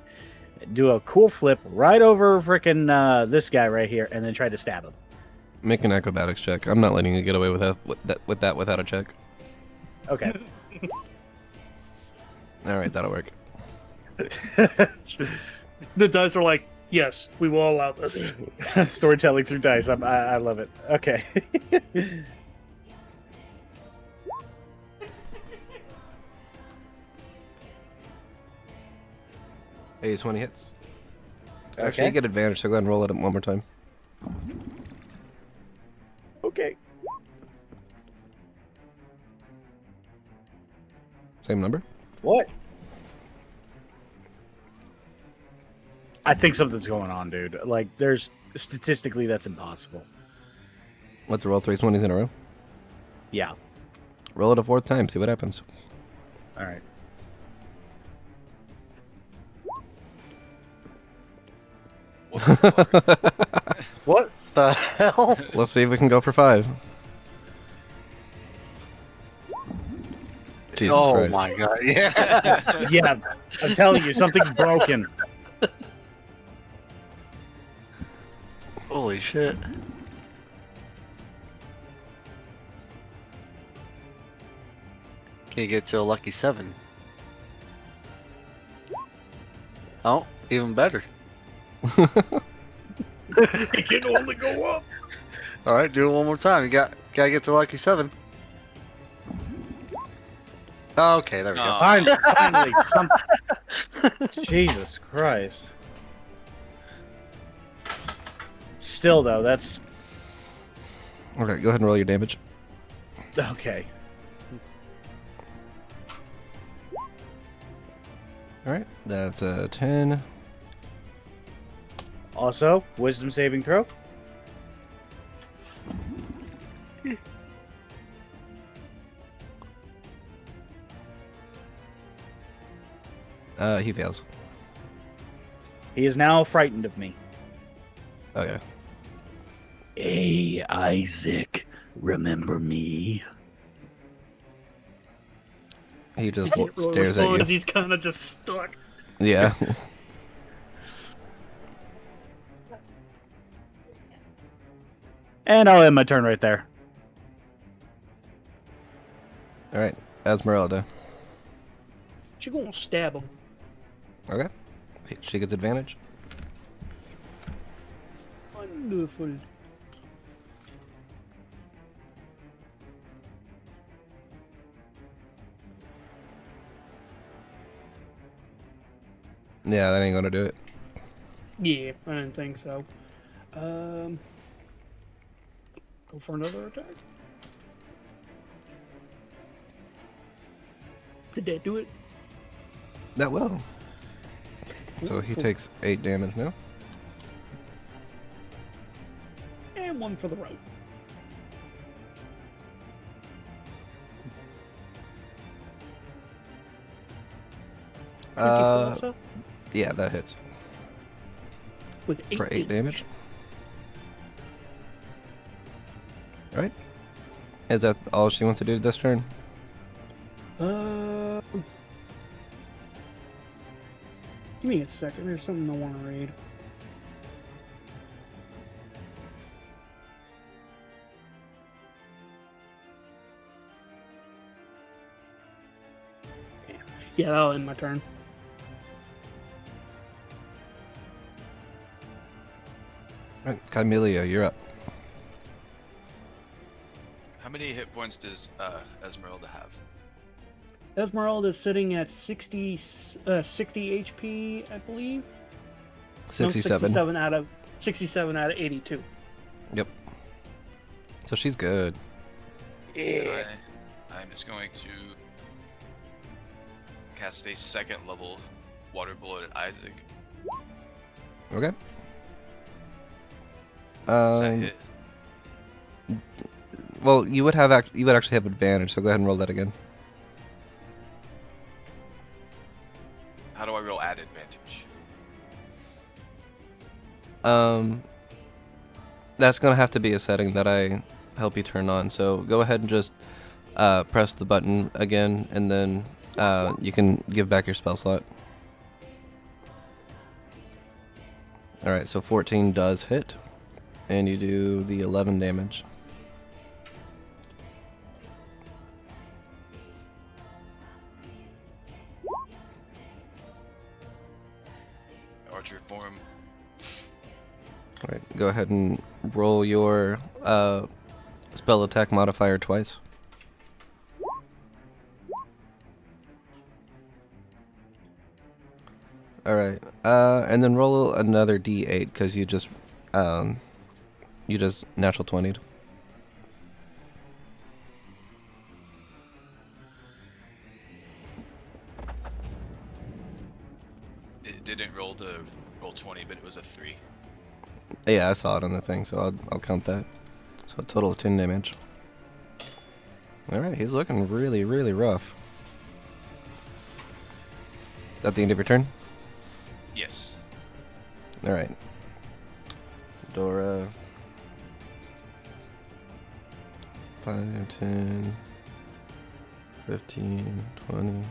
do a cool flip right over frickin' this guy right here, and then try to stab him. Make an acrobatics check. I'm not letting you get away with that without a check. Okay. All right, that'll work. The dice are like, yes, we will allow this. Storytelling through dice. I love it. Okay. A 20 hits. Actually, you Okay. get advantage, so go ahead and roll it one more time. Okay. Same number? What? I think something's going on, dude. Like, there's statistically that's impossible. Let's roll 3 20s in a row. Yeah. Roll it a fourth time, see what happens. All right. What the fuck? What the hell? Let's see if we can go for 5. Jesus oh Christ. my god! Yeah. Yeah, I'm telling you, something's broken. Holy shit! Can you get to a lucky 7? Oh, even better. It can only go up. All right, do it one more time. You gotta get to lucky 7. Okay, there we go. Aw. Finally, some... Jesus Christ. Still, though, that's Okay, go ahead and roll your damage. okay. Alright, that's a 10. Also, wisdom saving throw. He fails. He is now frightened of me. Okay. Hey, Isaac, remember me? He just Can't really stares at respond you. as he's kind of just stuck. Yeah. And I'll end my turn right there. Alright, Esmeralda. She gonna stab him. Okay. She gets advantage. Wonderful. Yeah, that ain't gonna do it. Yeah, I didn't think so. Go for another attack. Did that do it? That will. So he Cool. takes 8 damage now. And one for the right. Also, Yeah, that hits. with 8 For 8 damage. Alright. Is that all she wants to do this turn? Give me a second. There's something I want to read. Yeah, that'll end my turn. Alright, Camellia, you're up. How many hit points does Esmeralda have? Esmeralda is sitting at 60 HP, I believe. No, 67. 67 out of 82. Yep. So she's good. Yeah. I'm just going to cast a second level water bullet at Isaac. Okay. Does that hit? Well, you would actually have advantage, so go ahead and roll that again. How do I roll at advantage? That's gonna have to be a setting that I help you turn on. So go ahead and just press the button again, and then you can give back your spell slot. All right, so 14 does hit, and you do the 11 damage. Archer form. All right, go ahead and roll your spell attack modifier twice. All right. And then roll another d8 because you just natural 20'd. It didn't roll 20, but it was a 3. Yeah, I saw it on the thing, so I'll count that. So a total of 10 damage. All right, he's looking really, really rough. Is that the end of your turn? Yes. All right. Dora. 5, 10, 15, 20.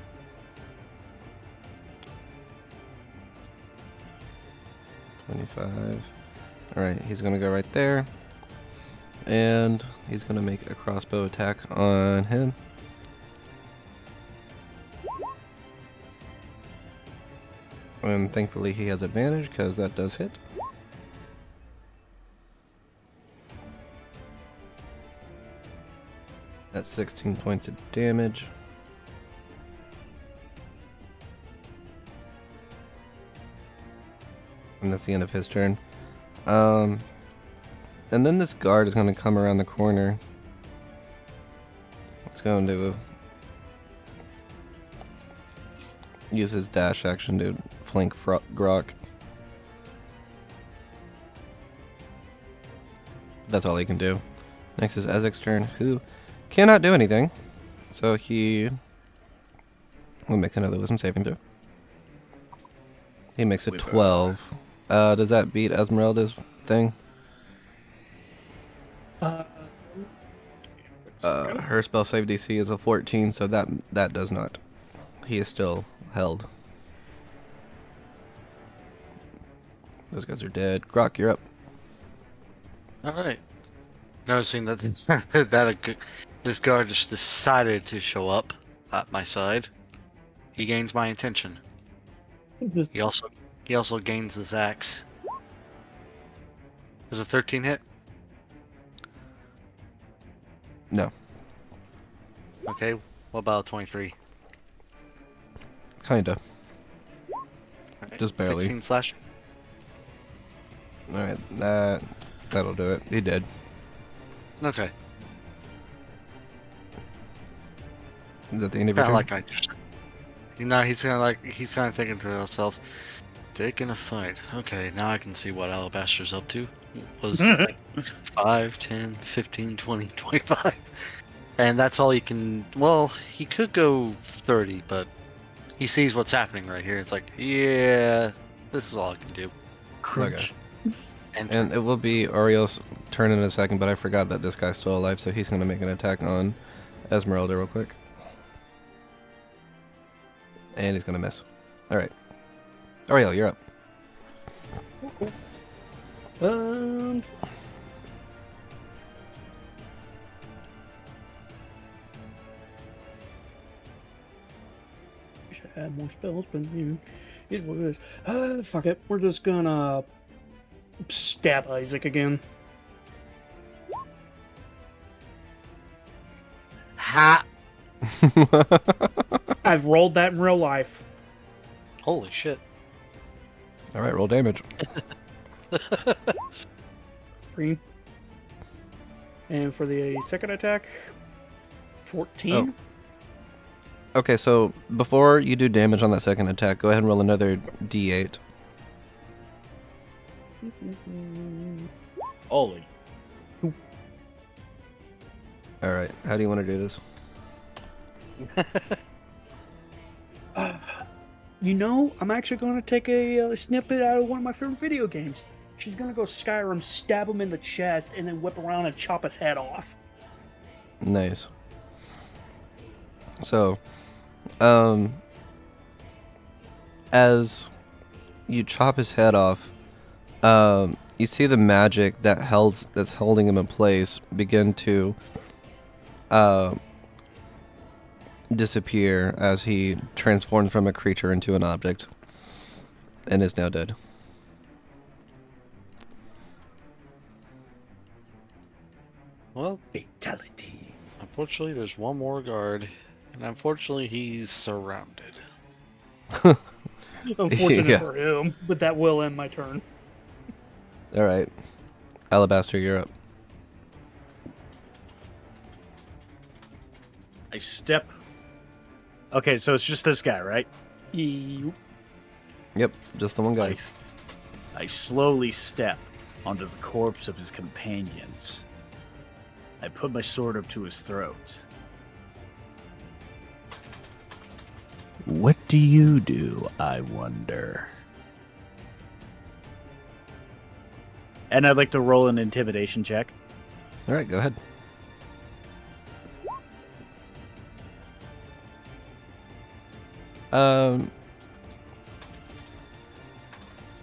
25. Alright, he's gonna go right there. And he's gonna make a crossbow attack on him. And thankfully he has advantage because that does hit. That's 16 points of damage. And that's the end of his turn. And then this guard is going to come around the corner. It's going to use his dash action to flank Grok. That's all he can do. Next is Izek's turn, who cannot do anything. So he will make another wisdom saving throw. He makes a 12. Does that beat Esmeralda's thing? Her spell save DC is a 14, so that does not. He is still held. Those guys are dead. Grok, you're up. All right. Noticing that this guard just decided to show up at my side, he gains my attention. He also gains this axe. Does a 13 hit? No. Okay. What about a 23? Kinda. Alright, Just barely. 16 slashing. Alright, that'll do it. He did. Okay. Is that the end of your Kind of turn? like I just. You know, he's kind of thinking to himself, taking a fight. Okay, now I can see what Alabaster's up to. It was like 5, 10, 15, 20, 25. And that's all he can. Well, he could go 30, but he sees what's happening right here. It's like, yeah, this is all I can do. Okay. And And it will be Auriel's turn in a second, but I forgot that this guy's still alive, so he's going to make an attack on Esmeralda real quick. And he's going to miss. Alright. Auriel, you're up. Wish I had more spells, but you know, here's what it is. Fuck it. We're just gonna stab Izek again. Ha! I've rolled that in real life. holy shit. Alright, roll damage. 3. And for the second attack, 14. Okay, so before you do damage on that second attack, go ahead and roll another d8. Holy. Alright, how do you want to do this? You know, I'm actually going to take a snippet out of one of my favorite video games. She's going to go Skyrim, stab him in the chest, and then whip around and chop his head off. Nice. So, as you chop his head off, you see the magic that's holding him in place begin to disappear as he transforms from a creature into an object and is now dead. Well, Fatality. unfortunately, there's one more guard, and unfortunately, he's surrounded. Unfortunate Yeah. for him, but that will end my turn. All right. Alabaster, you're up. I step. Okay, so it's just this guy, right? Yep. Yep, just the one guy. I slowly step onto the corpse of his companions. I put my sword up to his throat. What do you do, I wonder? And I'd like to roll an intimidation check. All right, go ahead.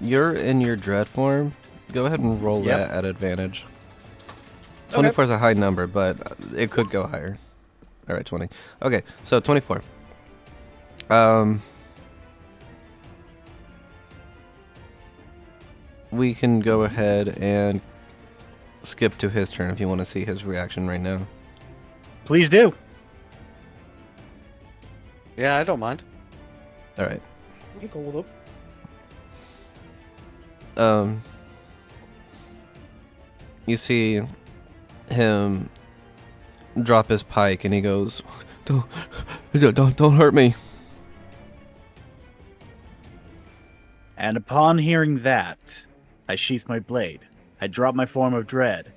You're in your dread form. Go ahead and roll Yep. that at advantage. 24 is a high number, but it could go higher. All right, 20. Okay, so 24. We can go ahead and skip to his turn if you want to see his reaction right now. Please do. Yeah, I don't mind. All right. I'm cool with it. You see him drop his pike, and he goes, "Don't hurt me." And upon hearing that, I sheath my blade. I drop my form of dread.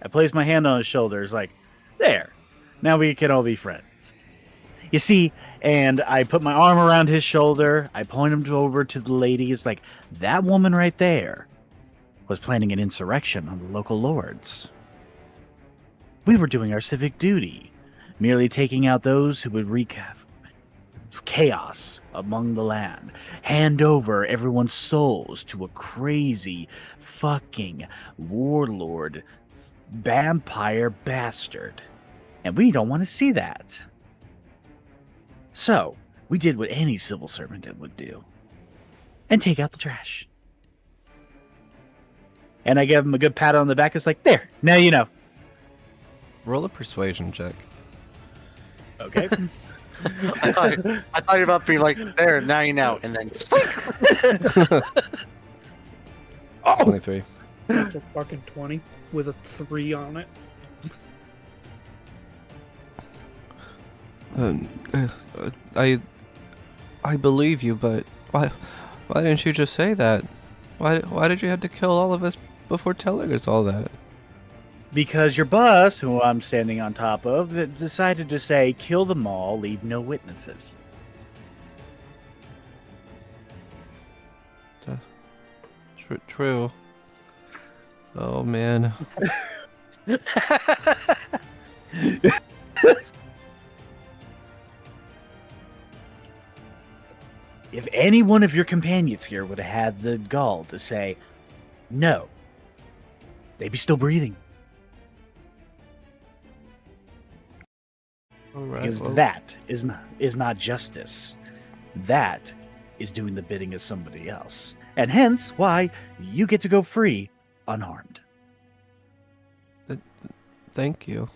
I place my hand on his shoulders, like, there. Now we can all be friends. You see, and I put my arm around his shoulder. I point him over to the ladies, like, that woman right there was planning an insurrection on the local lords. We were doing our civic duty, merely taking out those who would wreak chaos among the land, hand over everyone's souls to a crazy fucking warlord vampire bastard. And we don't want to see that. So, we did what any civil servant would do. And take out the trash. And I give him a good pat on the back. It's like, there, now you know. Roll a persuasion check. Okay. I thought you were about to be like, there, now you know, and then 23. That's a fucking 20 with a 3 on it. I believe you, but why didn't you just say that? Why did you have to kill all of us before telling us all that? Because your boss, who I'm standing on top of, decided to say, kill them all, leave no witnesses. True. Oh man. If any one of your companions here would have had the gall to say no, they'd be still breathing. All right. Because well, that is not justice. That is doing the bidding of somebody else. And hence why you get to go free unharmed. Thank you.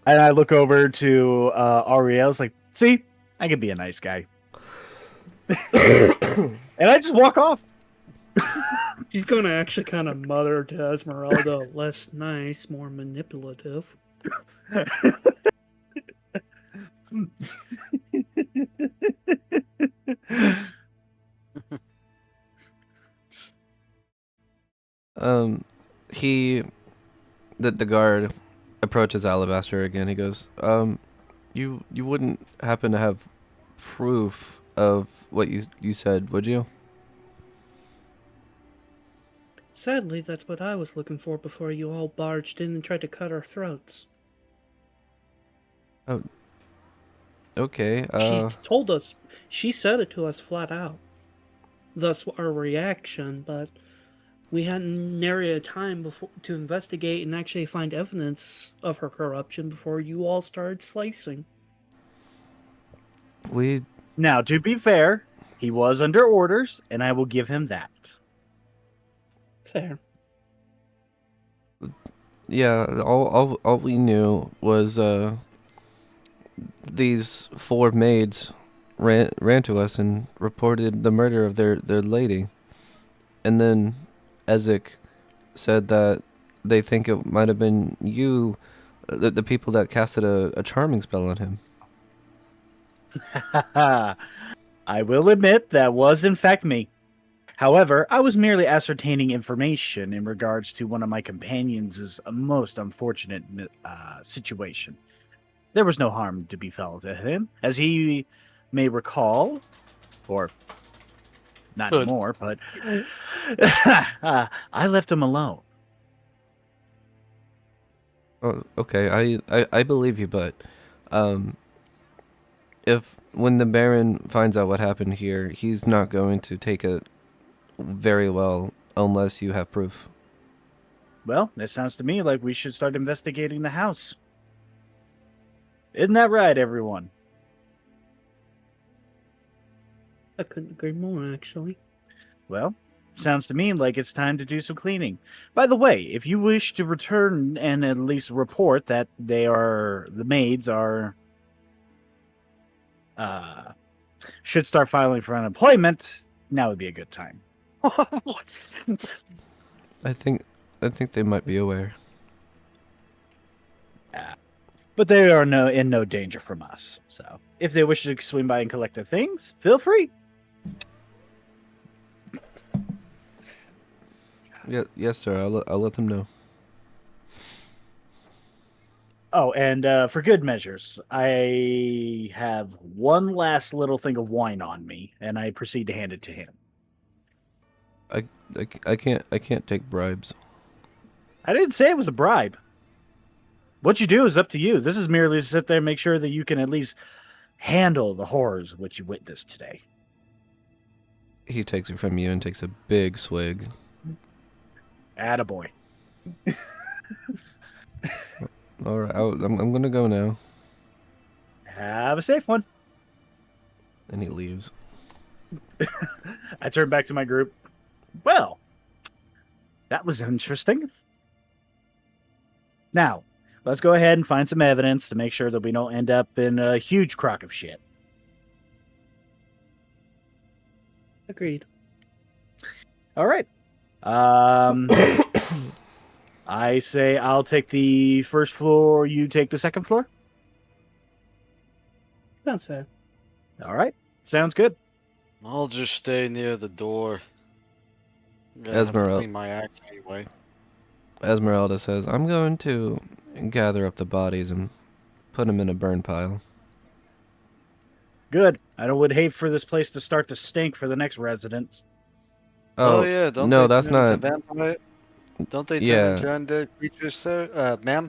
And I look over to Auriel. It's like, see, I can be a nice guy. And I just walk off. She's gonna actually kind of mother to Esmeralda, less nice, more manipulative. The guard approaches Alabaster again. He goes, you wouldn't happen to have proof of what you said, would you? Sadly, that's what I was looking for before you all barged in and tried to cut our throats. Oh, okay. She told us, she said it to us flat out. Thus our reaction, but we hadn't nary a time before to investigate and actually find evidence of her corruption before you all started slicing. Now, to be fair, he was under orders, and I will give him that. Fair. Yeah, all we knew was these 4 maids ran to us and reported the murder of their lady. And then Izek said that they think it might have been you, the people that casted a charming spell on him. I will admit that was in fact me. However, I was merely ascertaining information in regards to one of my companions' most unfortunate situation. There was no harm to befell to him, as he may recall, or not Good. anymore, but I left him alone. Oh, okay, I believe you, but if when the Baron finds out what happened here, he's not going to take it very well unless you have proof. Well, that sounds to me like we should start investigating the house. Isn't that right, everyone? I couldn't agree more, actually. Well, sounds to me like it's time to do some cleaning. By the way, if you wish to return and at least report that the maids are should start filing for unemployment, now would be a good time. What? I think they might be aware. But they are in no danger from us. So if they wish to swing by and collect their things, feel free. Yeah, yes, sir. I'll let them know. Oh, and for good measures, I have one last little thing of wine on me, and I proceed to hand it to him. I can't take bribes. I didn't say it was a bribe. What you do is up to you. This is merely to sit there and make sure that you can at least handle the horrors which you witnessed today. He takes it from you and takes a big swig. Attaboy. All right, I'm gonna go now. Have a safe one. And he leaves. I turn back to my group. Well, that was interesting. Now, let's go ahead and find some evidence to make sure that we don't end up in a huge crock of shit. Agreed. All right. I say I'll take the first floor, you take the second floor. Sounds fair. All right. Sounds good. I'll just stay near the door. I'm gonna have to Esmeralda. clean my axe anyway. Esmeralda says, "I'm going to gather up the bodies and put them in a burn pile." Good. I would hate for this place to start to stink for the next residents. Oh, yeah, don't no, they that's turn into not. vampire? Don't they turn Yeah. into undead creatures, sir? Ma'am?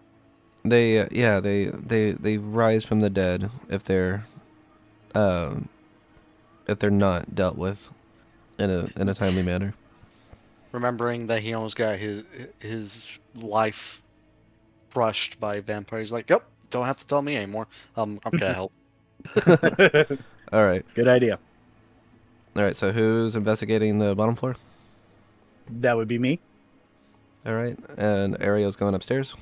They yeah they rise from the dead if they're not dealt with in a timely manner. Remembering that he almost got his life crushed by vampires. Like, yep, don't have to tell me anymore. I'm gonna help. All right. Good idea. All right. So who's investigating the bottom floor? That would be me. All right. And Ariel's going upstairs.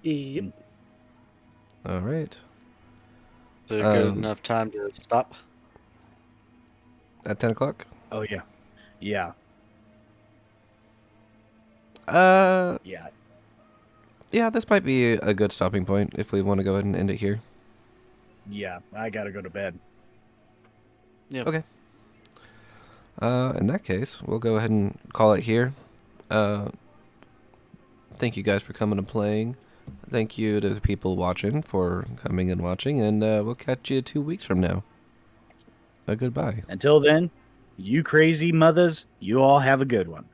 Yep. All right. Is it good enough time to stop? At 10 o'clock. Oh, yeah. Yeah. Yeah. Yeah, this might be a good stopping point if we want to go ahead and end it here. Yeah. I gotta go to bed. Yeah. Okay. In that case, we'll go ahead and call it here. Thank you guys for coming and playing. Thank you to the people watching for coming and watching, and we'll catch you 2 weeks from now. Goodbye. Until then, you crazy mothers, you all have a good one.